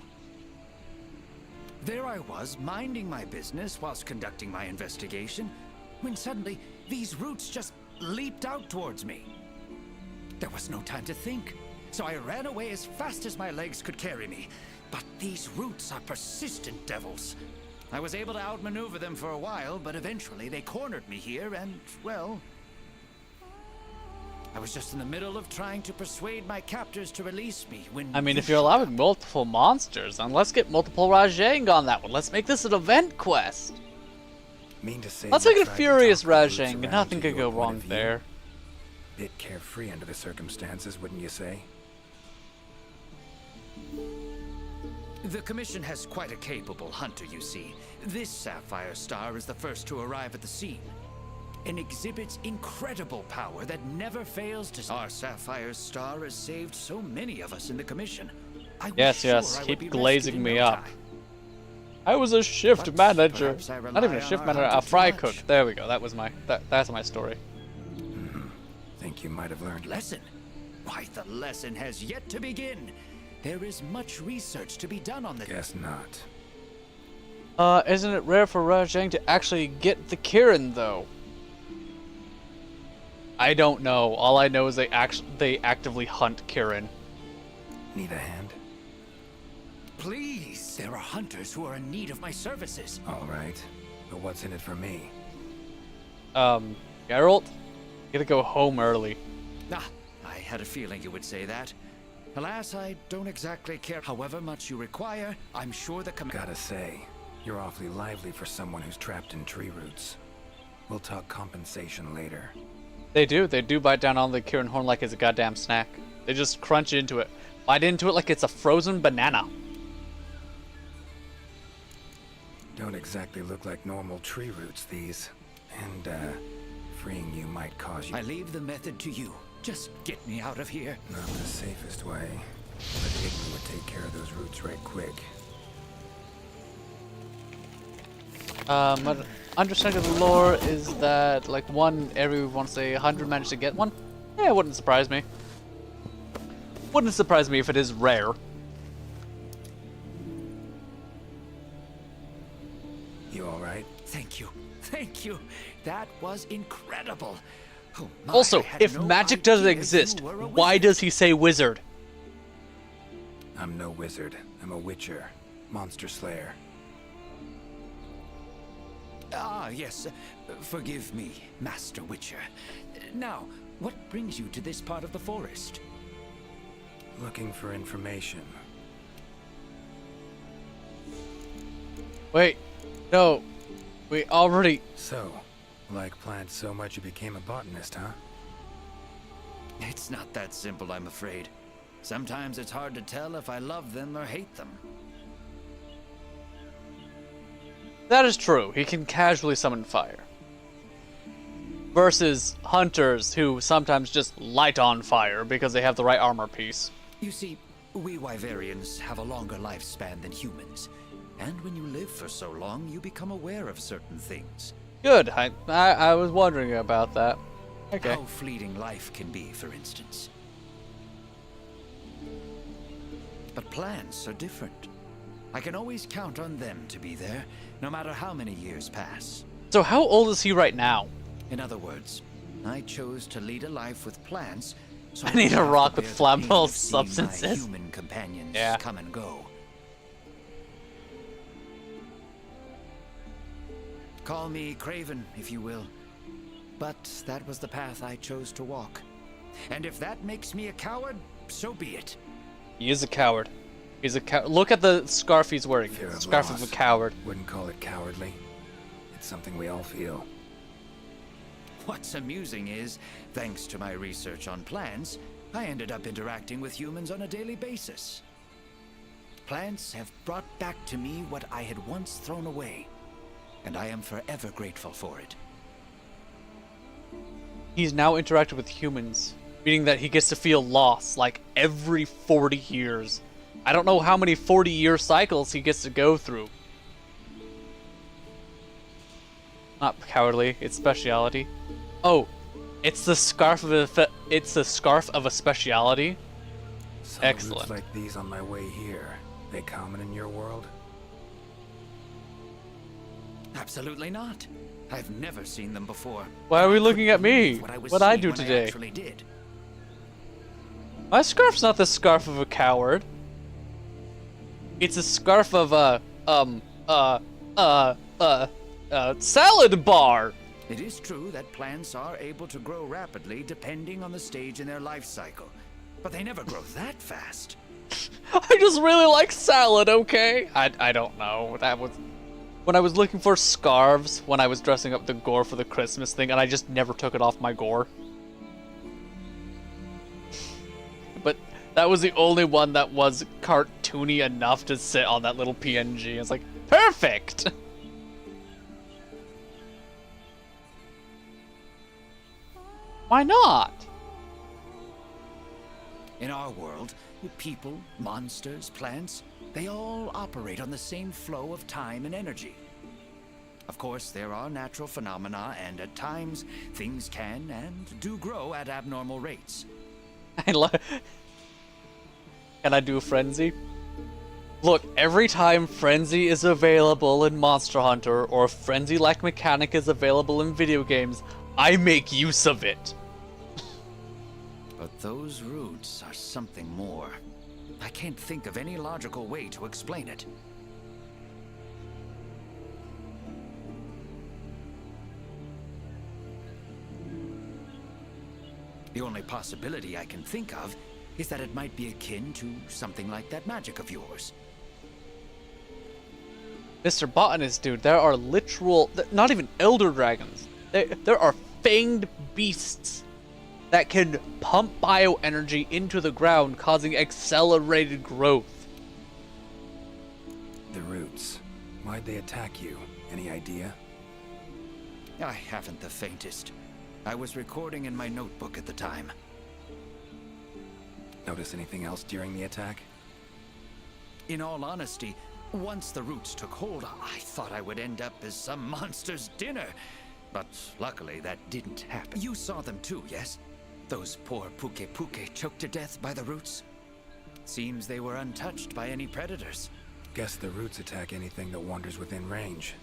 There I was, minding my business whilst conducting my investigation, when suddenly these roots just leaped out towards me. There was no time to think, so I ran away as fast as my legs could carry me. But these roots are persistent devils. I was able to outmaneuver them for a while, but eventually they cornered me here and, well, I was just in the middle of trying to persuade my captors to release me when... I mean, if you're allowing multiple monsters, then let's get multiple Rajang on that one. Let's make this an event quest. Mean to say Let's you make it tried to Furious talk the roots Rajang. around Nothing to could your go point wrong of view? there. Bit carefree under the circumstances, wouldn't you say? The Commission has quite a capable hunter, you see. This Sapphire Star is the first to arrive at the scene, and exhibits incredible power that never fails to... Our Sapphire Star has saved so many of us in the Commission. I was Yes, sure yes. I would Keep be glazing rescued in me no up. time. I was a shift But manager. perhaps I Not even rely a on shift our manager, hunter a too fry much. cook. There we go. That was my that's my story. Think you might have learned. Lesson? Why, the lesson has yet to begin. There is much research to be done on the... Guess not. Isn't it rare for Rajang to actually get the Kirin though? I don't know. All I know is they actively hunt Kirin. Need a hand? Please, there are hunters who are in need of my services. All right. But what's in it for me? Geralt, you gotta go home early. Ah, I had a feeling you would say that. Alas, I don't exactly care. However much you require, I'm sure the Gotta say, you're awfully lively for someone who's trapped in tree roots. We'll talk compensation later. They do bite down on the Kirin horn like it's a goddamn snack. They just crunch into it. Bite into it like it's a frozen banana. Don't exactly look like normal tree roots, these. And, freeing you might cause you... I leave the method to you. Just get me out of here. Not the safest way. But Igni would take care of those roots right quick. My understanding of the lore is that, like, one every, once say 100 managed to get one. Yeah, it wouldn't surprise me. Wouldn't surprise me if it is rare. You all right? Thank you. Thank you. That was incredible. Oh, my, Also, I had if no magic doesn't idea exist, you were a why wizard. does he say wizard? I'm no wizard. I'm a witcher. Monster slayer. Ah, yes. Forgive me, Master Witcher. Now, what brings you to this part of the forest? Looking for information. Wait, no. We already... So, like plants so much you became a botanist, huh? It's not that simple, I'm afraid. Sometimes it's hard to tell if I love them or hate them. That is true. He can casually summon fire. Versus hunters who sometimes just light on fire because they have the right armor piece. You see, we Wyverians have a longer lifespan than humans. And when you live for so long, you become aware of certain things. Good. I was wondering about that. Okay. How fleeting life can be, for instance. But plants are different. I can always count on them to be there, no matter how many years pass. So how old is he right now? In other words, I chose to lead a life with plants, so I need don't a have rock to with bear the pain flammable of seeing my substances. human companions Yeah. come and go. Call me Craven, if you will. But that was the path I chose to walk. And if that makes me a coward, so be it. He is a coward. He's a cow. Look at the scarf he's wearing. Fear of Scarf loss. of a coward. Wouldn't call it cowardly. It's something we all feel. What's amusing is, thanks to my research on plants, I ended up interacting with humans on a daily basis. Plants have brought back to me what I had once thrown away, and I am forever grateful for it. He's now interacted with humans, meaning that he gets to feel loss like every 40 years. I don't know how many 40-year cycles he gets to go through. Not cowardly, it's speciality. Oh, it's the scarf of a speciality. Some Excellent. roots like these on my way here. They common in your world? Absolutely not. I've never seen them before. Why are we looking at me? What I was What I seeing do when today? I actually did. My scarf's not the scarf of a coward. It's a scarf of a salad bar. It is true that plants are able to grow rapidly depending on the stage in their life cycle, but they never grow that fast. I just really like salad, okay? I don't know. That was when I was looking for scarves when I was dressing up the gore for the Christmas thing, and I just never took it off my gore. But that was the only one that was cartoony enough to sit on that little PNG. It's like, perfect! Why not? In our world, people, monsters, plants, they all operate on the same flow of time and energy. Of course, there are natural phenomena, and at times, things can and do grow at abnormal rates. Can I do a frenzy? Look, every time frenzy is available in Monster Hunter, or frenzy-like mechanic is available in video games, I make use of it. But those roots are something more. I can't think of any logical way to explain it. The only possibility I can think of is that it might be akin to something like that magic of yours. Mr. Botanist, dude, there are literal, not even elder dragons. There are fanged beasts that can pump bioenergy into the ground, causing accelerated growth. The roots. Why'd they attack you? Any idea? I haven't the faintest. I was recording in my notebook at the time. Notice anything else during the attack? In all honesty, once the roots took hold, I thought I would end up as some monster's dinner. But luckily, that didn't happen. You saw them too, yes? Those poor Puke choked to death by the roots? Seems they were untouched by any predators. Guess the roots attack anything that wanders within range.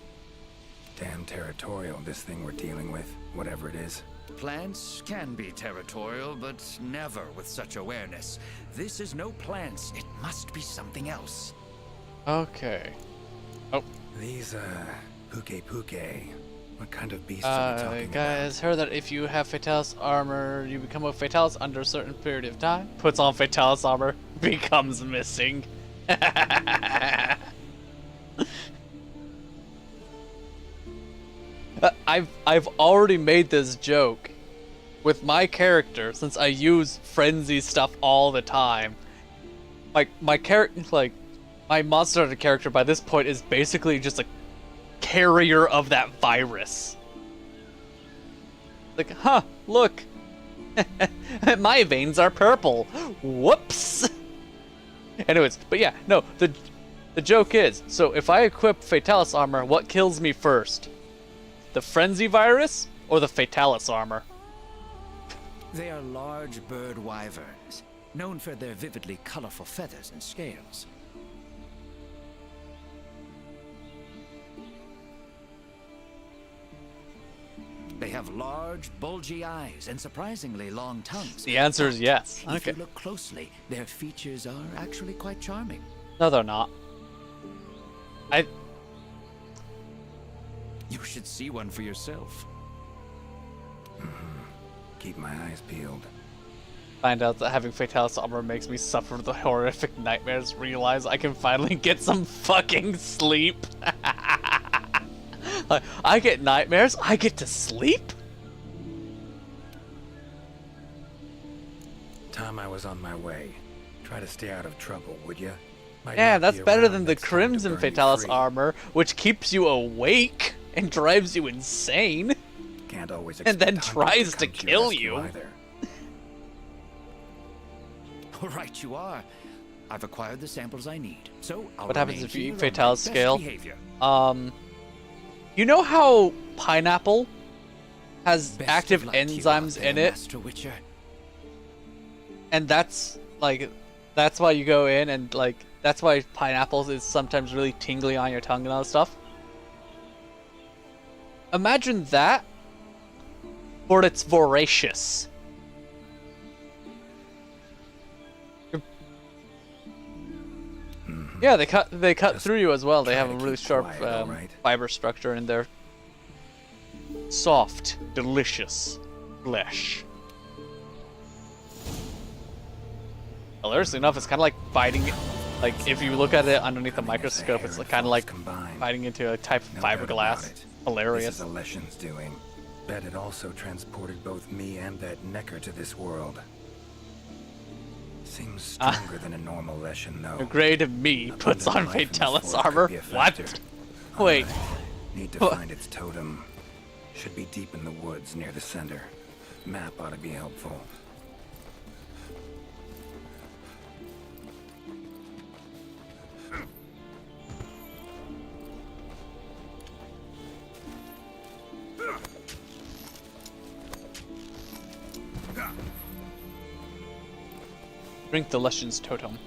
Damn territorial, this thing we're dealing with, whatever it is. Plants can be territorial, but never with such awareness. This is no plants. It must be something else. Okay. Oh. These, Puke. What kind of beasts are we talking guys, heard that if you have Fatalis armor, you become a Fatalis under a certain period of time. Puts on Fatalis armor, becomes missing. I've already made this joke with my character since I use frenzy stuff all the time. Like my Monster Hunter character by this point is basically just a carrier of that virus. Like, huh, look. My veins are purple. Whoops. Anyways, but yeah, no, the joke is, so if I equip Fatalis armor, what kills me first? The frenzy virus or the Fatalis armor? They are large bird wyverns, known for their vividly colorful feathers and scales. They have large, bulgy eyes and surprisingly long tongues. The answer is yes. If Okay. you look closely, their features are actually quite charming. No, they're not. You should see one for yourself. Keep my eyes peeled. Find out that having Fatalis armor makes me suffer the horrific nightmares. Realize I can finally get some fucking sleep. I get nightmares. I get to sleep. Time I was on my way. Try to stay out of trouble, would ya? Yeah, that's better than the Crimson Fatalis armor, which keeps you awake and drives you insane. Can't always and then expect tries to hunters come kill your you. rescue either. Right you are. I've acquired the samples I need, so I'll What happens remain if you eat here on my Fatalis best scale? behavior. You know how pineapple has Best active of luck to you out enzymes there, in it, Master Witcher. and that's why you go in and like that's why pineapples is sometimes really tingly on your tongue and all that stuff. Imagine that, but it's voracious. Yeah, they cut through you as well. They have a really sharp fiber structure in their soft, delicious flesh. Hilariously enough, it's kind of like biting. Like if you look at it underneath the microscope, it's kind of like biting into a type of fiberglass. Hilarious. This is Alessian's doing. Bet it also transported both me and that Necker to this world. Seems stronger than a normal Lessian, though. A grade of me puts on Fatalis armor. What? Wait. Need to find its totem. Should be deep in the woods near the center. Map ought to be helpful. Drink the Lessian's totem.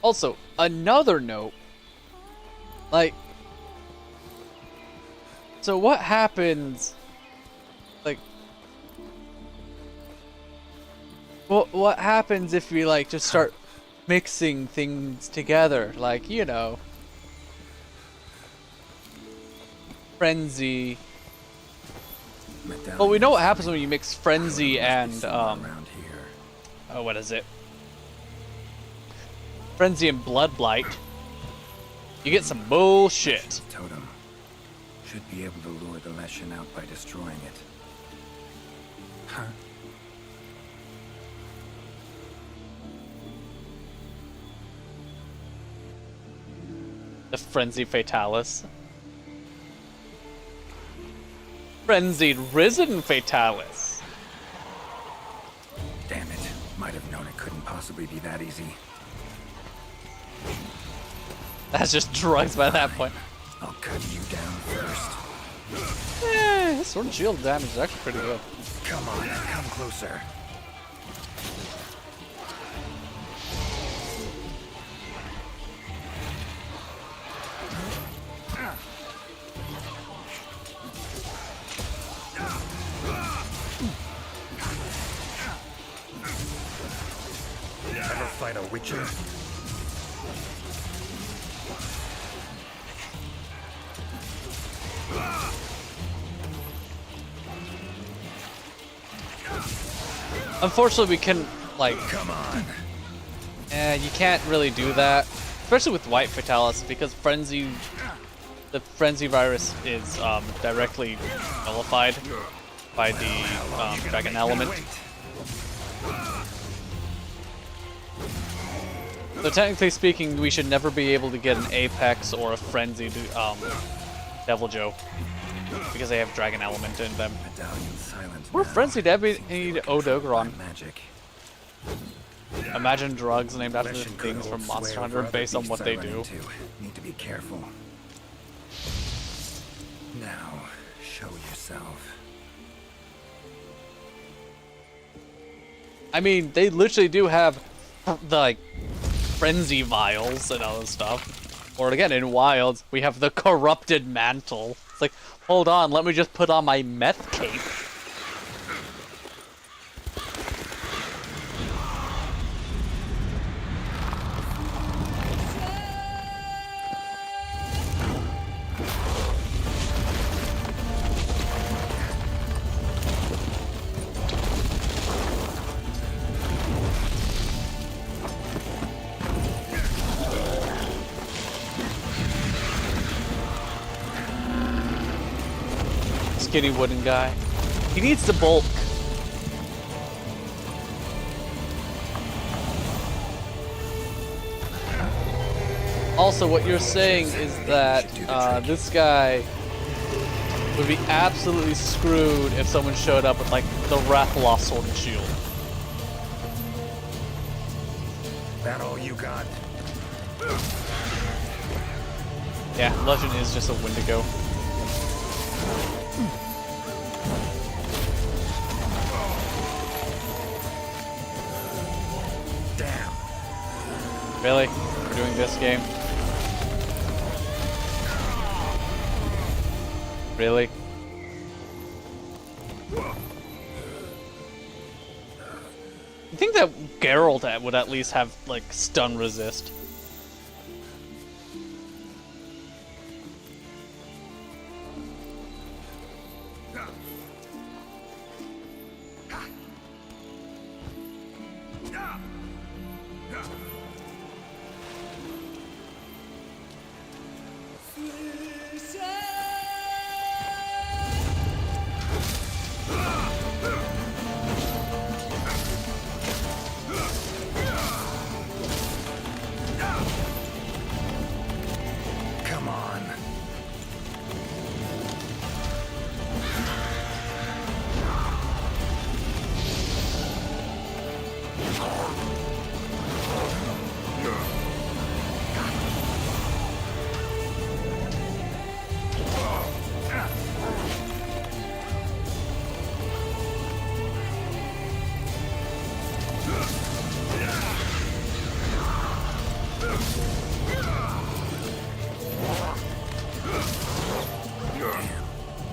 Also, another note. Like, so what happens? Like, what happens if we like just start mixing things together? Like, you know, frenzy. Well, we know what happens when you mix frenzy and what is it? Frenzy and blood blight. You get some bullshit. Totem should be able to lure the Lessian out by destroying it. Huh? The frenzy fatalis. Frenzied risen fatalis. Damn it. Might have known it couldn't possibly be that easy. That's just drugs by that point. I'll cut you down first. His sword and shield damage is actually pretty good. Come on, come closer. Ever fight a Witcher? Unfortunately, we can like. Come on. You can't really do that, especially with white fatalis, because the frenzy virus is directly nullified by the dragon element. So technically speaking, we should never be able to get an Apex or a Frenzied Devil Joe, because they have dragon element in them. We're Frenzied Odogaron. Imagine drugs named after the things from Monster Hunter based on what they do. Need to be careful. Now, show yourself. I mean, they literally do have the like frenzy vials and all this stuff. Or again, in Wilds, we have the corrupted mantle. It's like, hold on, let me just put on my meth cape. Skinny wooden guy. He needs to bulk. Also, what you're saying is that this guy would be absolutely screwed if someone showed up with like the Rathalos sword and shield. That all you got? Yeah, Legend is just a Wendigo. Damn. Really? We're doing this game? Really? You think that Geralt would at least have, like, stun resist? Come on.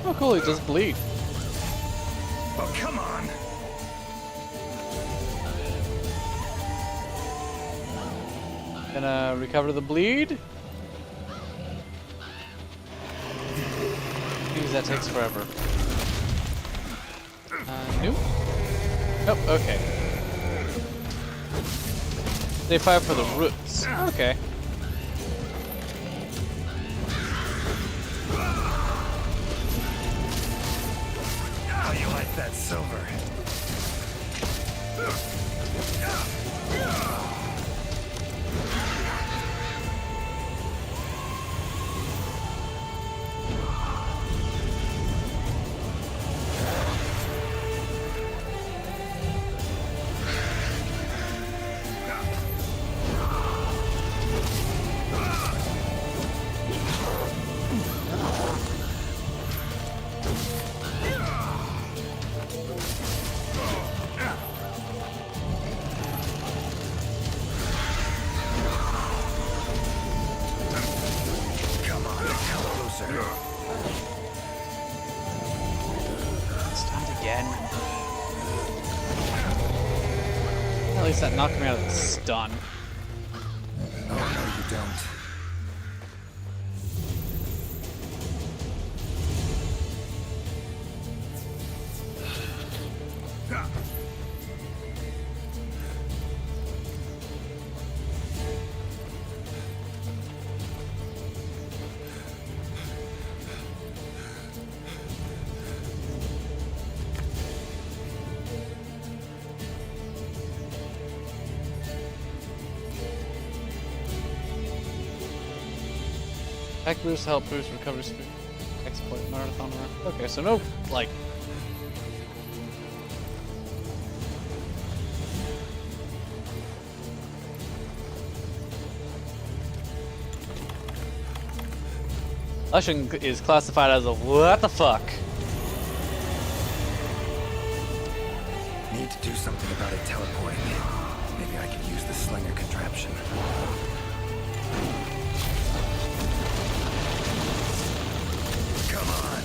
Oh, cool, he does bleed. Oh, come on. Gonna recover the bleed. Jeez, that takes forever. Nope. Nope, okay. They fire for the roots. Okay. How you like that silver? Come on, come closer. Stunned again. At least that knocked me out of the stun. Oh, no, you don't. Attack boost, health boost, recovery speed, exploit marathon run. Okay, so no, like... Lushing is classified as a what the fuck? Need to do something about it teleporting. Maybe I can use the slinger contraption. Come on.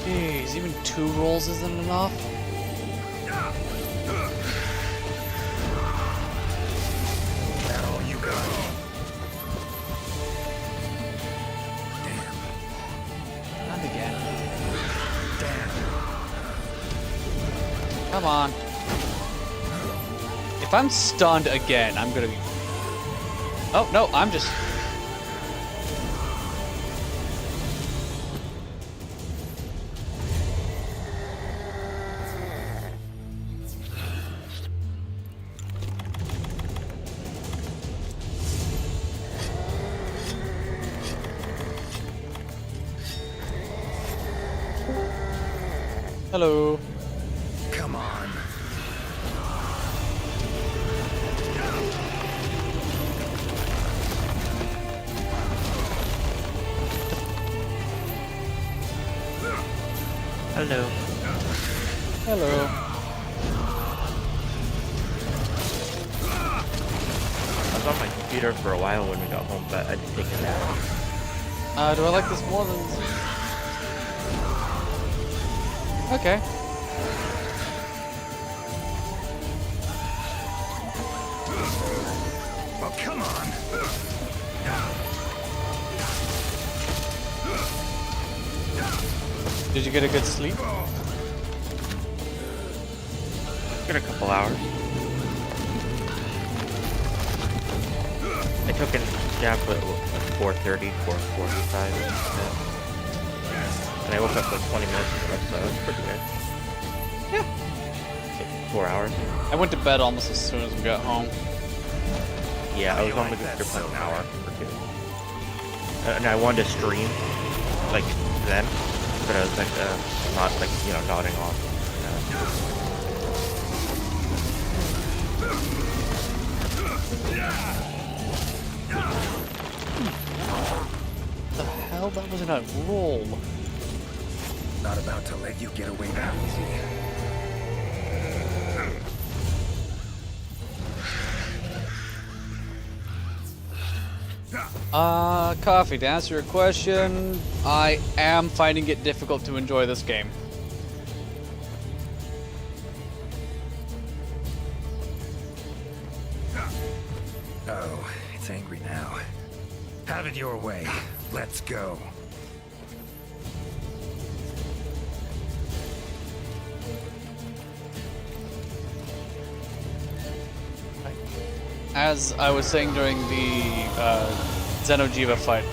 Jeez, even 2 rolls isn't enough? That all you got? Not again. Damn. Come on. If I'm stunned again, I'm gonna be Oh, no, I'm just... Hello. Come on. Hello. Hello. I was on my computer for a while when we got home, but I just take a nap. Do I like this more than... Okay. Well, come on. Did you get a good sleep? Got a couple hours. I took a nap at 4:30, 4:45, and I woke up like 20 minutes ago, so it was pretty good. Yeah. Like 4 hours. I went to bed almost as soon as we got home. Yeah, I was on the computer for like an hour or two. And I wanted to stream, like, then, but I was like, not, like, you know, nodding off. The hell? That wasn't a roll. Not about to let you get away that easy. Coffee, to answer your question, I am finding it difficult to enjoy this game. Oh, it's angry now. Have it your way. Let's go. As I was saying during the Xenojiva fight,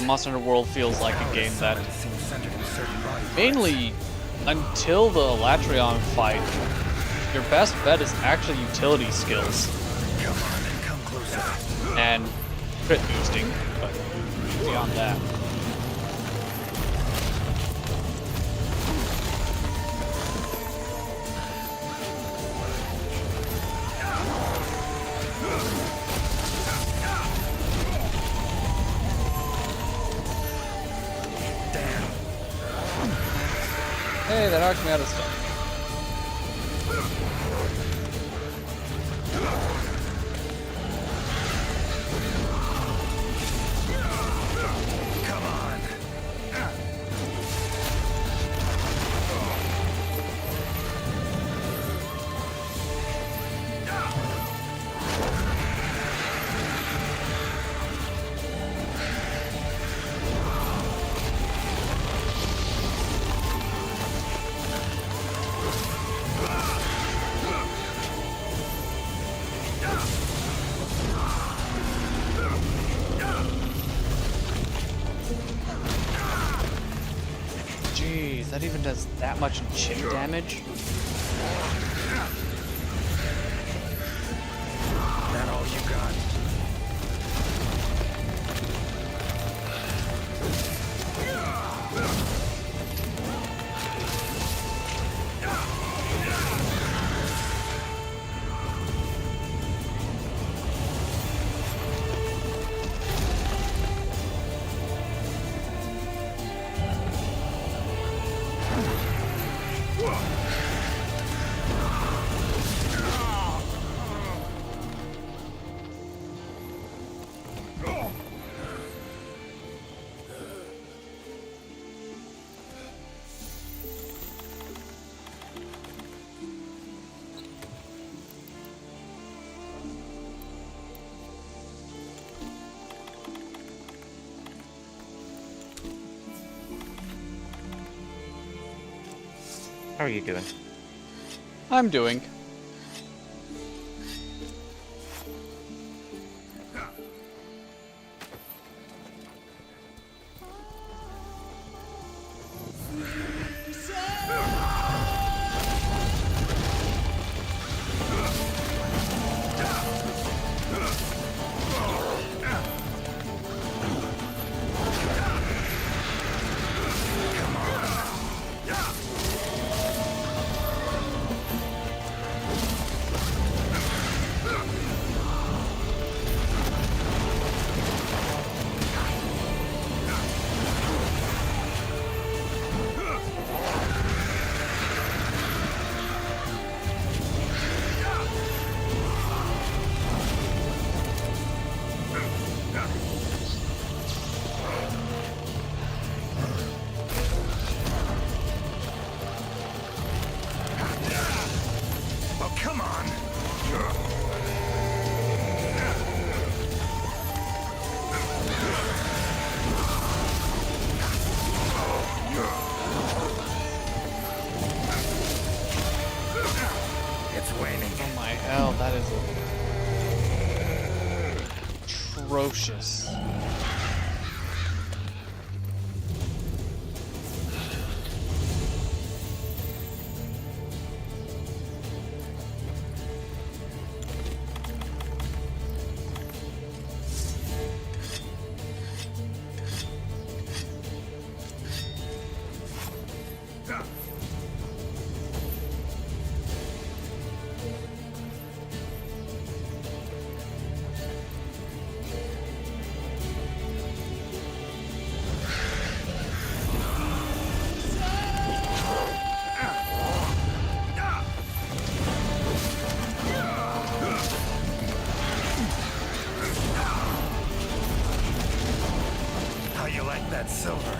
Monster Hunter World feels like a game that, mainly until the Elatrion fight, your best bet is actually utility skills. Come on and come closer. And crit boosting, but beyond that. Hey, that knocked me out of stuff. Come on. Jeez, that even does that much chip damage? That all you got? How are you doing? I'm doing. atrocious. How you like that silver?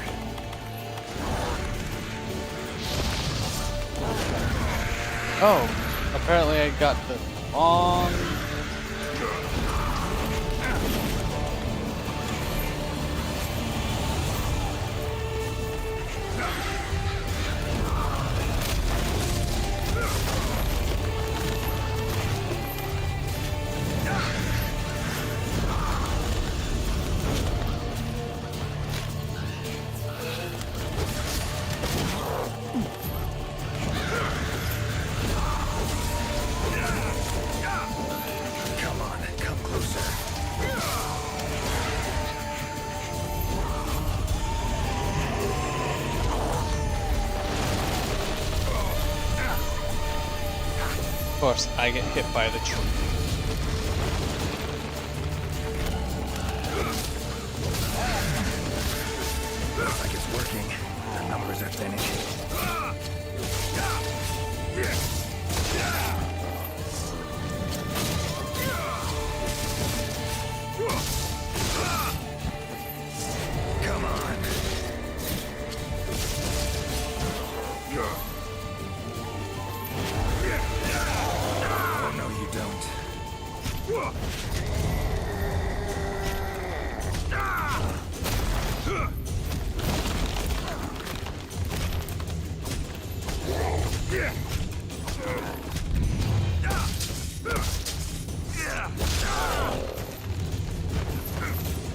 Oh, apparently I got the wrong... Come on, come closer. Of course, I get hit by the tree. Looks like it's working. The numbers are thinning. Come on. Oh, no, you don't.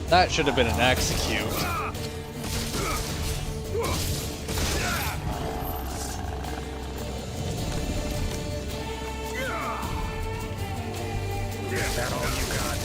That should have been an execute. Is that all you got?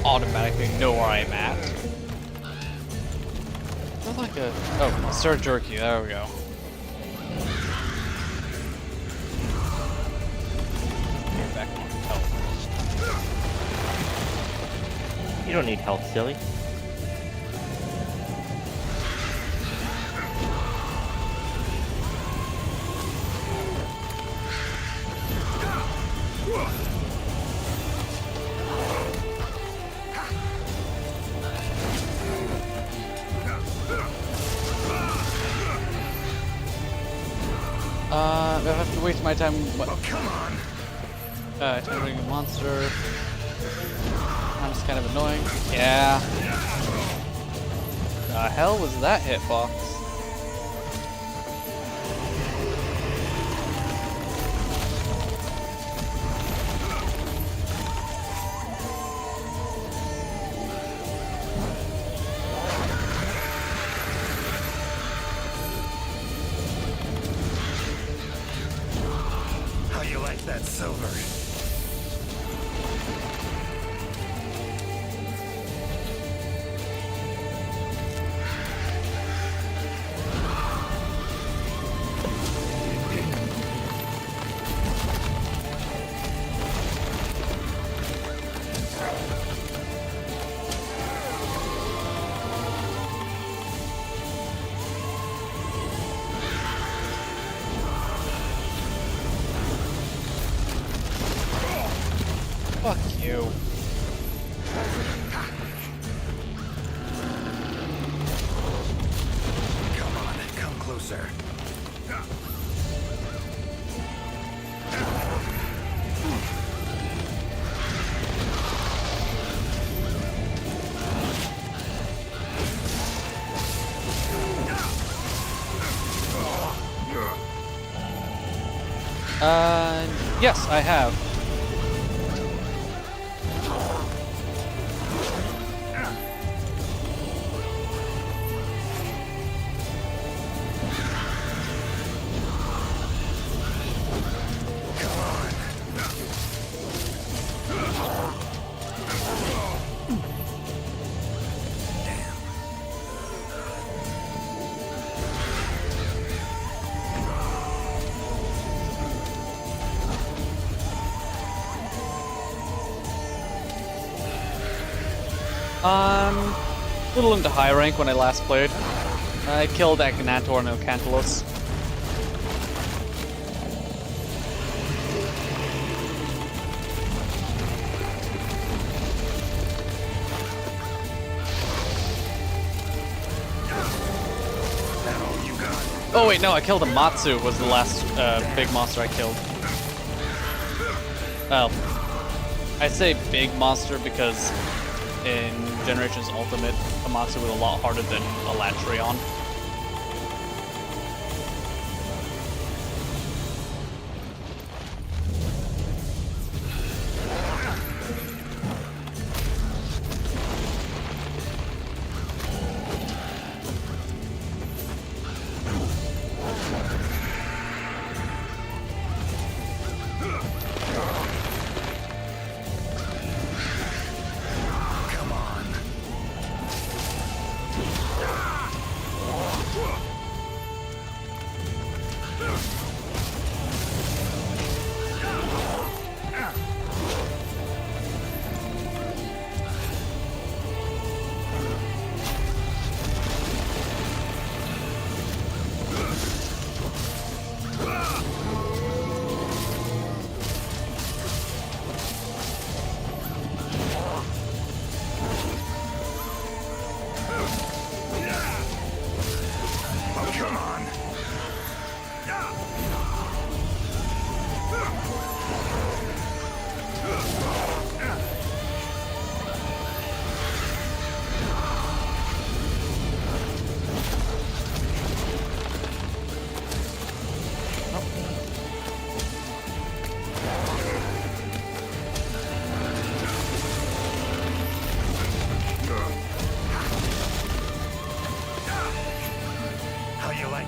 Automatically know where I'm at. Not like a... Oh, Sir Jerky, there we go. Get back on health. You don't need health, silly. I have to waste my time. Oh, come on. Attempting a monster. That's kind of annoying. Yeah. The hell was that hitbox? How you like that silver? Fuck you. Come on, come closer. Yes, I have. A little into high rank when I last played. I killed Akhenator and Elcantalos. Oh wait, no, I killed a Matsu was the last big monster I killed. Well, I say big monster because in Generations Ultimate, Amatsu was a lot harder than Elatreon.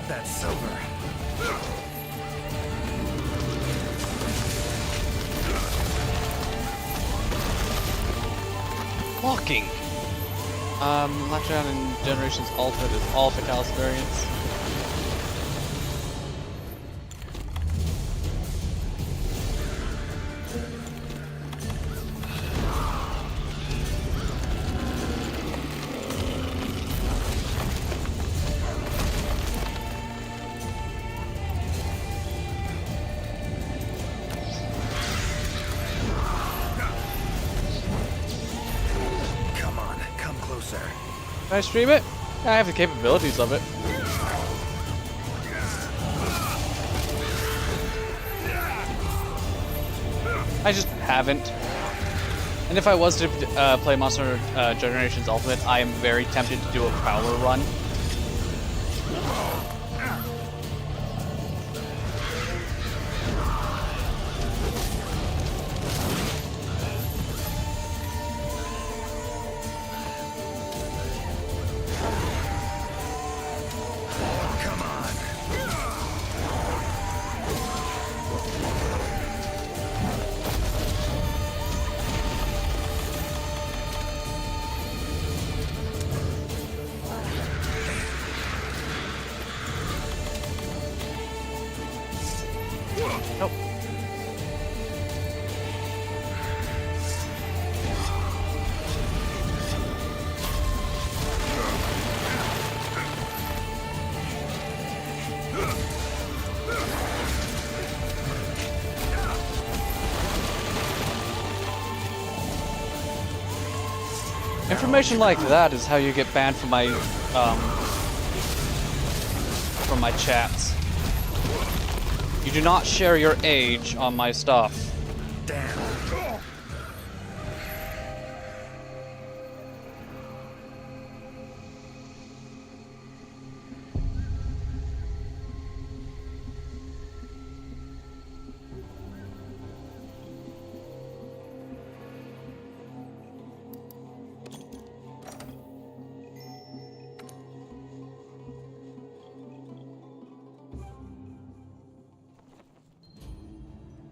That silver. Walking. Elatreon in Generations Ultimate is all Fatalis variants. Can I stream it? I have the capabilities of it. I just haven't. And if I was to play Monster Generations Ultimate, I am very tempted to do a Prowler run. Information like that is how you get banned from my chats. You do not share your age on my stuff. Damn.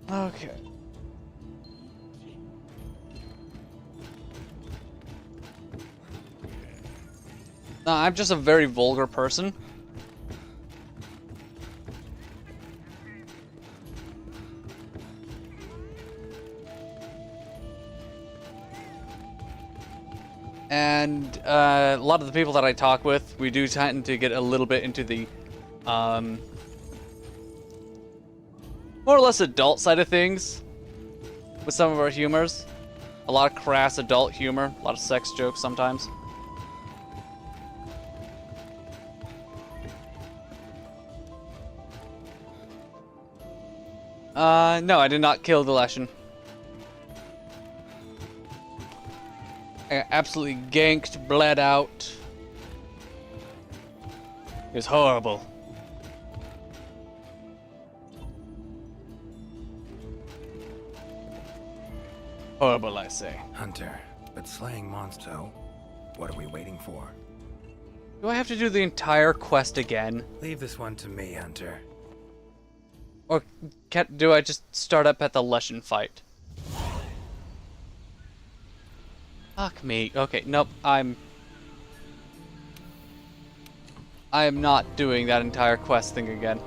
Okay. No, I'm just a very vulgar person. And a lot of the people that I talk with, we do tend to get a little bit into the more or less adult side of things with some of our humors. A lot of crass adult humor, a lot of sex jokes sometimes. No, I did not kill the Leshen. I got absolutely ganked, bled out. It was horrible. Horrible, I say. Hunter, but slaying Monsto, what are we waiting for? Do I have to do the entire quest again? Leave this one to me, Hunter. Or do I just start up at the Leshen fight? Fuck me. Okay, nope, I am not doing that entire quest thing again.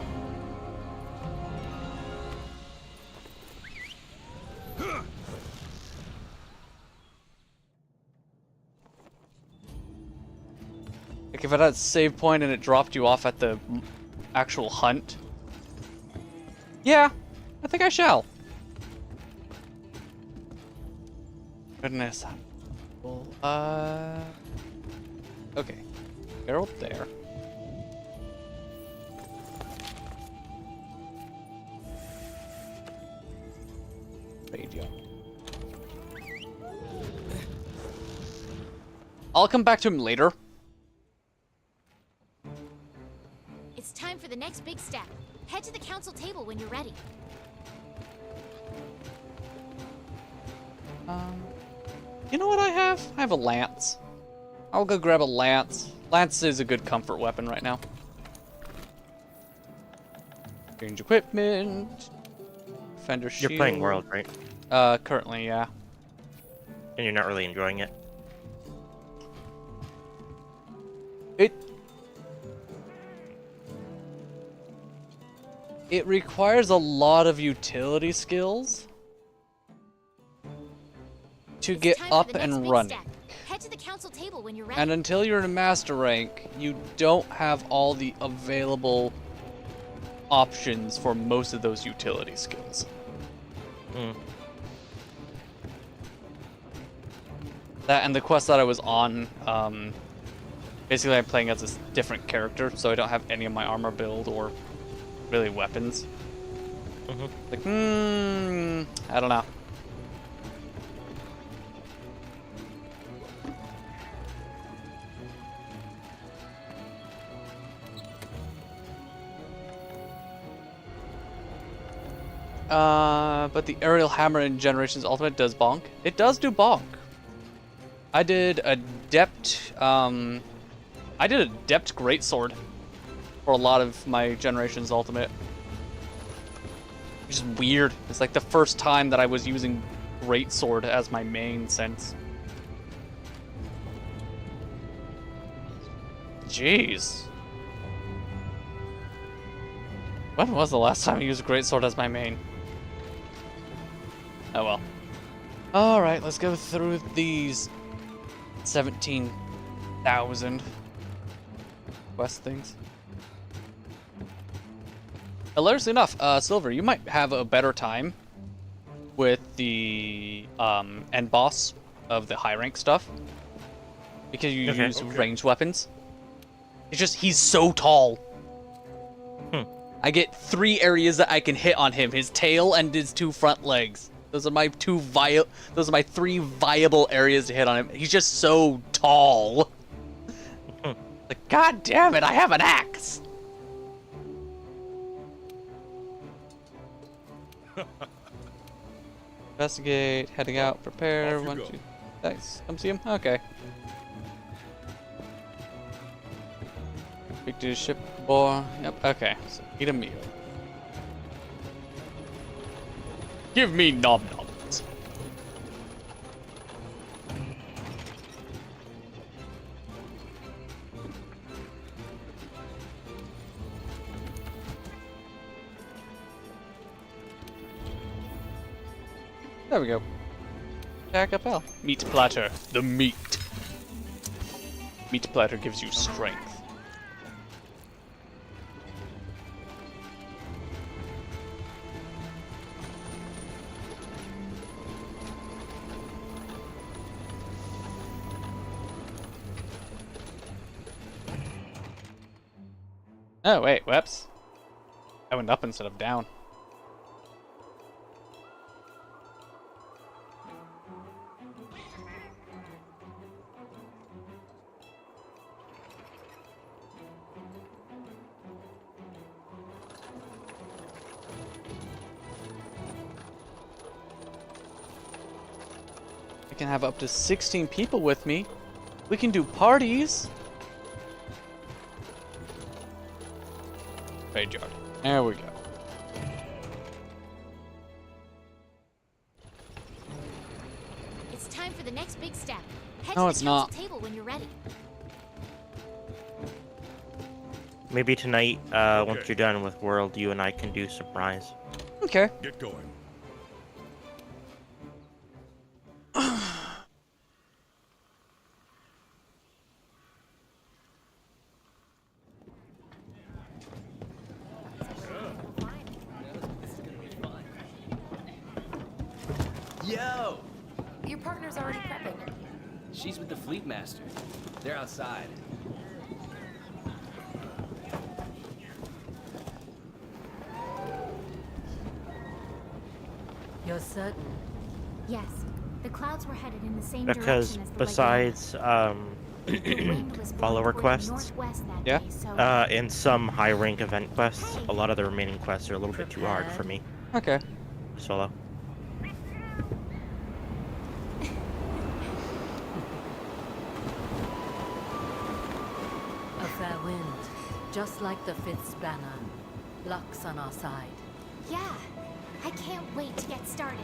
Like if it had a save point and it dropped you off at the actual hunt. Yeah, I think I shall. Goodness. Well, okay. Barrel there. Radio. I'll come back to him later. It's time for the next big step. Head to the council table when you're ready. You know what I have? I have a lance. I'll go grab a lance. Lance is a good comfort weapon right now. Change equipment. Defender shield. You're playing World, right? Currently, yeah. And you're not really enjoying it? It requires a lot of utility skills to get up and running. Head to the council table when you're ready. And until you're in a master rank, you don't have all the available options for most of those utility skills. That and the quest that I was on, basically I'm playing as a different character, so I don't have any of my armor build or really weapons. Like, I don't know. But the aerial hammer in Generations Ultimate does bonk. It does do bonk. I did adept greatsword for a lot of my Generations Ultimate. Which is weird. It's like the first time that I was using greatsword as my main since. Jeez. When was the last time I used greatsword as my main? Oh well. Alright, let's go through these 17,000 quest things. Hilariously enough, Silver, you might have a better time with the end boss of the high rank stuff because you use ranged weapons. It's just he's so tall. I get 3 areas that I can hit on him: his tail and his 2 front legs. Those are my 3 viable areas to hit on him. He's just so tall. Like, God damn it, I have an axe. Investigate, heading out, prepare. 1, 2. Nice. Come see him? Okay. Speak to the ship boy. Yep, okay. So eat a meal. Give me nom noms. There we go. Jack up L. Meat platter. The meat. Meat platter gives you strength. Oh, wait, whoops. I went up instead of down. I can have up to 16 people with me. We can do parties. Graveyard. There we go. It's time for the next big step. Head No, to it's the not. council table when you're ready. Maybe tonight, once you're done with World, you and I can do surprise. Okay. Get going. Yo! Your partner's already prepping. She's with the Fleet Master. They're outside. You're certain? Yes. The clouds were headed in the same Because direction as the besides follower quests, in some high rank event quests, a lot of the remaining quests are a little bit too hard for me. Okay. Solo. A fair wind, just like the Fifth banner. Luck's on our side. Yeah. I can't wait to get started.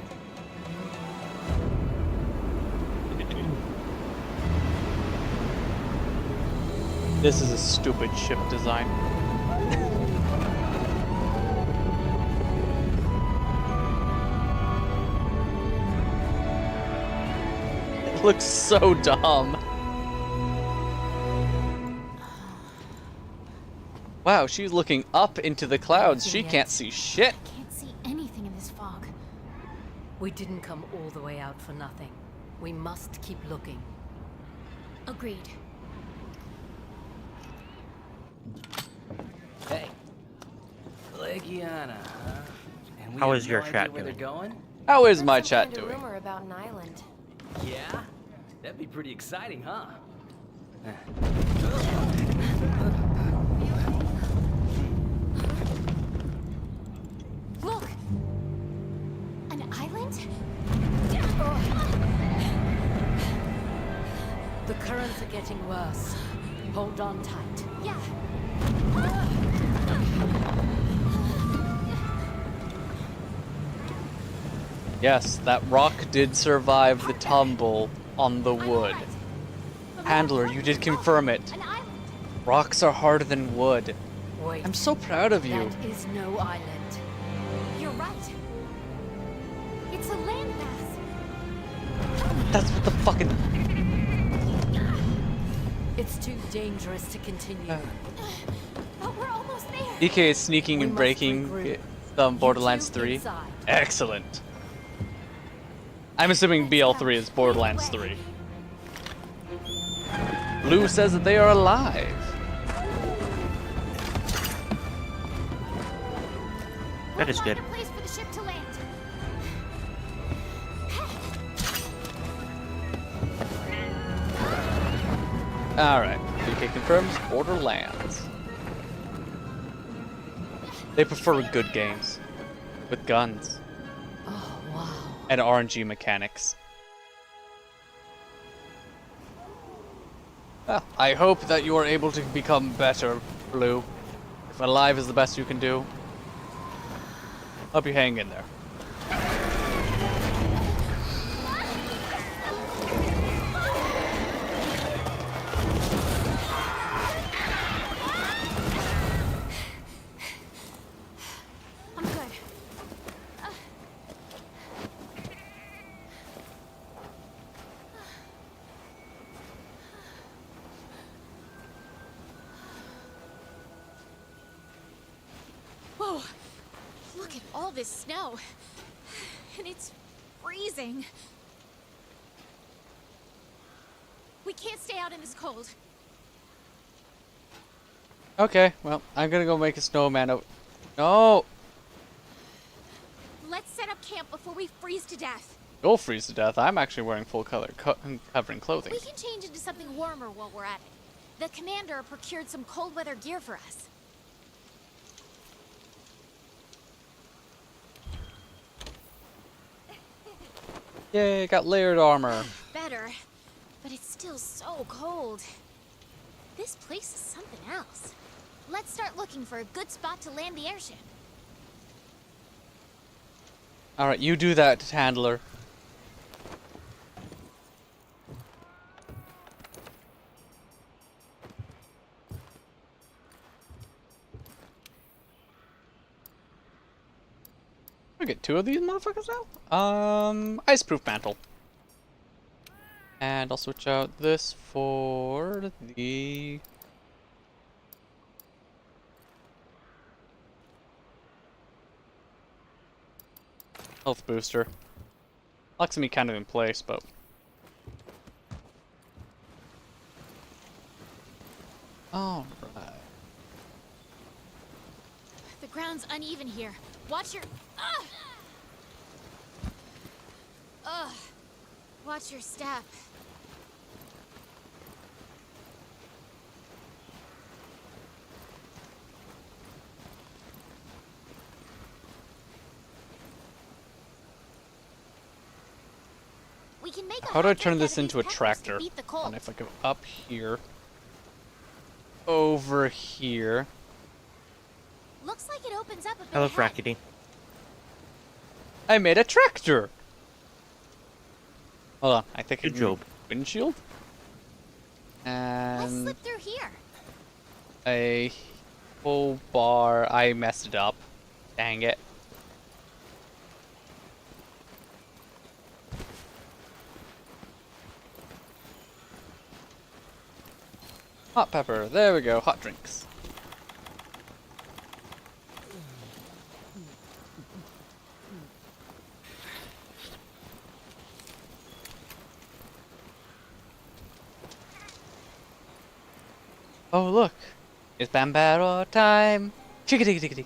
This is a stupid ship design. It looks so dumb. Wow, she's looking up into the clouds. She can't see shit. Can't see anything in this fog. We didn't come all the way out for nothing. We must keep looking. Agreed. Hey. Legiana, huh? And we How have is your no idea chat where doing? they're going? How is my chat doing? Rumor about an island. Yeah? That'd be pretty exciting, huh? Look! An island? The currents are getting worse. Hold on tight. Yeah. Yes, that rock did survive the tumble on the wood. Handler, you did confirm it. Rocks are harder than wood. Wait. I'm so proud of you. That is no island. You're right. It's a landmass. That's what the fucking... It's too dangerous to continue. But we're almost there. EK is sneaking We and must breaking regroup. Borderlands You two 3. inside. Excellent. I'm assuming BL3 is Borderlands 3. Blue says that they are alive. That is good. Place for the ship to land. Alright, BK confirms, order lands. They prefer good games. With guns. Oh, wow. And RNG mechanics. Well, I hope that you are able to become better, Blue. If alive is the best you can do, hope you hang in there. I'm good. Whoa! Look at all this snow. And it's freezing. We can't stay out in this cold. Okay, well, I'm gonna go make a snowman out. No! Let's set up camp before we freeze to death. You'll freeze to death. I'm actually wearing full color covering clothing. We can change into something warmer while we're at it. The commander procured some cold weather gear for us. Yay, got layered armor. Better, but it's still so cold. This place is something else. Let's start looking for a good spot to land the airship. Alright, you do that, handler. We get 2 of these motherfuckers now? Iceproof mantle. And I'll switch out this for the... health booster. Locks me kind of in place, but... Alright. The ground's uneven here. Watch your... Ugh! Ugh. Watch your step. We can make a How do I hot turn drink this out of into a these peppers to tractor? beat the cold. And if I go up here, over here. Looks like it opens up a bit Hello, ahead. Rackety. I made a tractor! Hold on, I think I Good need job. windshield? Let's And slip through here. a full bar. I messed it up. Dang it. Hot pepper. There we go. Hot drinks. Oh, look. It's Bambaro time. Chickadee chickadee.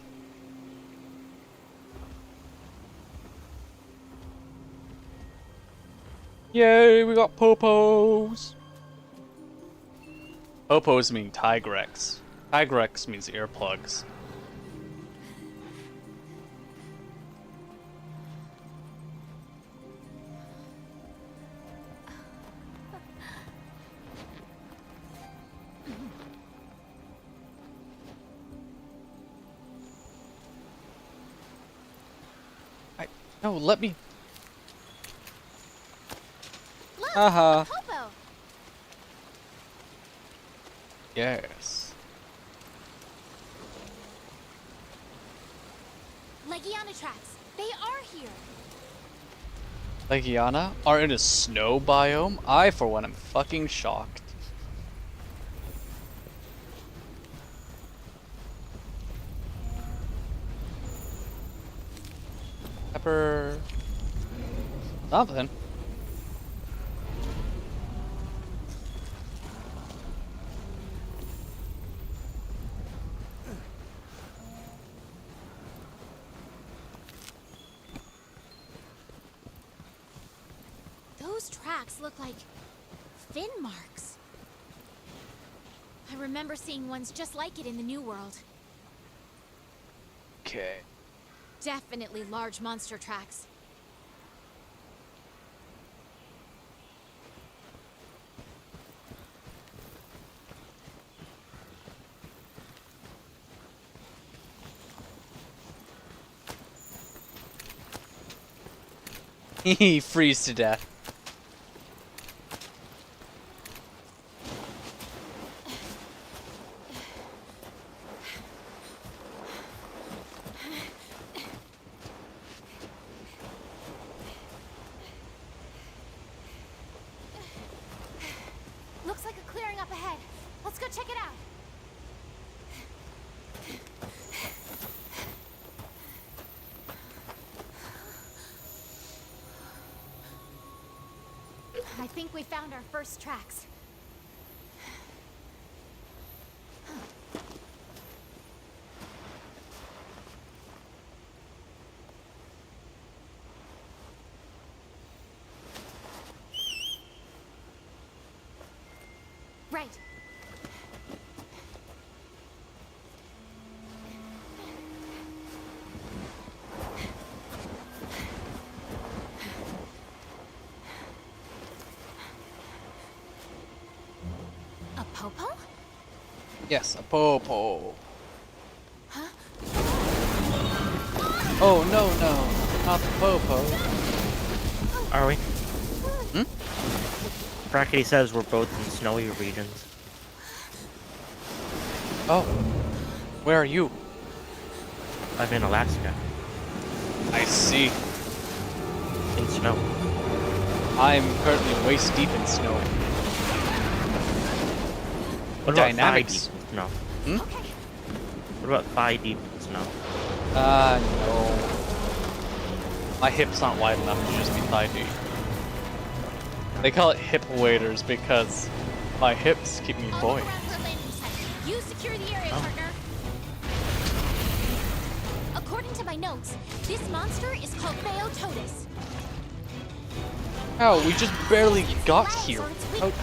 Yay, we got popos. Popos mean Tigrex. Tigrex means earplugs. No, let me. Look, Haha. a popo. Yes. Legiana tracks. They are here. Legiana are in a snow biome? I, for one, am fucking shocked. Pepper. Something. Those tracks look like fin marks. I remember seeing ones just like it in the New World. Okay. Definitely large monster tracks. He freeze to death. Looks like a clearing up ahead. Let's go check it out. I think we found our first tracks. Right. A popo? Yes, a popo. Huh? Oh no, not the popo. Are we? Hmm? Brackety says we're both in snowy regions. Oh, where are you? I'm in Alaska. I see. In snow. I'm currently waist deep in snow. What about Dynamics. thigh deep in snow? Hmm? What about thigh deep in snow? No. My hips aren't wide enough to just be thigh deep. They call it hip waders because my hips keep me buoyant. You secure the area, partner. According to my notes, this monster is called Beototus. Oh, we just barely got here.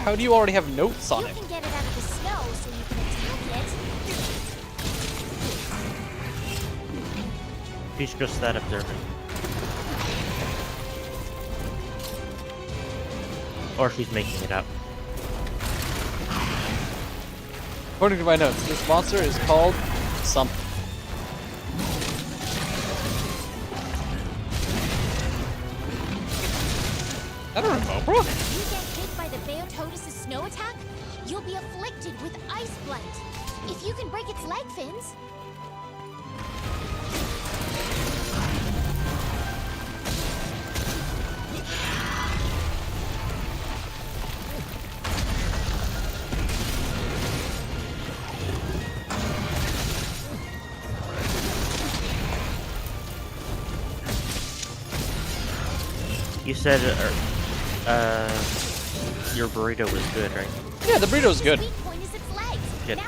How do you already have notes on it? You can get it out of the snow so you can attack it. He's just that observant. Or she's making it up. According to my notes, this monster is called something. I don't know, bro. If you get hit by the Beototus' snow attack, you'll be afflicted with ice blight. If you can break its leg fins. You said your burrito was good, right? Yeah, the burrito's good. Good.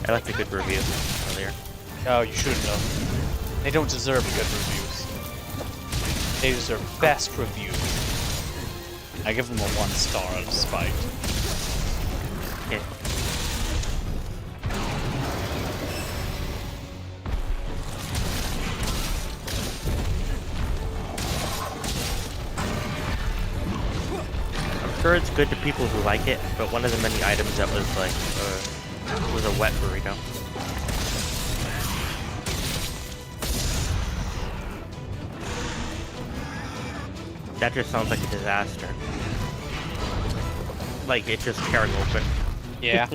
I left a good review earlier. Oh, you should know. They don't deserve good reviews. They deserve best reviews. I give them a 1 star out of spite. Okay. I'm sure it's good to people who like it, but one of the many items that was like was a wet burrito. That just sounds like a disaster. Like it just tearing open. Yeah.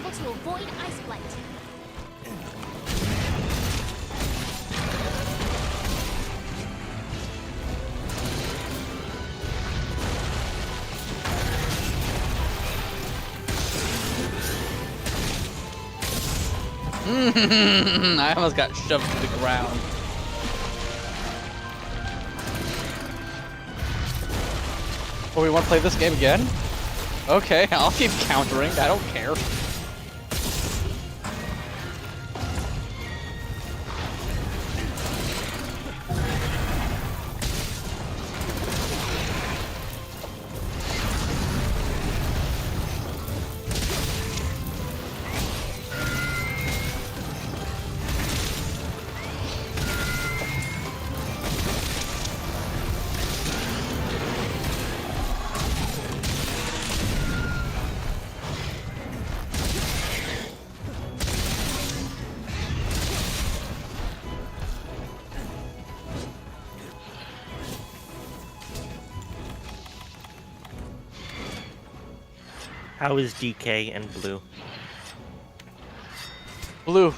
To avoid ice blight. I almost got shoved to the ground. Oh, we want to play this game again? Okay, I'll keep countering. I don't care. How is DK and Blue? Blue,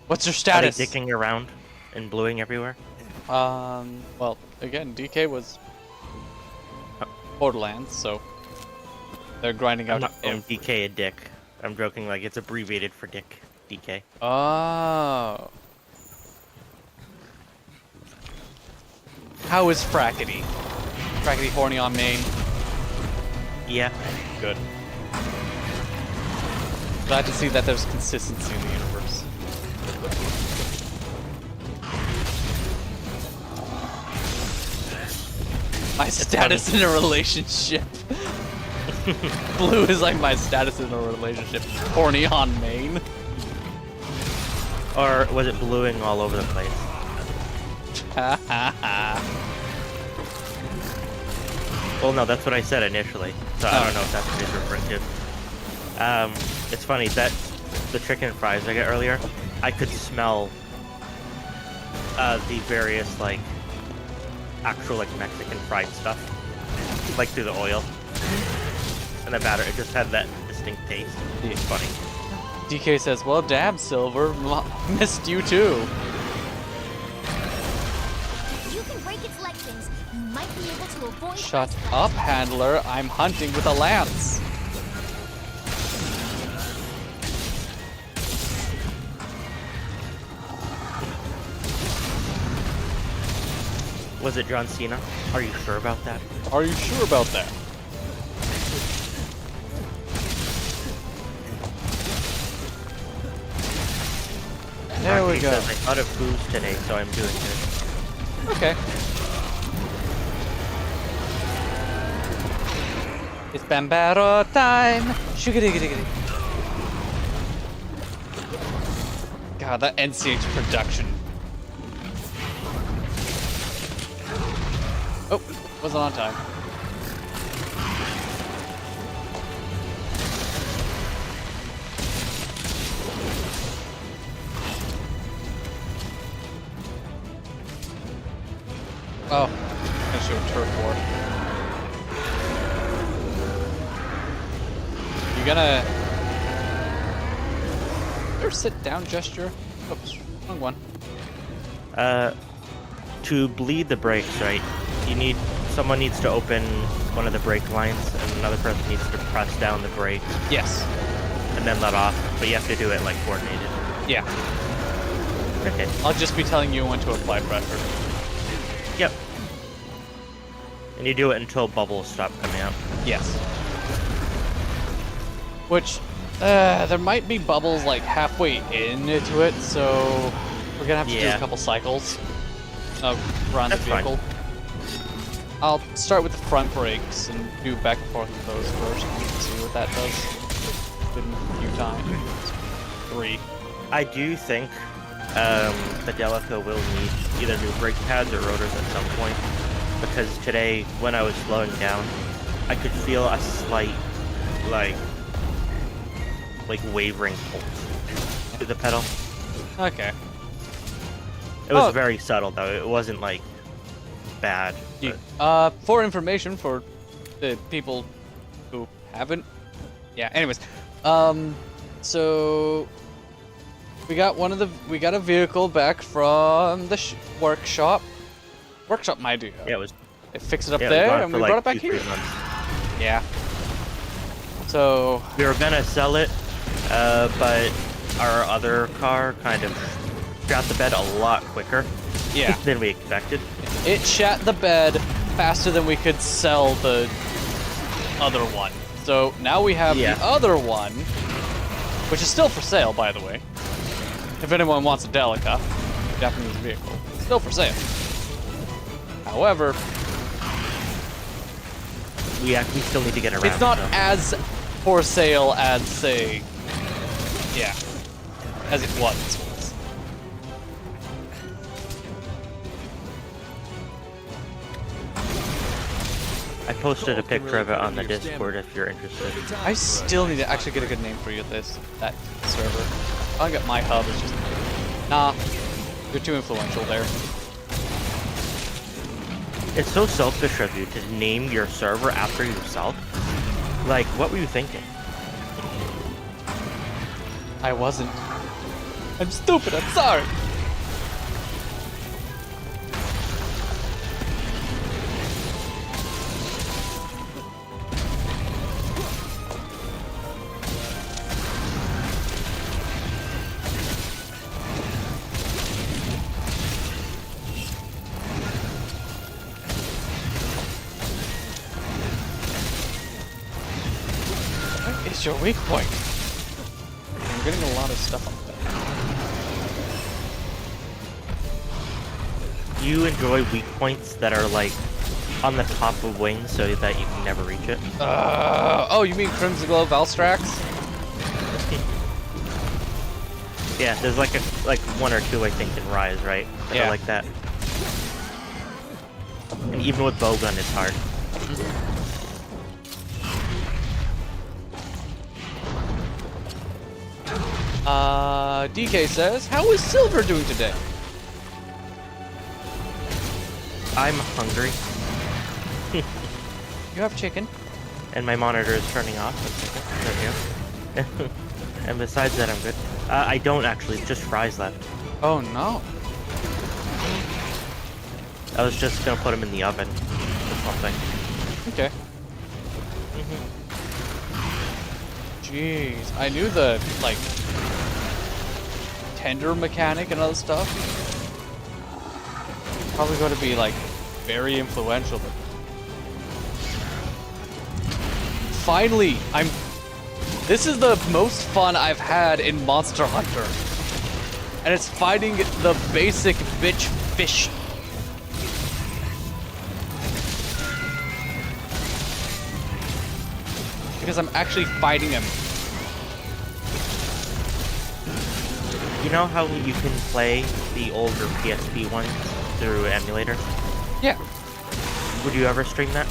what's your status? Are they dicking around and bluing everywhere? Well, again, DK was Borderlands, so they're grinding I'm out. not calling DK a dick. I'm joking, like it's abbreviated for dick. DK. Oh. How is Frackety? Frackety horny on main? Yeah. Good. Glad to see that there's consistency in the universe. My status in a relationship. Blue is like my status in a relationship. Horny on main. Or was it bluing all over the place? Ha ha ha. Well, no, that's what I said initially. So I don't know if that's what he's referring to. It's funny that the chicken fries I got earlier, I could smell the various like actual like Mexican fried stuff, like through the oil and the batter. It just had that distinct taste. It's funny. DK says, "Well, damn, Silver, missed you too." You can break its leg things. You might be able to avoid. Shut up, handler. I'm hunting with a lance. Was it John Cena? Are you sure about that? Are you sure about that? There we go. Says, I thought of booze today, so I'm doing good. Okay. It's Bambaro time! Shugadiggity. God, that NCH production. Oh, wasn't on time. Oh, I should have turf war. You gonna... There's sit down gesture. Oops, wrong one. To bleed the brakes, right? Someone needs to open one of the brake lines, and another person needs to press down the brake. Yes. And then let off, but you have to do it like coordinated. Yeah. Okay. I'll just be telling you when to apply pressure. Yep. And you do it until bubbles stop coming out. Yes. Which, there might be bubbles like halfway into it, so we're gonna have to do a couple cycles around the vehicle. Fine. I'll start with the front brakes and do back and forth with those first and see what that does. Did a few times. 3. I do think the Delica will need either new brake pads or rotors at some point, because today, when I was slowing down, I could feel a slight, like wavering pulse to the pedal. Okay. It was very subtle, though. It wasn't, like, bad. For information for the people who haven't... Yeah, anyways. So... We got a vehicle back from the workshop. Workshop my idea. Yeah, it was... They fixed it up there, and we brought it back here. Yeah. So... We were gonna sell it, but our other car kind of shot the bed a lot quicker than we expected. It shat the bed faster than we could sell the other one. So now we have the other one, which is still for sale, by the way. If anyone wants a Delica, Japanese vehicle, it's still for sale. However, we still need to get around. It's not as for sale as, say, as it was. I posted a picture of it on the Discord if you're interested. I still need to actually get a good name for you that server. I'll get my hub. It's just nah. You're too influential there. It's so selfish of you to name your server after yourself. Like, what were you thinking? I wasn't. I'm stupid. I'm sorry. It's your weak point. I'm getting a lot of stuff up there. You enjoy weak points that are like on the top of wings so that you can never reach it. Oh, you mean Crimson Glow Valstrax? Yeah, there's like one or two I think in Rise, right? That are like that. And even with Bowgun, it's hard. DK says, how is Silver doing today? I'm hungry. You have chicken? And my monitor is turning off. There we go. And besides that, I'm good. I don't actually, just fries left. Oh no. I was just gonna put them in the oven or something. Okay. Jeez, I knew the, like, tender mechanic and other stuff. Probably going to be, like, very influential. But finally, this is the most fun I've had in Monster Hunter. And it's fighting the basic bitch fish. Because I'm actually fighting him. You know how you can play the older PSP ones through emulator? Yeah. Would you ever stream that?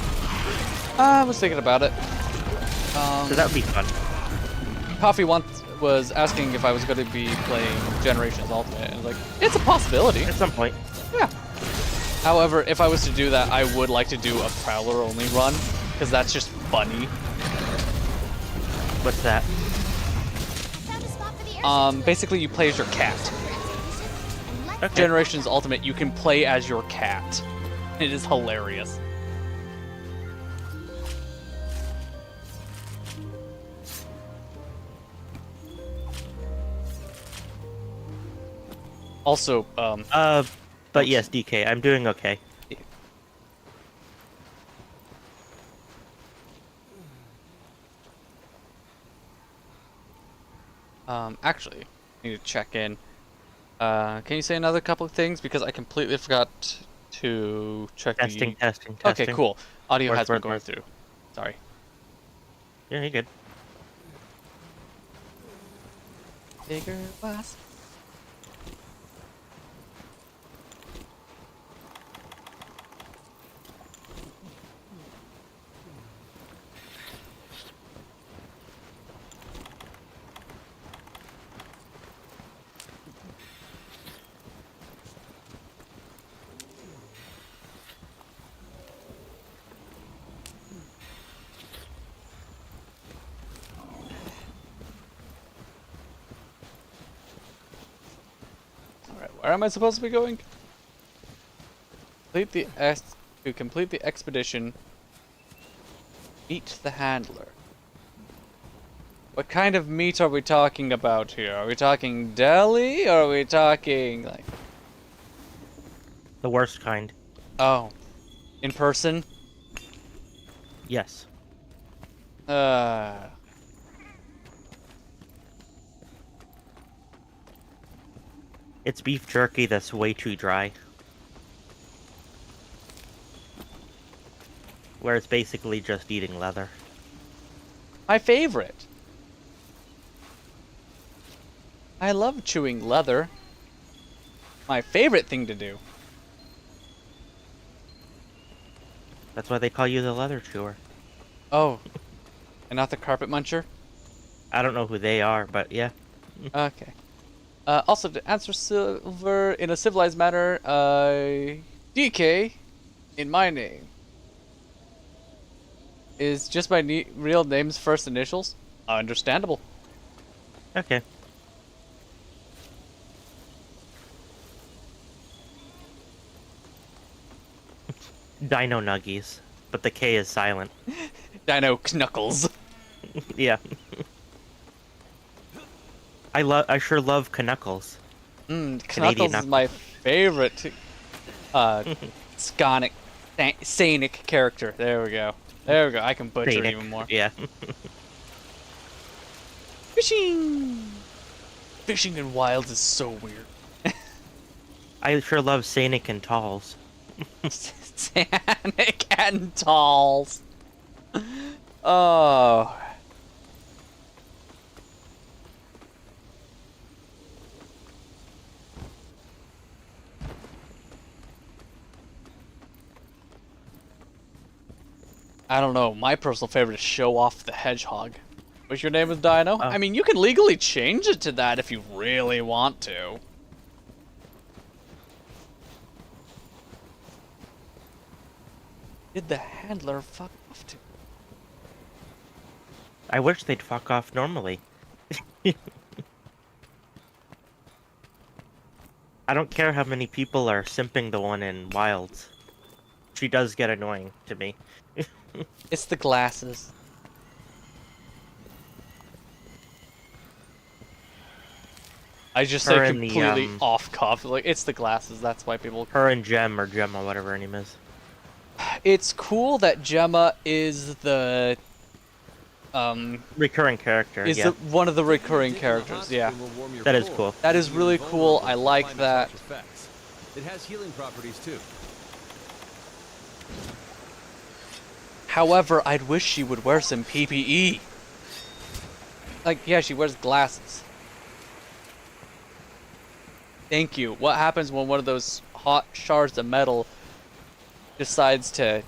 I was thinking about it. So that would be fun. Coffee once was asking if I was going to be playing Generations Ultimate, and I was like, it's a possibility. At some point. Yeah. However, if I was to do that, I would like to do a Prowler only run, because that's just funny. What's that? Basically you play as your cat. Okay. Generations Ultimate, you can play as your cat. It is hilarious. Also, but yes, DK, I'm doing okay. Actually, I need to check in. Can you say another couple of things? Because I completely forgot to check testing. Okay, cool. Audio has been going through. Sorry. Yeah, you're good. Bigger glass. Where am I supposed to be going? To complete the expedition, meet the handler. What kind of meat are we talking about here? Are we talking deli, or are we talking, like... The worst kind. Oh. In person? Yes. It's beef jerky that's way too dry. Where it's basically just eating leather. My favorite. I love chewing leather. My favorite thing to do. That's why they call you the leather chewer. Oh. And not the carpet muncher? I don't know who they are, but yeah. Okay. Also, to answer Silver in a civilized manner, DK in my name is just my real name's first initials. Understandable. Okay. Dino Nuggies, but the K is silent. Dino Knuckles. Yeah. I sure love Knuckles. Knuckles is my favorite sconic, scenic character. There we go. There we go. I can butcher it even more. Yeah. Fishing! Fishing in wilds is so weird. I sure love Sanic and Talls. Sanic and Talls. Oh. I don't know. My personal favorite is Show Off the Hedgehog. What's your name is Dino? I mean, you can legally change it to that if you really want to. Did the handler fuck off to? I wish they'd fuck off normally. I don't care how many people are simping the one in Wilds. She does get annoying to me. It's the glasses. I just say completely off cuff. Like, it's the glasses. That's why people. Her and Gem, or Gemma, whatever her name is. It's cool that Gemma is the recurring character. Is one of the recurring characters. Yeah. That is cool. That is really cool. I like that. It has healing properties too. However, I'd wish she would wear some PPE. Like, yeah, she wears glasses. Thank you. What happens when one of those hot shards of metal decides to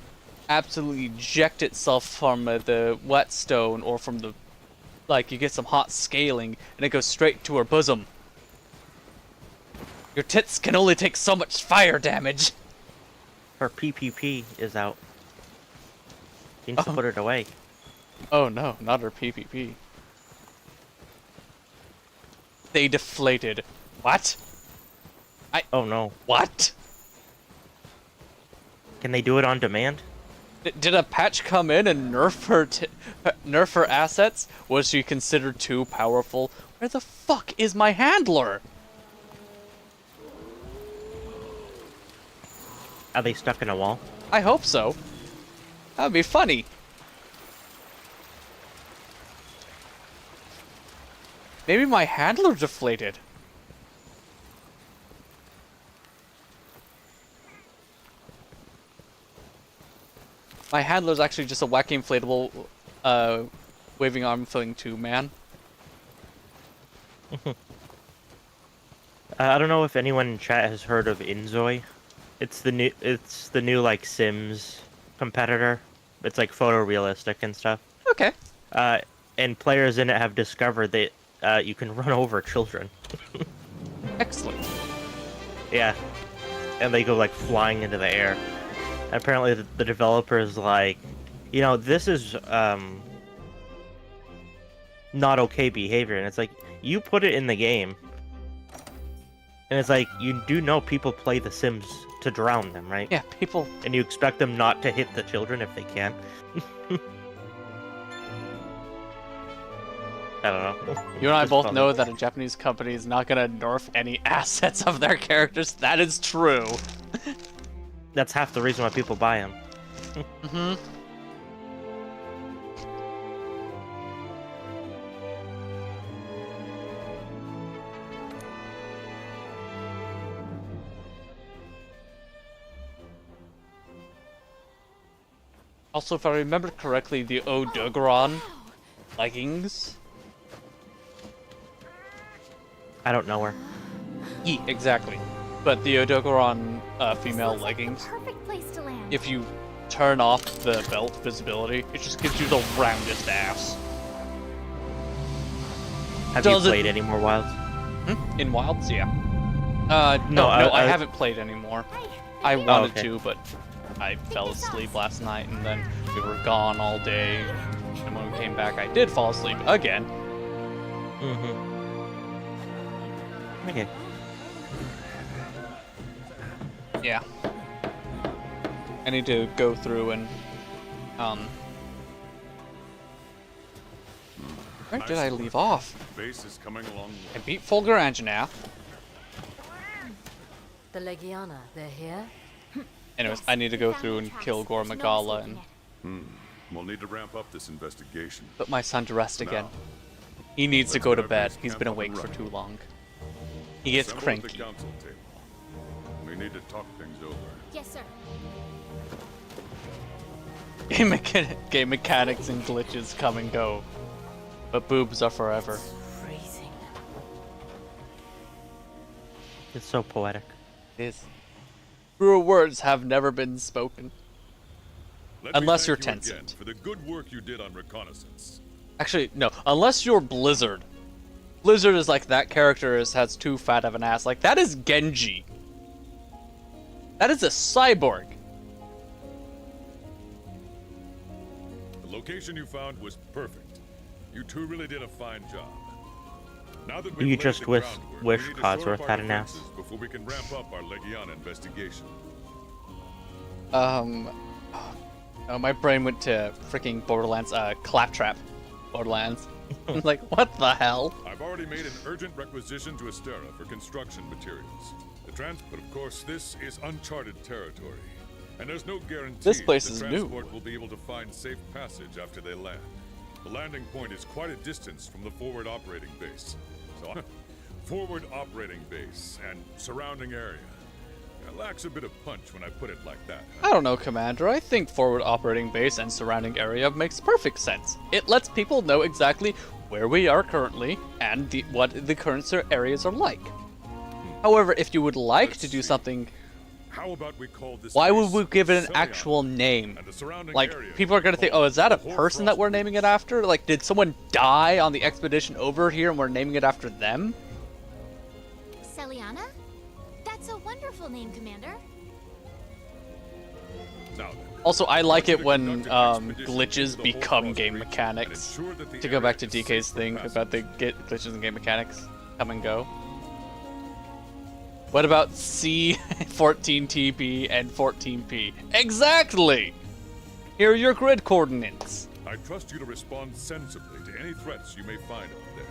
absolutely eject itself from the whetstone, or from the, like, you get some hot scaling and it goes straight to her bosom? Your tits can only take so much fire damage. Her PPP is out. She needs to put it away. Oh no, not her PPP. They deflated. What? Oh no. What? Can they do it on demand? Did a patch come in and nerf her assets? Was she considered too powerful? Where the fuck is my handler? Are they stuck in a wall? I hope so. That would be funny. Maybe my handler deflated. My handler's actually just a wacky inflatable waving arm thing to man. I don't know if anyone in chat has heard of Inzoi. It's the new like Sims competitor. It's like photorealistic and stuff. Okay. And players in it have discovered that you can run over children. Excellent. Yeah. And they go like flying into the air. And apparently the developer's like, you know, this is not okay behavior. And it's like, you put it in the game. And it's like, you do know people play The Sims to drown them, right? Yeah, people... And you expect them not to hit the children if they can. I don't know. You and I Just both funny. know that a Japanese company is not gonna nerf any assets of their characters. That is true. That's half the reason why people buy them. Mm-hmm. Also, if I remember correctly, the Odogaron leggings. I don't know her. Yeah, exactly. But the Odogaron female leggings, Perfect place to land. if you turn off the belt visibility, it just gives you the roundest ass. Have Does you it- played any more Wilds? In Wilds, yeah. No, I I- haven't played anymore. I wanted okay. to, but I fell asleep last night, and then we were gone all day. And when we came back, I did fall asleep again. Mm-hmm. Okay. Yeah. I need to go through and, where did I leave off? Base is coming along. I beat Fulgur Anjanath. The Legiana, they're here? Anyways, I need to go through and kill Gore Magala and We'll need to ramp up this investigation. put my son to rest again. Now, He needs to let's go get to our bed. base He's camp been up and awake for running. too long. He gets Assemble at cranky. the council table. We need to talk things over. Yes, sir. Game mechanics and glitches come and go, but boobs are forever. Freezing. It's so poetic. It is. Truer words have never been spoken. Let me Unless thank you're you again Tencent. for the good work you did on reconnaissance. Actually, no. Unless you're Blizzard. Blizzard is like that character has too fat of an ass. Like, that is Genji. That is a cyborg. The location you found was perfect. You two really did a fine job. Now that we've You laid just the wish groundwork, we need to shore Codsworth up our had an ass. defenses before we can ramp up our Legiana investigation. Oh, my brain went to freaking Borderlands, Claptrap. Borderlands. Like, what the hell? I've already made an urgent requisition to Astera for construction materials. But of course, this is uncharted territory, and there's no guarantee This place the is new. transport will be able to find safe passage after they land. The landing point is quite a distance from the forward operating base. So, forward operating base and surrounding area. It lacks a bit of punch when I put it like that. I don't know, Commander. I think forward operating base and surrounding area makes perfect sense. It lets people know exactly where we are currently and what the current areas are like. However, if you would like to do something, How about we call this why would base we give it an Celion, actual name? and the surrounding Like, area people are gonna think, oh, is that a person that we're naming it after? Like, did someone die on the expedition over here and we're naming it after them? Celiana? That's a wonderful name, Commander. Now then, Also, I like it when conduct an expedition glitches into the become Hoarfrost game region mechanics. and ensure that the To go back to area is DK's safe for thing passage. about the glitches and game mechanics come and go. What about C14TP and 14P? Exactly! Here are your grid coordinates. I trust you to respond sensibly to any threats you may find out there.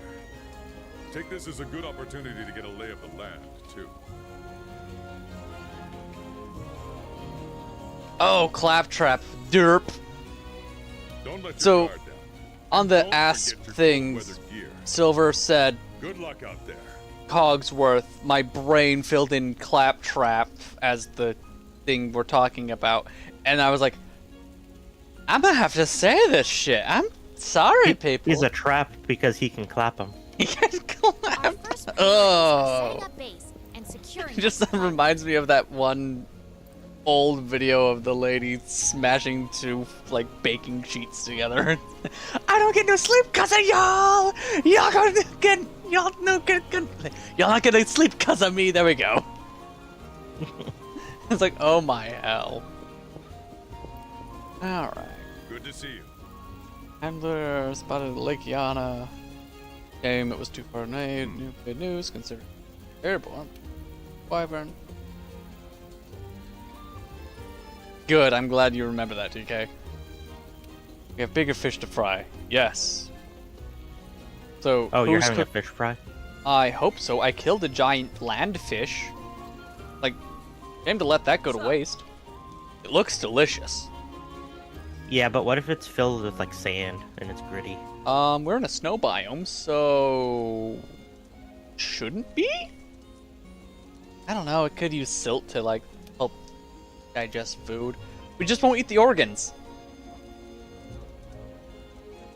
Take this as a good opportunity to get a lay of the land, too. Oh, Claptrap. Derp. Don't let your So, guard down. on the Don't ass forget your things, cold-weather gear. Silver said, Good luck out there. Cogsworth, my brain filled in Claptrap as the thing we're talking about. And I was like, I'm gonna have to say this shit. I'm sorry, people. He's a trap because he can clap him. He can clap. Setting Oh. up base and securing It just reminds me of that one old video of the lady smashing two, like, baking sheets together. I don't get no sleep cause of y'all! Y'all not gonna sleep cause of me, there we go. It's like, oh my hell. Alright. Good to see you. Handler spotted Lake Yana. Game, it was too far away. New good news, consider airborne. Wyvern. Good, I'm glad you remember that, TK. We have bigger fish to fry. Yes. So Oh, you're who's having a cook- fish fry? I hope so. I killed a giant land fish. Like, shame to let that go to waste. It looks delicious. Yeah, but what if it's filled with like sand and it's gritty? We're in a snow biome, so shouldn't be? I don't know, it could use silt to like help digest food. We just won't eat the organs.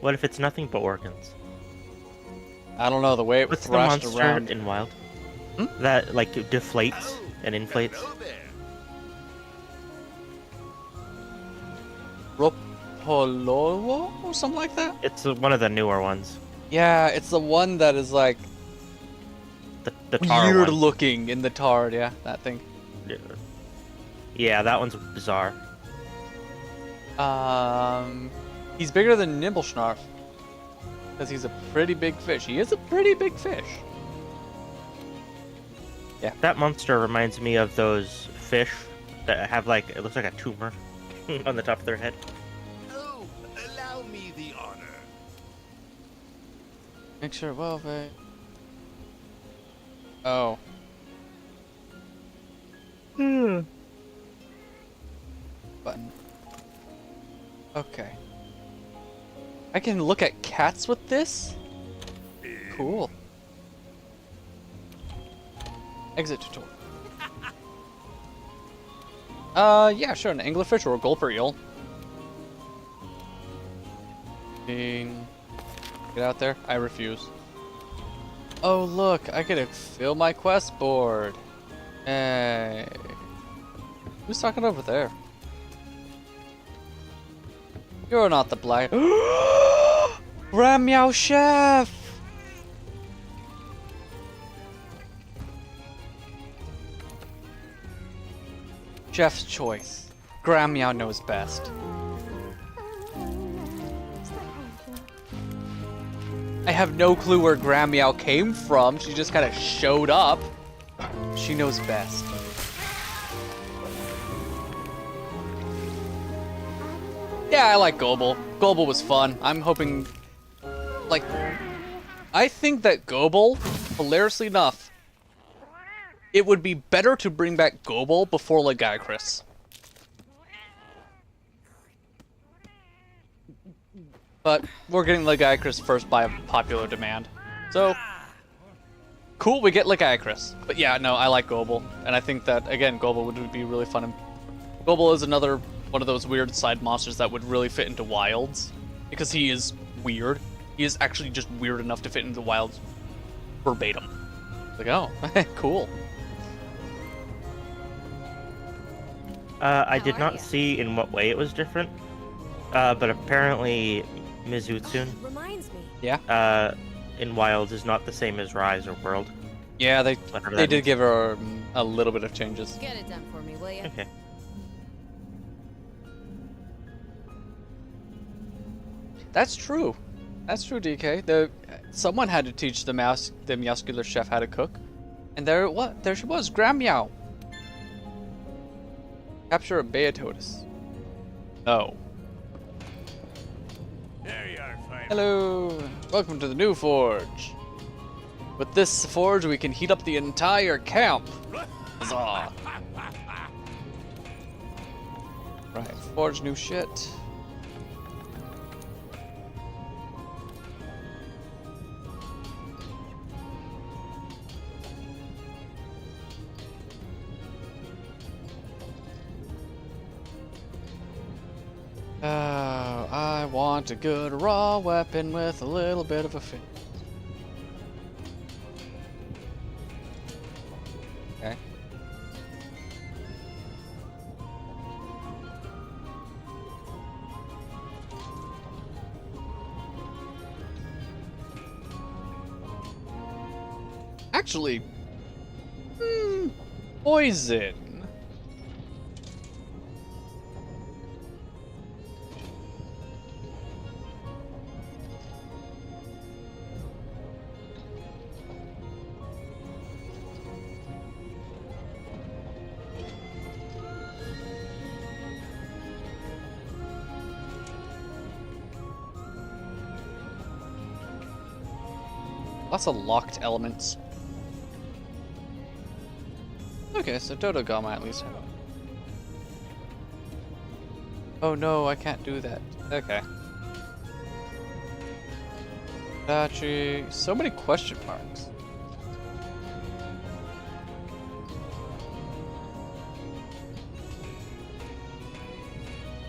What if it's nothing but organs? I don't know, the way it What's the thrashed monster around. in Wild? That like deflates and inflates? Ropolowo or something like that? It's one of the newer ones. Yeah, it's the one that is like The tar weird one. looking in the tar, yeah, that thing. Yeah, that one's bizarre. He's bigger than Nibblesnarf. Because he's a pretty big fish. He is a pretty big fish. Yeah. That monster reminds me of those fish that have like, it looks like a tumor on the top of their head. Oh, allow me the honor. Make sure, well, wait. Oh. Button. Okay. I can look at cats with this? Cool. Exit tutorial. Yeah, sure, an anglerfish or a gulper eel. Ding. Get out there. I refuse. Oh, look, I get to fill my quest board. Hey. Who's talking over there? You're not the black. Ram Meow Chef! Chef's choice. Gram Meow knows best. I have no clue where Gram Meow came from. She just kind of showed up. She knows best. Yeah, I like Gobel. Gobel was fun. I'm hoping... Like... I think that Gobel, hilariously enough, it would be better to bring back Gobel before Legaicrus. But we're getting Legaicrus first by popular demand. So, cool, we get Legaicrus. But yeah, no, I like Gobel. And I think that, again, Gobel would be really fun. And Gobel is another one of those weird side monsters that would really fit into Wilds. Because he is weird. He is actually just weird enough to fit into Wilds verbatim. Like, oh, cool. I did not see in what way it was different, but apparently Mizutsun, Reminds me. Yeah. In Wilds is not the same as Rise or World. Yeah, they Whatever they that did means. give her a little bit of changes. Get it done for me, will you? Okay. That's true. That's true, DK. Someone had to teach the muscular chef how to cook, and there she was, Gram Meow. Capture a Beatotus. Oh. There you are, fine. Hello. Welcome to the new forge. With this forge, we can heat up the entire camp. Huzzah. Right, forge new shit. I want a good raw weapon with a little bit of a fin. Okay. Actually, poison. Lots of locked elements. Okay, so Dodo Gama at least have it. Oh no, I can't do that. Okay. Dachi. So many question marks.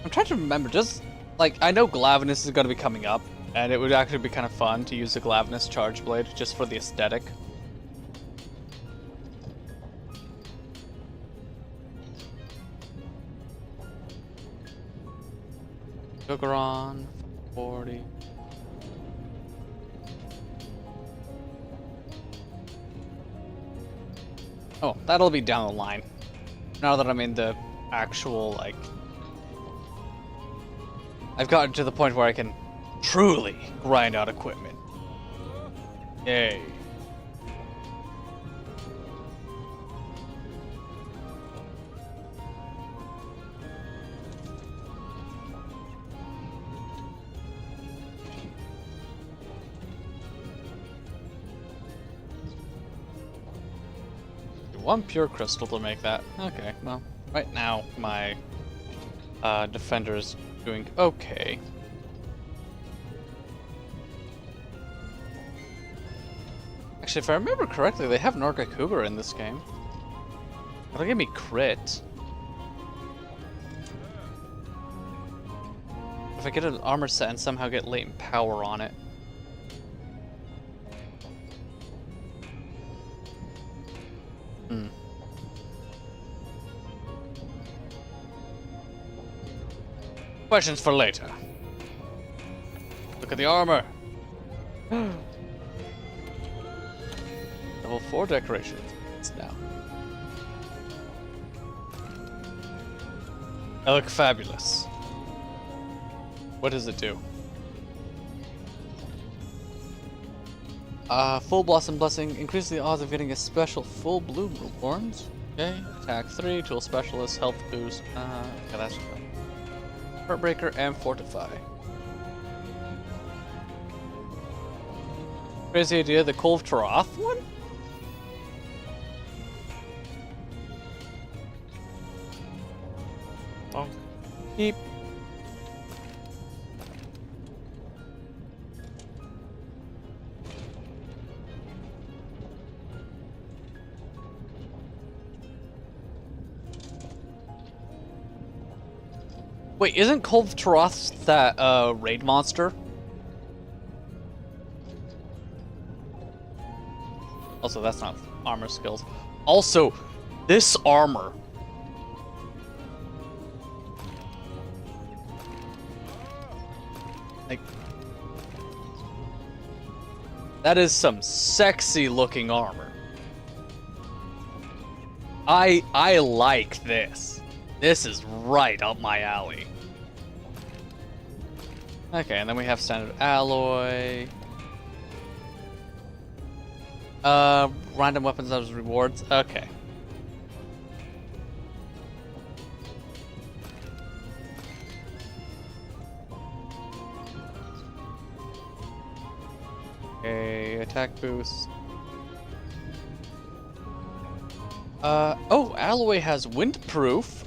I'm trying to remember, just like I know Glavenus is going to be coming up, and it would actually be kind of fun to use the Glavenus Charge Blade just for the aesthetic. Jogaron, 40. Oh, that'll be down the line. Now that I'm in the actual, like... I've gotten to the point where I can truly grind out equipment. Yay. One pure crystal to make that. Okay, well, right now my defender's doing okay. Actually, if I remember correctly, they have Norga Cougar in this game. That'll give me crit. If I get an armor set and somehow get latent power on it. Questions for later. Look at the armor. Level 4 decoration. It's now. I look fabulous. What does it do? Full Blossom Blessing increases the odds of getting a special full blue reborns. Okay. Attack 3, Tool Specialist, Health Boost. Okay, that's fine. Heartbreaker and Fortify. Crazy idea, the Kolv Taroth one? Oh. Beep. Wait, isn't Kolv Taroth that raid monster? Also, that's not armor skills. Also, this armor. Like, that is some sexy looking armor. I like this. This is right up my alley. Okay, and then we have standard alloy. Random weapons as rewards. Okay. Okay, attack boost. Oh, alloy has windproof.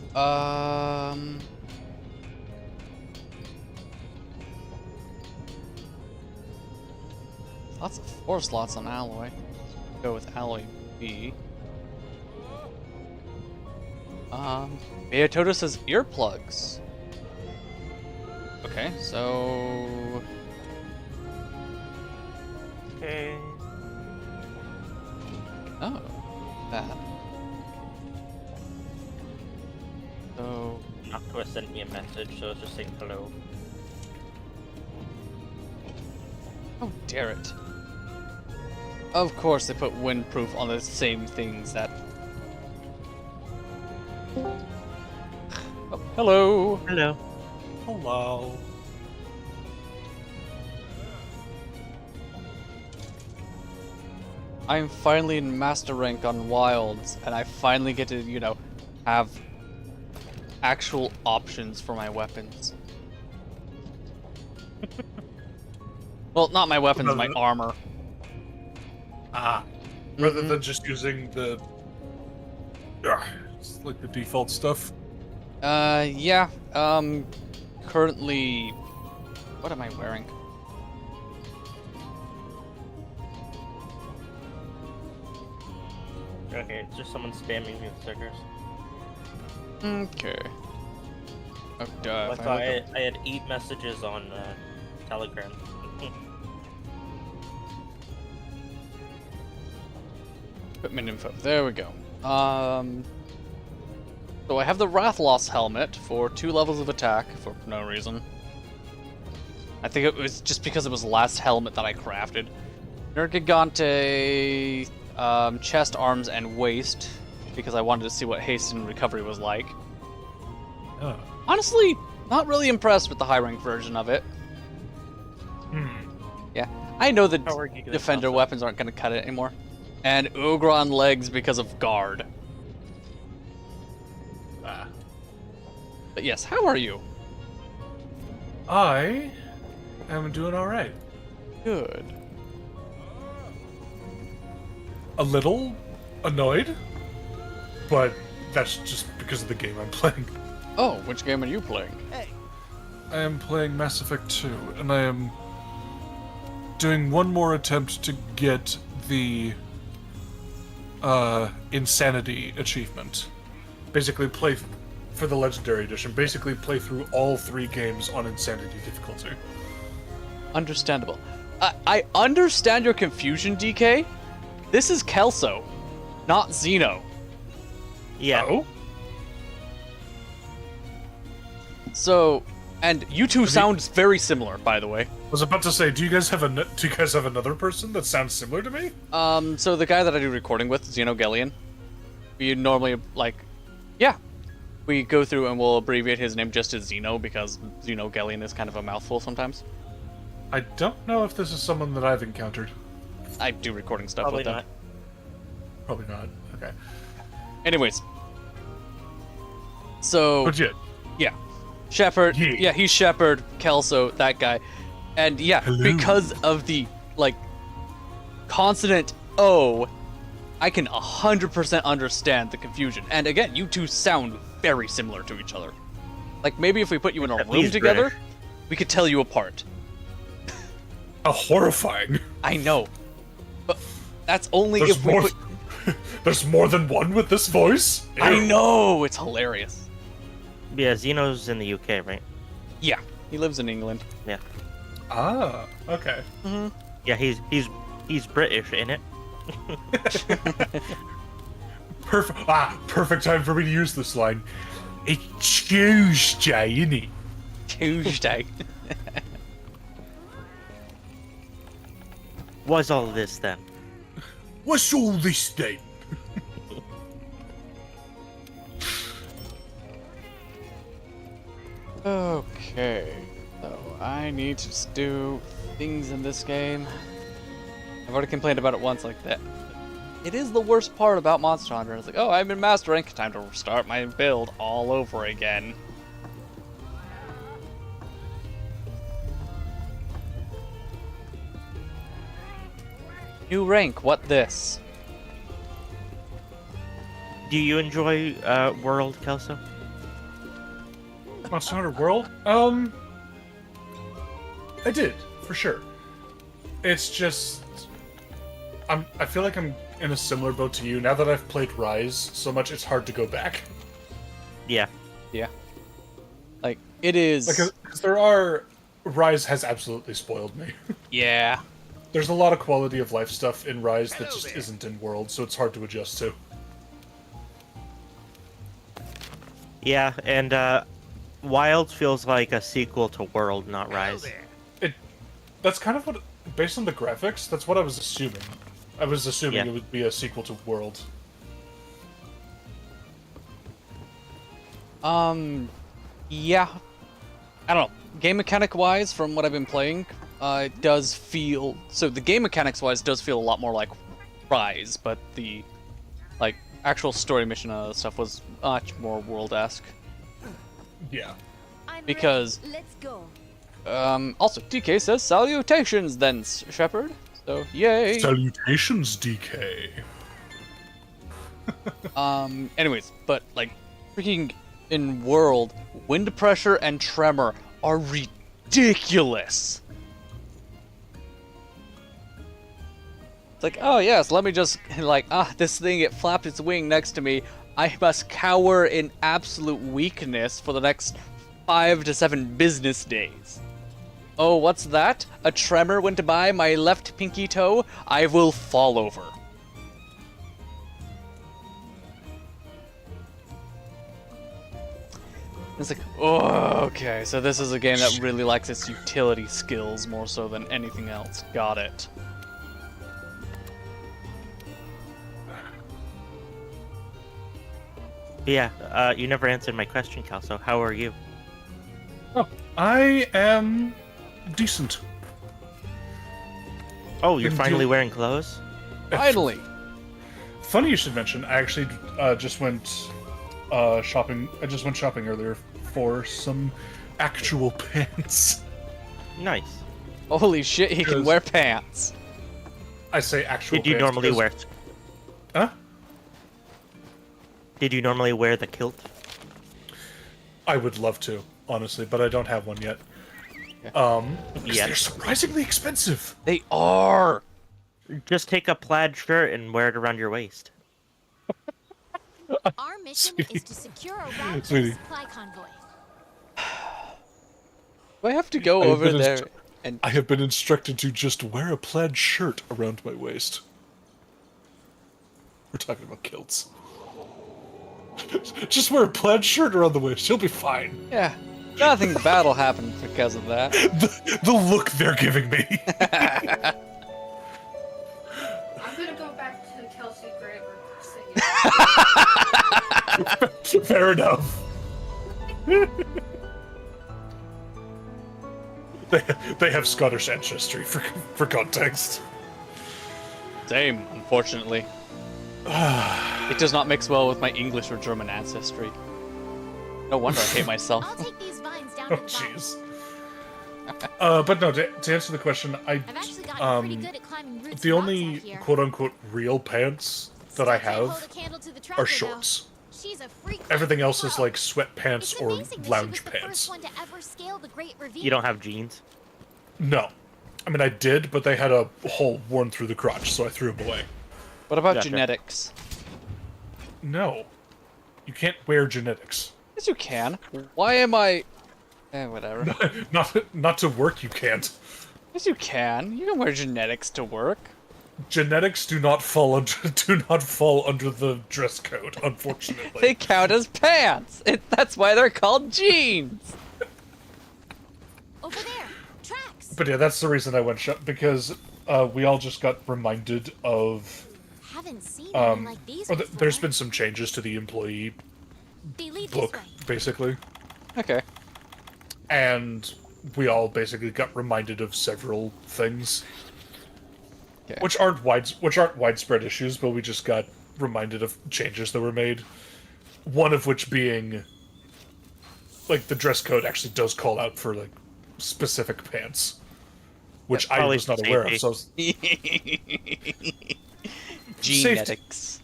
Lots of 4 slots on alloy. Go with alloy B. Beatoda says earplugs. Okay, so... Okay. Oh, that. So... Noctua sent me a message, so it's just saying hello. Oh, dare it. Of course they put windproof on the same things that... Oh, hello! Hello. Hello. I'm finally in master rank on Wilds, and I finally get to, you know, have actual options for my weapons. Well, not my weapons, my armor. Rather than just using the it's like the default stuff. Yeah. Currently, what am I wearing? Okay, it's just someone spamming me with stickers. Okay. I thought I had 8 messages on Telegram. Equipment info. There we go. So I have the Wrathloss helmet for 2 levels of attack for no reason. I think it was just because it was the last helmet that I crafted. Nergigante, chest, arms, and waist, because I wanted to see what haste and recovery was like. Oh. Honestly, not really impressed with the high rank version of it. Yeah, I know the defender weapons aren't going to cut it anymore. And Ogron legs because of guard. But yes, how are you? I am doing alright. Good. A little annoyed, but that's just because of the game I'm playing. Oh, which game are you playing? I am playing Mass Effect 2, and I am doing one more attempt to get the Insanity achievement. Basically play for the Legendary Edition. Basically play through all 3 games on Insanity difficulty. Understandable. I understand your confusion, DK. This is Kelso, not Xeno. Yeah. Oh? So, and you two sound very similar, by the way. I was about to say, do you guys have another person that sounds similar to me? So the guy that I do recording with, Xeno Gellion, we normally, yeah. We go through and we'll abbreviate his name just as Xeno, because Xeno Gellion is kind of a mouthful sometimes. I don't know if this is someone that I've encountered. I do recording stuff Probably with them. not. Probably not. Okay. Anyways. So... Legit. Yeah. Shepard. Yeah, he's Shepard, Kelso, that guy. And yeah, because of the, consonant O, I can 100% understand the confusion. And again, you two sound very similar to each other. Maybe if we put you in a room together, British. we could tell you apart. Horrifying. I know. But that's only if we put... There's more than one with this voice? Ew. I know! It's hilarious. Yeah, Xeno's in the UK, right? Yeah, he lives in England. Yeah. Ah, okay. Mm-hmm. Yeah, he's British, ain't it? Perfect time for me to use this line. It's Tuesday, innit? Tuesday. What's all this then? What's all this then? Okay, so I need to do things in this game. I've already complained about it once like that. It is the worst part about Monster Hunter. It's like, oh, I'm in Master Rank, time to start my build all over again. New rank, what this? Do you enjoy World, Kelso? Monster Hunter World? I did, for sure. It's just... I feel like I'm in a similar boat to you. Now that I've played Rise so much, it's hard to go back. Yeah. Yeah. It is... Because there are... Rise has absolutely spoiled me. Yeah. There's a lot of quality of life stuff in Rise that just isn't in World, so it's hard to adjust to. Yeah, and Wild feels like a sequel to World, not Rise. That's kind of what... Based on the graphics, that's what I was assuming. I was assuming it would be a sequel to World. Yeah. I don't know. Game mechanic-wise, from what I've been playing, it does feel... So the game mechanics-wise does feel a lot more like Rise, but the, actual story mission stuff was much more World-esque. Yeah. Because... Let's go. Also, DK says, salutations then, Shepard. So, yay! Salutations, DK. Anyways, but, like, freaking in World, wind pressure and tremor are ridiculous! It's like, oh yes, let me just, like, this thing, it flapped its wing next to me. I must cower in absolute weakness for the next 5 to 7 business days. Oh, what's that? A tremor went by my left pinky toe? I will fall over. It's like, oh, okay, so this is a game that really likes its utility skills more so than anything else. Got it. Yeah, you never answered my question, Cal, so how are you? Oh, I am decent. Oh, you're finally wearing clothes? Finally! Funny you should mention, I actually just went shopping. I just went shopping earlier for some actual pants. Nice. Holy shit, he can wear pants. I say actual pants. Did you normally wear... Huh? Did you normally wear the kilt? I would love to, honestly, but I don't have one yet. Because they're surprisingly expensive. They are! Just take a plaid shirt and wear it around your waist. Our mission is to secure a route to the supply convoy. Do I have to go over there and... I have been instructed to just wear a plaid shirt around my waist. We're talking about kilts. Just wear a plaid shirt around the waist. You'll be fine. Yeah. Nothing bad will happen because of that. The look they're giving me. I'm gonna go back to Kelsey Grammer singing. Fair enough. They have Scottish ancestry for context. Same, unfortunately. It does not mix well with my English or German ancestry. No wonder I hate myself. I'll take these vines down Oh, to the jeez. But no, to answer the question, I've actually gotten pretty good at climbing roots the and only rocks out here. quote-unquote real pants that I Still can't hold have a candle to the tracker, are shorts. though. She's a freak Everything like else is pro. like sweatpants It's or amazing that lounge she was the pants. first one to ever scale the Great Ravine. You don't have jeans? No. I mean, I did, but they had a hole worn through the crotch, so I threw them away. What about Gotcha. genetics? No. You can't wear genetics. Yes, you can. Why am I... whatever. Not to work, you can't. Yes, you can. You can wear genetics to work. Genetics do not fall under the dress code, unfortunately. They count as pants. That's why they're called jeans. Over there, tracks. But yeah, that's the reason I went shop, because we all just got reminded of Haven't seen any like these before. there's been some changes to the employee They lead book, this way. basically. Okay. And we all basically got reminded of several things. Okay. Which aren't widespread issues, but we just got reminded of changes that were made. One of which being, like, the dress code actually does call out for, like, specific pants, which I was not aware of. So genetics.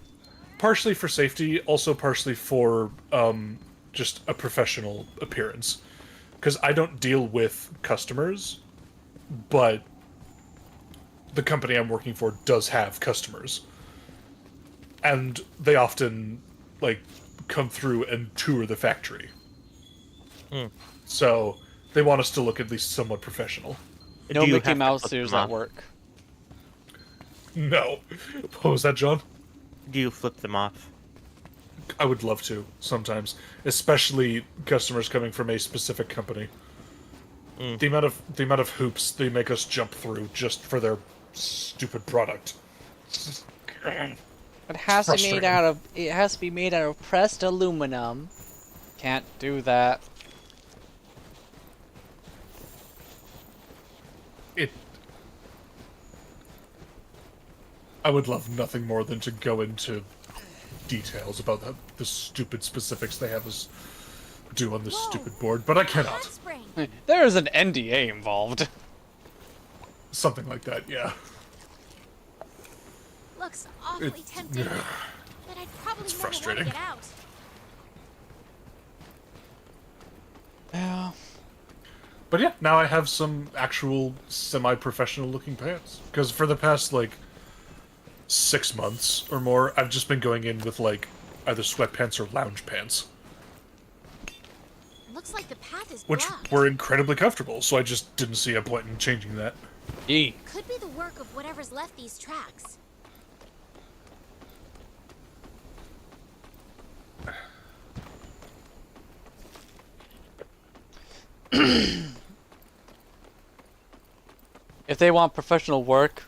Partially for safety, also partially for just a professional appearance. Because I don't deal with customers, but the company I'm working for does have customers. And they often, like, come through and tour the factory. So they want us to look at least somewhat professional. No Mickey Mouse ears at work. No. What was that, John? Do you flip them off? I would love to, sometimes. Especially customers coming from a specific company. The amount of hoops they make us jump through just for their stupid product. It has to be made out of pressed aluminum. Can't do that. I would love nothing more than to go into details about the stupid specifics they have us do on this stupid board, but I cannot. There is an NDA involved. Something like that, yeah. looks awfully tempting, but I'd probably It's never frustrating. want to get out. Yeah. But yeah, now I have some actual semi-professional looking pants. Because for the past, like, 6 months or more, I've just been going in with, like, either sweatpants or lounge pants. Looks like the path is Which blocked. were incredibly comfortable, so I just didn't see a point in changing that. Could be the work of whatever's left these tracks. If they want professional work,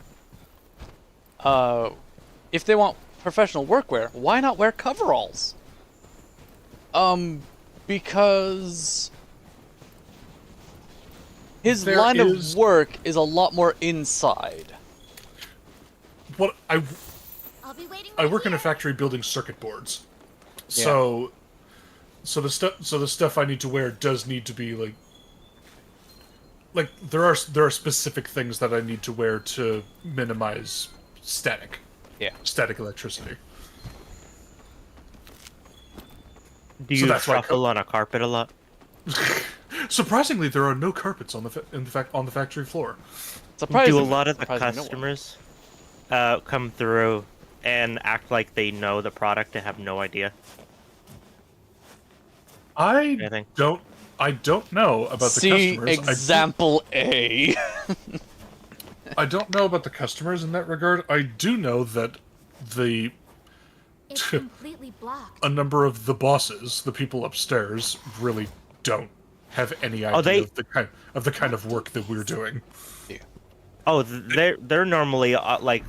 if they want professional workwear, why not wear coveralls? Because his line of work is a lot more inside. What I I work in a factory building circuit boards, so the stuff I need to wear does need to be like there are specific things that I need to wear to minimize static electricity. Do you shuffle on a carpet a lot? Surprisingly, there are no carpets on the factory floor. Do a lot of the customers come through and act like they know the product and have no idea? I don't know about the customers. Example A. I don't know about the customers in that regard. I do know that It's completely blocked. a number of the bosses, the people upstairs, really don't have any idea of the kind of work that we're doing. Oh, they're normally like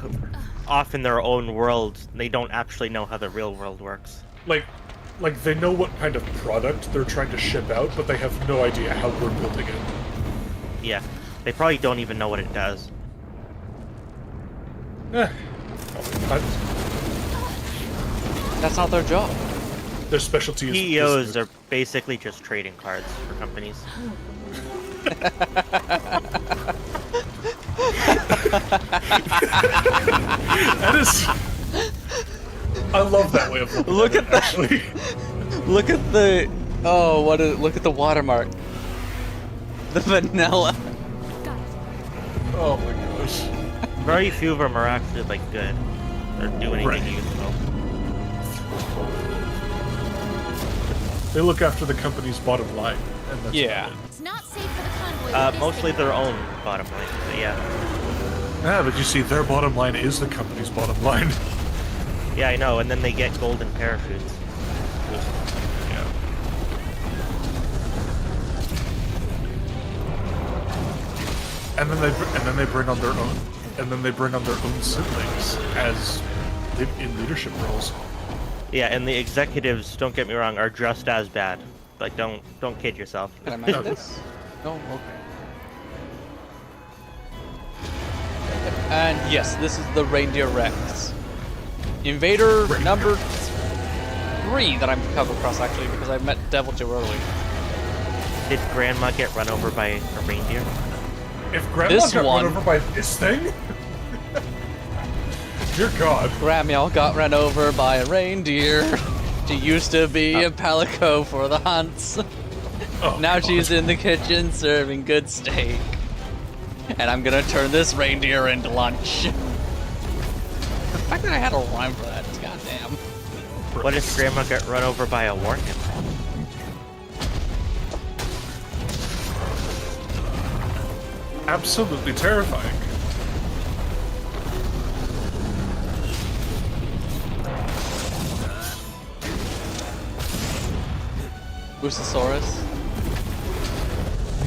off in their own world. They don't actually know how the real world works. Like they know what kind of product they're trying to ship out, but they have no idea how we're building it. Yeah, they probably don't even know what it does. That's not their job. Their specialty is CEOs are basically just trading cards for companies. That is. I love that way of looking Look at at that. actually. Look at the. Oh, what is? Look at the watermark. The vanilla. Oh my gosh. Very few of them are actually like good or do anything useful. They look after the company's bottom line, and that's about it. It's not safe for the convoy. Mostly their own bottom line, but yeah. Yeah, but you see, their bottom line is the company's bottom line. Yeah, I know, and then they get golden parachutes. Yeah. And then they bring on their own siblings as in leadership roles. Yeah, and the executives, don't get me wrong, are just as bad. Like, don't kid yourself. Can I manage this? No, okay. And yes, this is the Reindeer Rex. Invader number 3 that I've come across, actually, because I met Devil too early. Did Grandma get run over by a reindeer? If Grandma got run over by this thing? Dear God. Grandma got run over by a reindeer. She used to be in Palico for the hunts. Now she's in the kitchen serving good steak. And I'm gonna turn this reindeer into lunch. The fact that I had a rhyme for that is goddamn. What if Grandma got run over by a warden? Absolutely terrifying. Moosasaurus?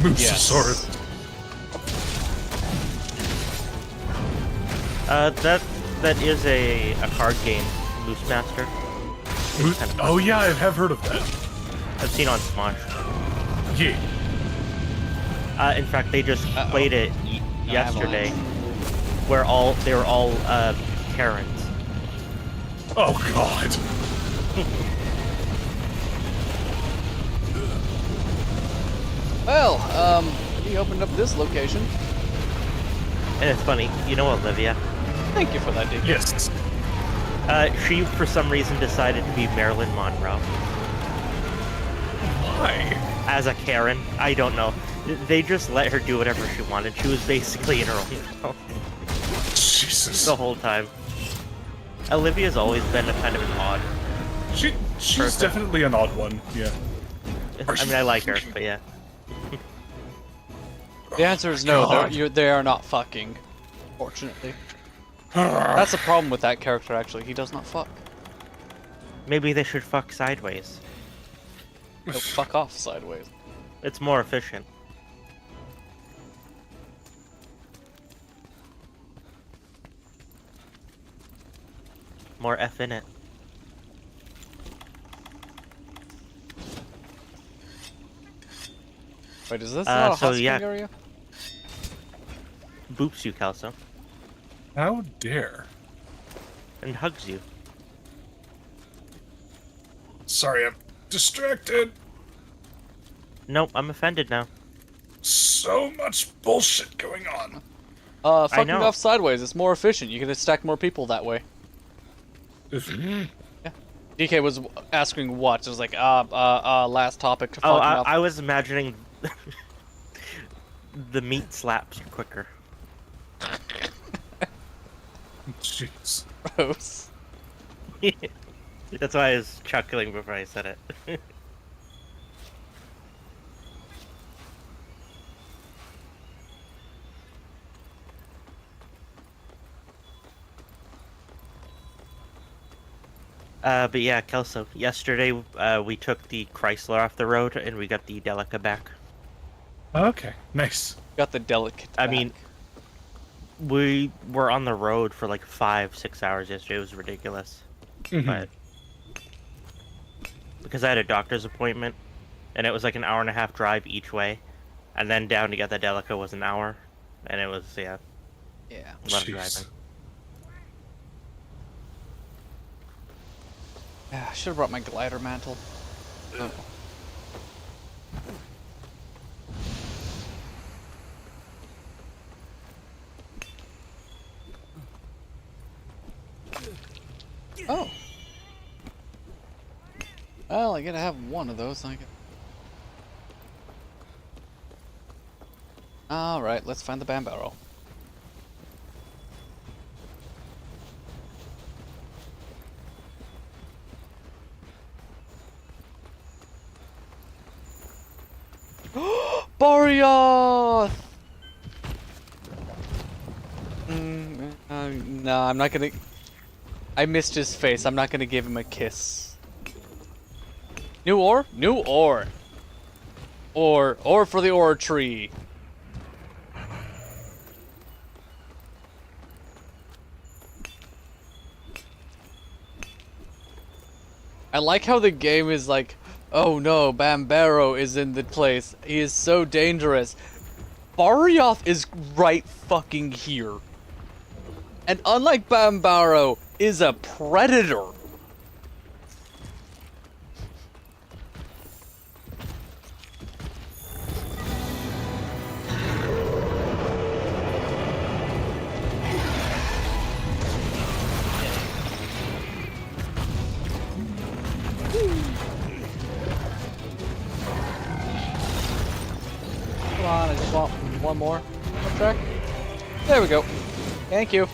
Moosasaurus. That is a card game, Moose Master. Oh yeah, I have heard of that. I've seen on Smosh. Yeah. In fact, they just played it yesterday, where they were all Karens. Oh God. Well, we opened up this location. And it's funny, you know Olivia? Thank you for that, dude. Yes. She, for some reason, decided to be Marilyn Monroe. Why? As a Karen. I don't know. They just let her do whatever she wanted. She was basically in her own film. Jesus. The whole time. Olivia's always been a kind of an odd She's person. definitely an odd one, yeah. I mean, I like her, but yeah. The answer is no, they are not fucking, fortunately. That's the problem with that character, actually. He does not fuck. Maybe they should fuck sideways. No, fuck off sideways. It's more efficient. More F in it. Wait, is this not a hot spring area? Boops you, Kelso. How dare. And hugs you. Sorry, I'm distracted. Nope, I'm offended now. So much bullshit going on. Fucking off sideways. It's more efficient. You can stack more people that way. Yeah. DK was asking what? It was like, last topic. To Oh, I was imagining the meat slaps quicker. Jeez. Gross. That's why I was chuckling before I said it. But yeah, Kelso, yesterday we took the Chrysler off the road and we got the Delica back. Okay, nice. Got the Delicate I mean, we were on the road for like 5-6 hours yesterday. It was ridiculous. But because I had a doctor's appointment and it was like an 1.5-hour drive each way, and then down to get the Delica was an hour, and it was, yeah. Yeah. A lot of driving. Yeah, I should have brought my glider mantle. Oh. Oh. Well, I gotta have one of those. Alright, let's find the bam barrel. Barioth! No, I'm not gonna... I missed his face. I'm not gonna give him a kiss. New ore? New ore. Ore for the ore tree. I like how the game is like, oh no, Bambaro is in the place. He is so dangerous. Barioth is right fucking here. And unlike Bambaro, is a predator. Come on, I just want one more track. There we go. Thank you.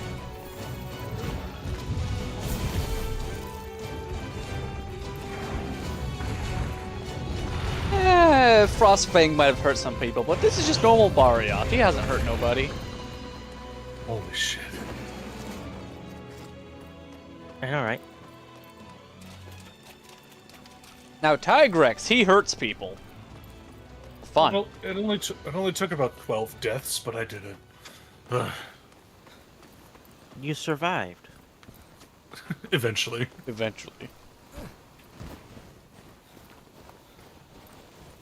Frostfang might have hurt some people, but this is just normal Barioth. He hasn't hurt nobody. Holy shit. Alright. Now Tigrex, he hurts people. Fun. Well, it only took about 12 deaths, but I did it. Ugh. You survived. Eventually. Eventually.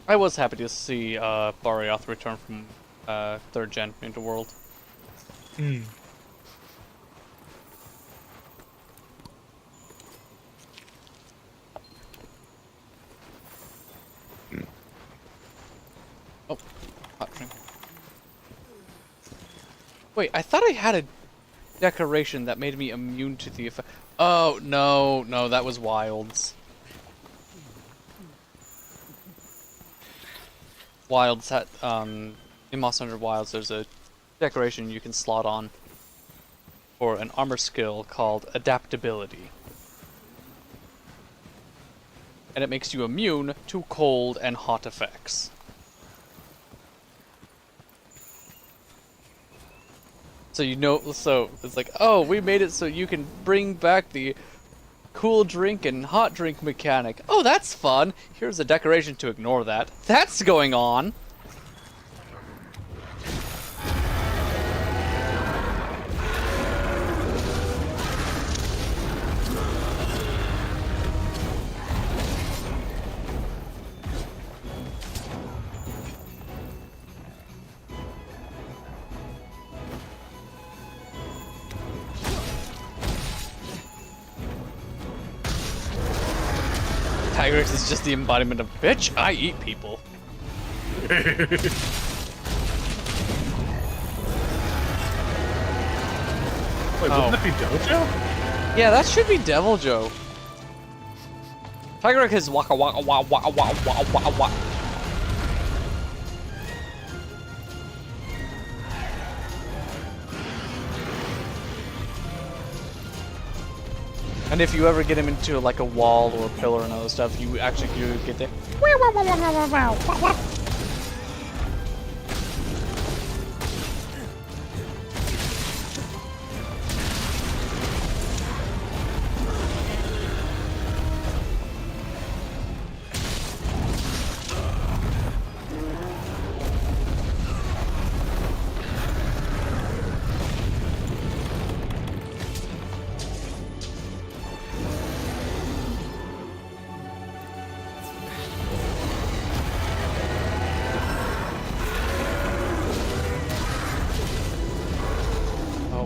I was happy to see Barioth return from 3rd gen into World. Hmm. Oh, hot drink. Wait, I thought I had a... decoration that made me immune to the effect. Oh, no, no, that was Wilds. Wilds had, in Monster Hunter Wilds, there's a decoration you can slot on for an armor skill called Adaptability. And it makes you immune to cold and hot effects. So you know, so it's like, oh, we made it so you can bring back the cool drink and hot drink mechanic. Oh, that's fun. Here's a decoration to ignore that. That's going on. Tigrex is just the embodiment of bitch. I eat people. Wait, wouldn't that be Devil Joe? Yeah, that should be Devil Joe. Tigrex is waka waka waka waka waka waka waka waka. And if you ever get him into like a wall or a pillar and other stuff, you actually do get the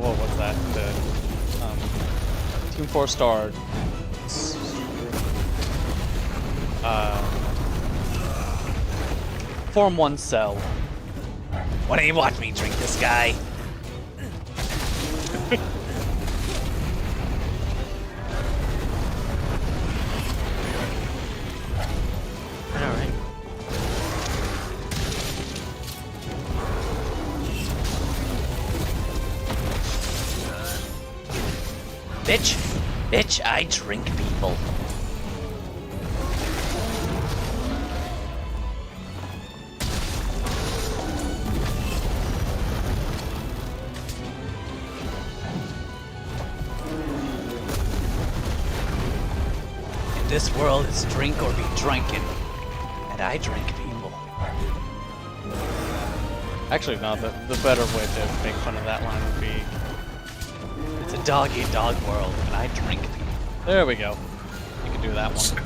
what was that? The Team 4-star. Form 1 cell. Why don't you watch me drink this guy? Alright. Bitch, bitch, I drink people. In this world, it's drink or be drunken, and I drink people. Actually, no, the better way to make fun of that line would be, it's a dog-eat-dog world, and I drink people. There we go. You can do that one.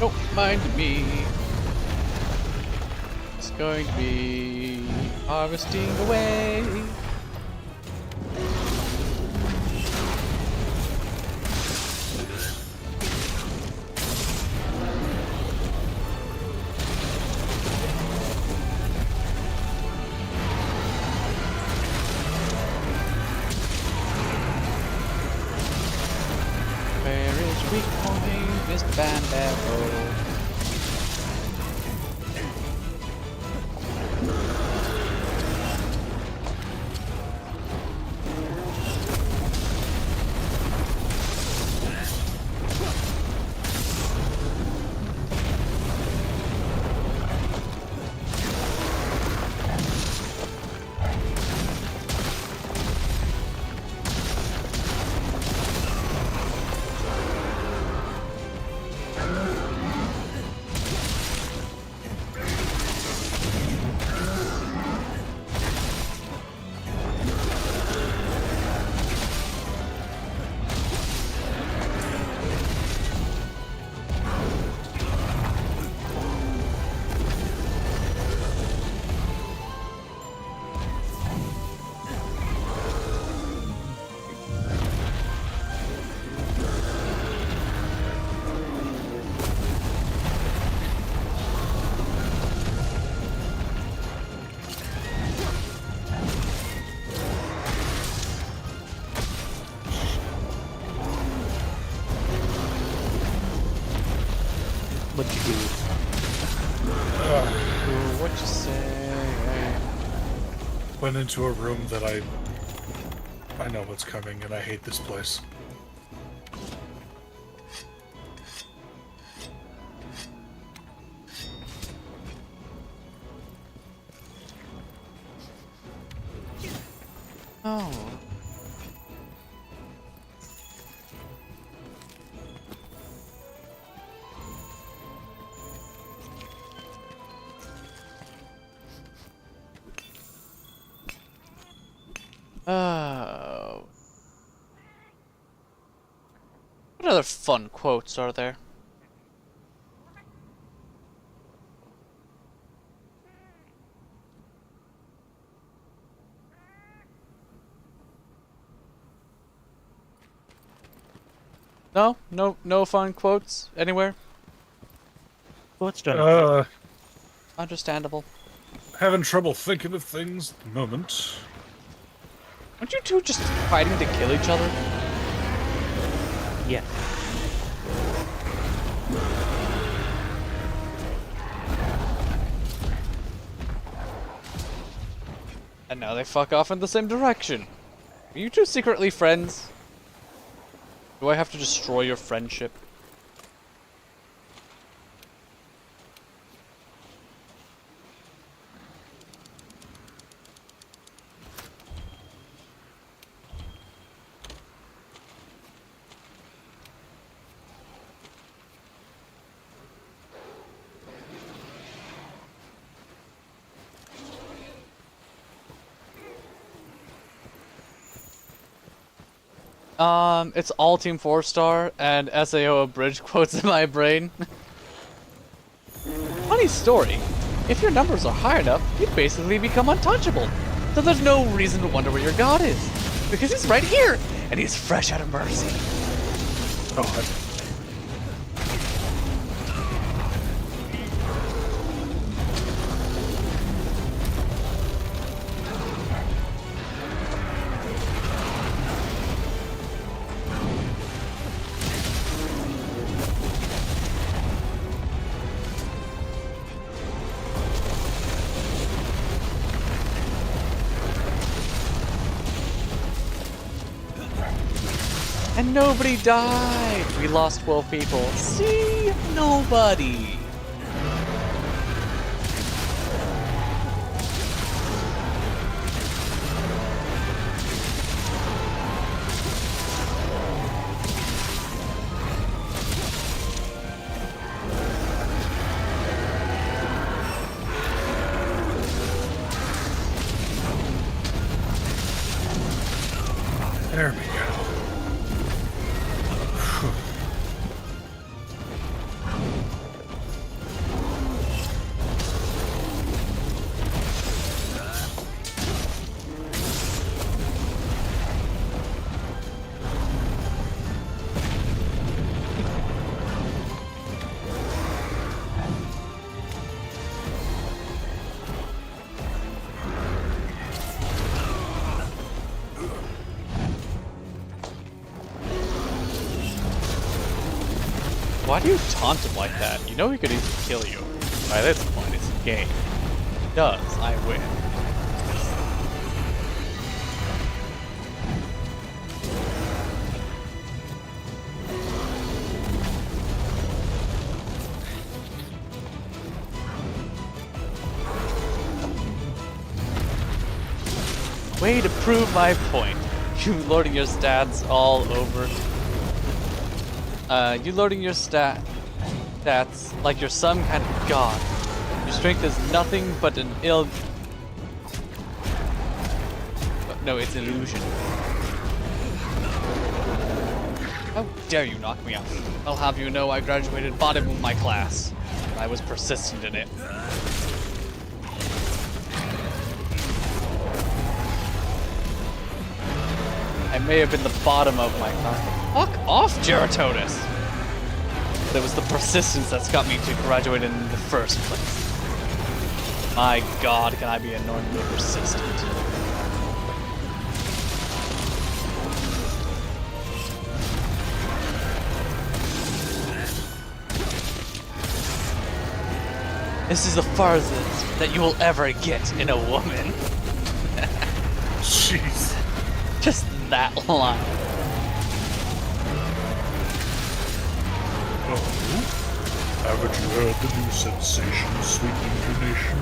Don't mind me. It's going to be harvesting away. Where is weak point, Mr. Bandero? what you say. Went into a room that I know what's coming, and I hate this place. Oh. Oh. What other fun quotes are there? No fun quotes anywhere. What's done? Understandable. Having trouble thinking of things at the moment. Aren't you two just fighting to kill each other? Yeah. And now they fuck off in the same direction. Are you two secretly friends? Do I have to destroy your friendship? It's all Team 4-star and SAO abridged quotes in my brain. Funny story. If your numbers are high enough, you'd basically become untouchable. So there's no reason to wonder where your god is. Because he's right here, and he's fresh out of mercy. God. And nobody died. We lost 12 people. See? Nobody. There we go. Why do you taunt him like that? You know he could easily kill you. By this point, it's a game. Does I win? Way to prove my point. You loading your stats all over. You loading your stats like you're some kind of god. Your strength is nothing but an no, it's an illusion. How dare you knock me out? I'll have you know I graduated bottom of my class. And I was persistent in it. I may have been the bottom of my class. Fuck off, Geratodus! But it was the persistence that's got me to graduate in the first place. My god, can I be annoyingly persistent. This is the farthest that you will ever get in a woman. Jeez. Just that line. Oh, haven't you heard the new sensation sweeping the nation?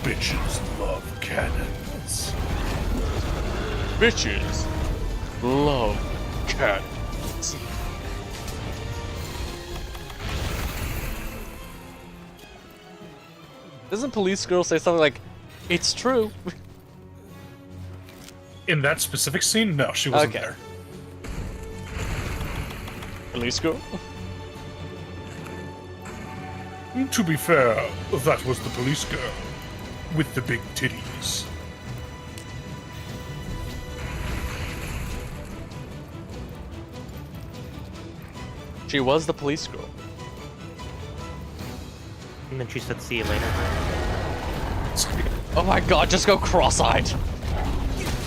Bitches love cannons. Bitches love cannons. Doesn't Police Girl say something like, "It's true"? In that specific scene, no, she wasn't Okay. there. Police Girl? To be fair, that was the police girl with the big titties. She was the police girl. And then she said, "See you later." Oh my god, just go cross-eyed.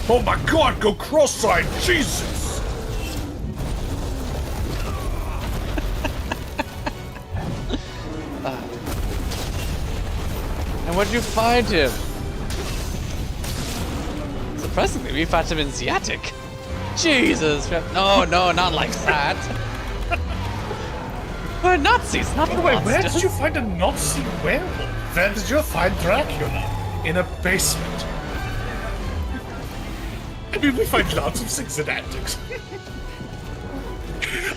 Oh my god, go cross-eyed, Jesus! And where'd you find him? Surprisingly, we found him in Asiatic. Jesus. No, not like that. We're Nazis, not By the way, where monsters. did you find a Nazi werewolf? Where did you find Dracula? In a basement. I mean, we find lots of things in antiques.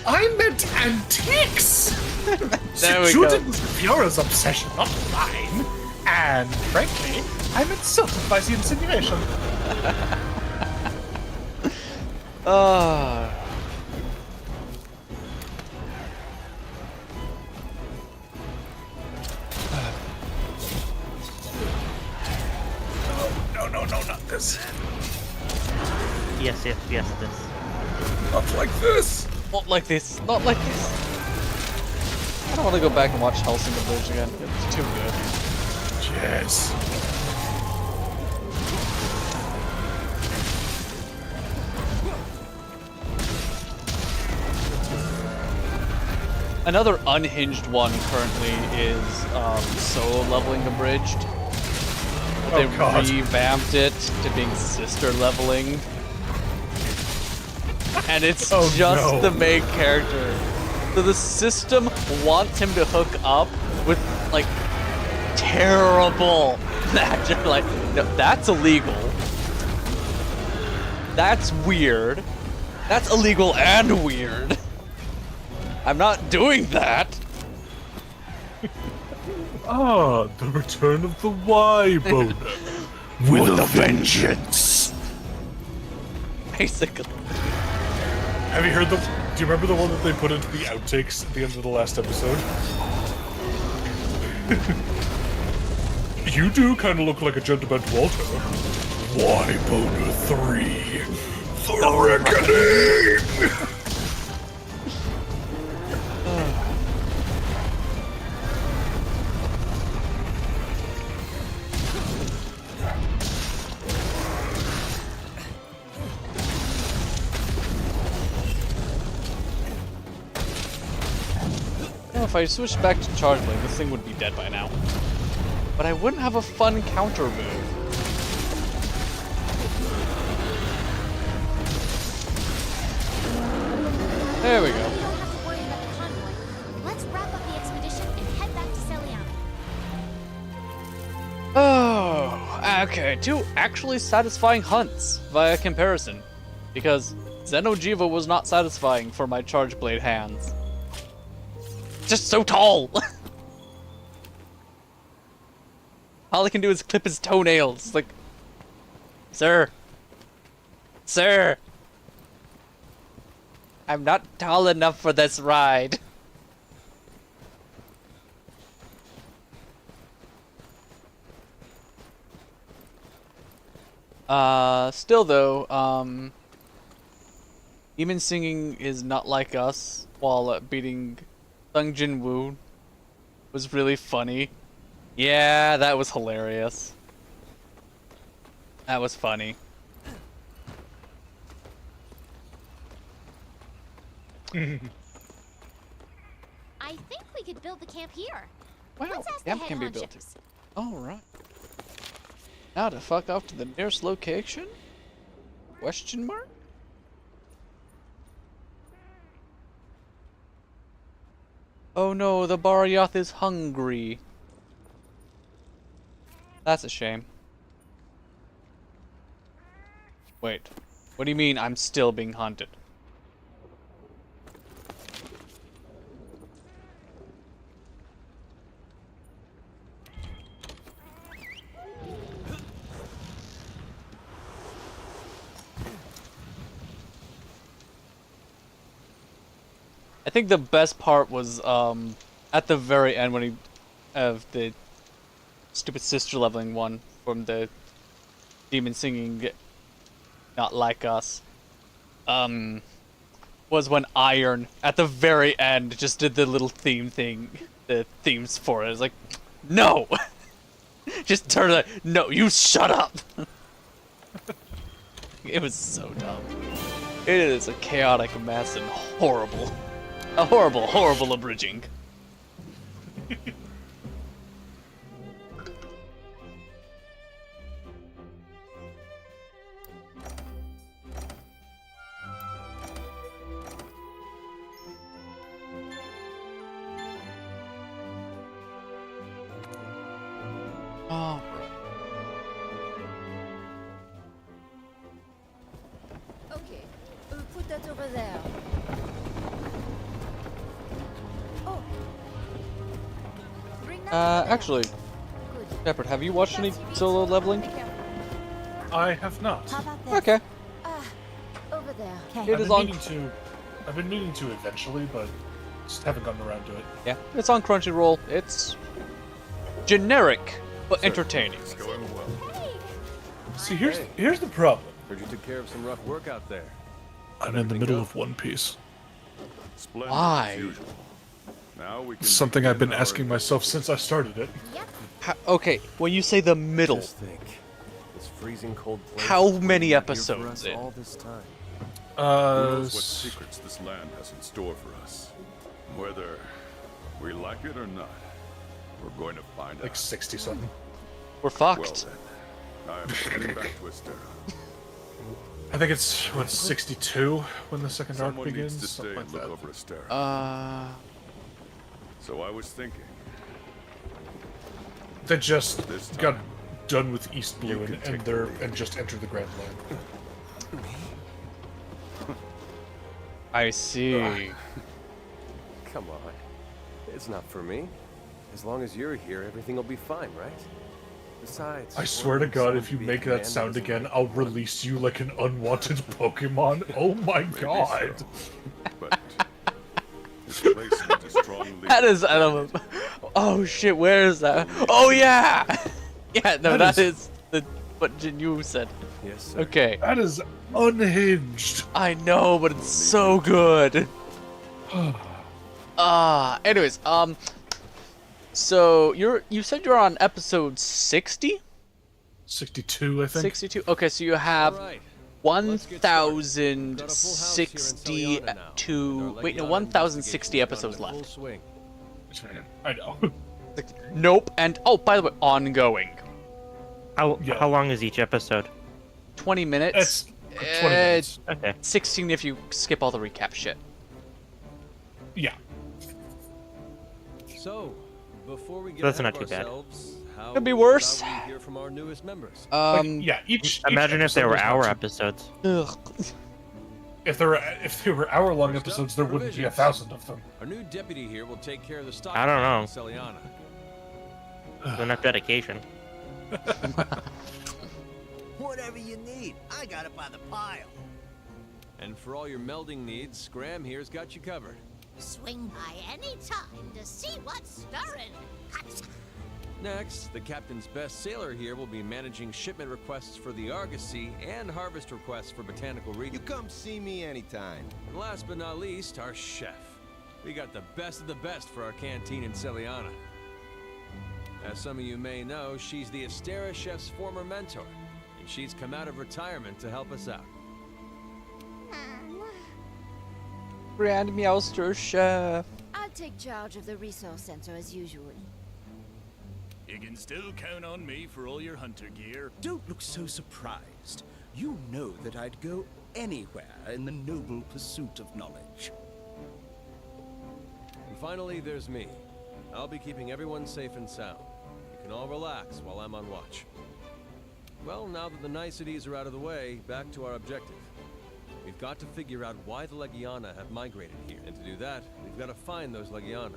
I meant antiques! There we Judith go. was Fiora's obsession, not mine. And frankly, I'm insulted by the insinuation. Oh. No, not this. Yes, this. Not like this. Not like this. Not like this. I don't want to go back and watch Helsing the Bridge again. It's too good. Yes. Another unhinged one currently is solo leveling abridged. They God. revamped it to being sister leveling. And it's Oh, just no. the main character. So the system wants him to hook up with like terrible magic. Like, no, that's illegal. That's weird. That's illegal and weird. I'm not doing that. Ah, the return of the Y-boner. With a vengeance. Basically. Have you heard the... Do you remember the one that they put into the outtakes at the end of the last episode? You do kind of look like a gentleman Walter. Y-boner 3. The Reckoning! If I switched back to Charge Blade, this thing would be dead by now. But I wouldn't have a fun counter move. There we go. Let's wrap up the expedition and head back to Celiano. Oh, okay. 2 actually satisfying hunts via comparison. Because Xenojiva was not satisfying for my Charge Blade hands. Just so tall! All I can do is clip his toenails. Like, sir. Sir. I'm not tall enough for this ride. Still though, Demon singing is not like us while beating Sung Jin Woo was really funny. Yeah, that was hilarious. That was funny. I think we could build the camp here. Wow, Let's ask the camp head can be built. honchos. Alright. Now to fuck off to the nearest location? Question mark? Oh no, the Baryath is hungry. That's a shame. Wait, what do you mean I'm still being hunted? I think the best part was at the very end when he of the stupid sister leveling one from the demon singing Not Like Us was when Iron at the very end just did the little theme thing, the themes for it. It's like, no. Just turn it. No, you shut up. It was so dumb. It is a chaotic mess and horrible. A horrible, horrible abridging. Oh, Okay, put that over there. Oh. Bring that actually, Shepard, have you watched any solo leveling? I have not. How about this? Okay. Over there. I've been meaning to eventually, but just haven't gotten around to it. Yeah, it's on Crunchyroll. It's generic, but entertaining. It's going well. See, here's the problem. Heard you took care of some rough work out there. I'm in the middle of One Piece. Splendid Why? as usual. Now we can Something I've been begin our asking myself since I started it. Okay, when you say the middle, Just think, this freezing cold place how has many been here episodes for us in? all this time. Who knows what secrets this land has in store for us? Whether we like it or not, we're going to find Like out. 60 something. We're Well fucked. then, I'm heading back to Astera. I think it's what 62 when the second arc Someone begins. needs to stay Something like and look that. over Astera. Uh, So I was thinking, They just This time, got done with East Blue you and, can and take the they're lead. and just entered the Grand Line. I see. Come on. It's not for me. As long as you're here, everything will be fine, right? Besides, I swear to God, if you make that sound again, I'll release you like an unwanted Pokemon. Oh my God! but this placement is strongly. That is oh shit, where is that? Oh yeah! Yeah, no, That is the what Jinyu said. Yes, sir. Okay. That is unhinged. I know, but it's so good. Anyways, so you said you're on episode 60? 62, I think. 62. Okay, so you have Alright, 1062 wait, no, 1060 episodes left. I know. Nope, and oh, by the way, ongoing. How long is each episode? 20 minutes. It's 20 minutes. Okay. 16 if you skip all the recap shit. Yeah. So, before we get That's ahead not of too bad. ourselves, how Could be worse. about we hear from our newest members? Yeah. Each Imagine if they episode were was not hour too- episodes. Ugh. If they were hour-long episodes, there wouldn't be 1,000 of them. Our new deputy here will take care of the stock. I don't know. in Celiana. Enough dedication. Whatever you need, I got it by the pile. And for all your melding needs, Scram here's got you covered. Swing by any time to see what's stirring. Next, the captain's best sailor here will be managing shipment requests for the Argosy and harvest requests for botanical reading. You come see me anytime. And last but not least, our chef. We got the best of the best for our canteen in Celiana. As some of you may know, she's the Astera chef's former mentor, and she's come out of retirement to help us out. Grand Meowster Chef. I'll take charge of the resource center as usual. You can still count on me for all your hunter gear. Don't look so surprised. You know that I'd go anywhere in the noble pursuit of knowledge. And finally, there's me. I'll be keeping everyone safe and sound. You can all relax while I'm on watch. Well, now that the niceties are out of the way, back to our objective. We've got to figure out why the Legiana have migrated here. And to do that, we've got to find those Legiana.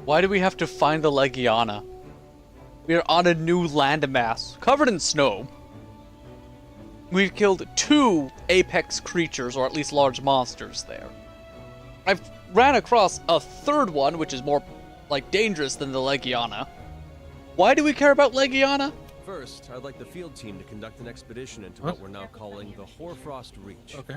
Why do we have to find the Legiana? We are on a new landmass, covered in snow. We've killed 2 apex creatures, or at least large monsters there. I've ran across a 3rd one, which is more, like, dangerous than the Legiana. Why do we care about Legiana? First, I'd like the field team to conduct an expedition into what we're now calling the Hoarfrost Reach. Okay.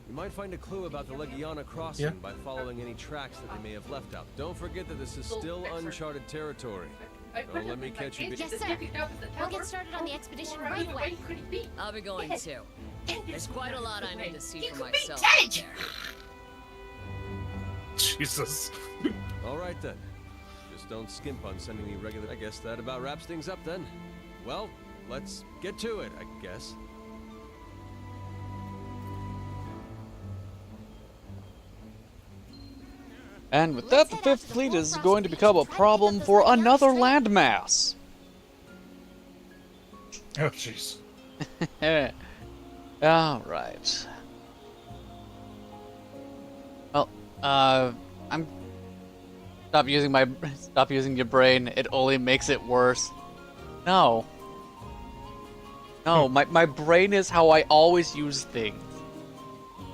You might find a clue about the Legiana crossing by following any tracks that they may have left out. Don't forget that this is still uncharted territory. Don't let me catch you. Yes, sir. We'll get started on the expedition right away. I'll be going too. There's quite a lot I need to see for myself. Jesus. All right then. Just don't skimp on sending me regular. I guess that about wraps things up then. Well, let's get to it, I guess. And with that, the 5th Fleet is going to become a problem for another landmass. Oh, jeez. Alright. Well, I'm... Stop using your brain. It only makes it worse. No. No, my brain is how I always use things.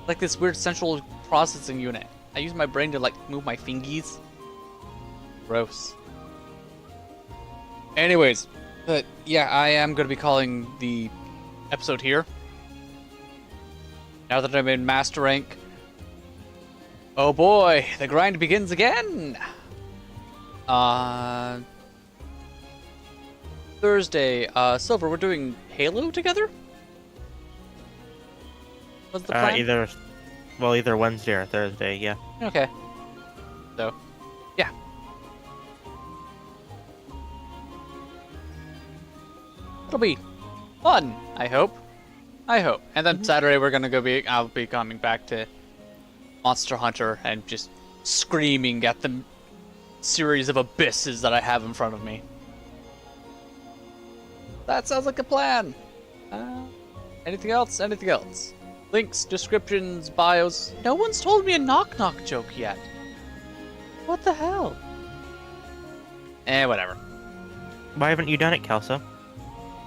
Like this weird central processing unit. I use my brain to, like, move my fingies. Gross. Anyways, but yeah, I am going to be calling the episode here. Now that I'm in Master Rank. Oh boy, the grind begins again! Thursday, Silver, we're doing Halo together? What's the plan? Either Wednesday or Thursday, yeah. Okay. So, yeah. It'll be fun, I hope. And then Saturday I'll be coming back to Monster Hunter and just screaming at the series of abysses that I have in front of me. That sounds like a plan. Anything else? Anything else? Links, descriptions, bios. No one's told me a knock-knock joke yet. What the hell? Whatever. Why haven't you done it, Kelso?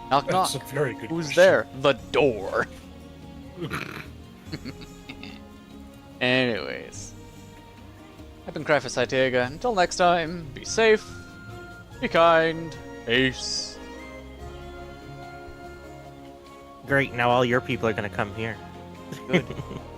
Knock, knock. That's a very good Who's question. there? The door. Anyways. I've been Cryfa Saitega. Until next time, be safe, be kind, peace. Great, now all your people are gonna come here. Good.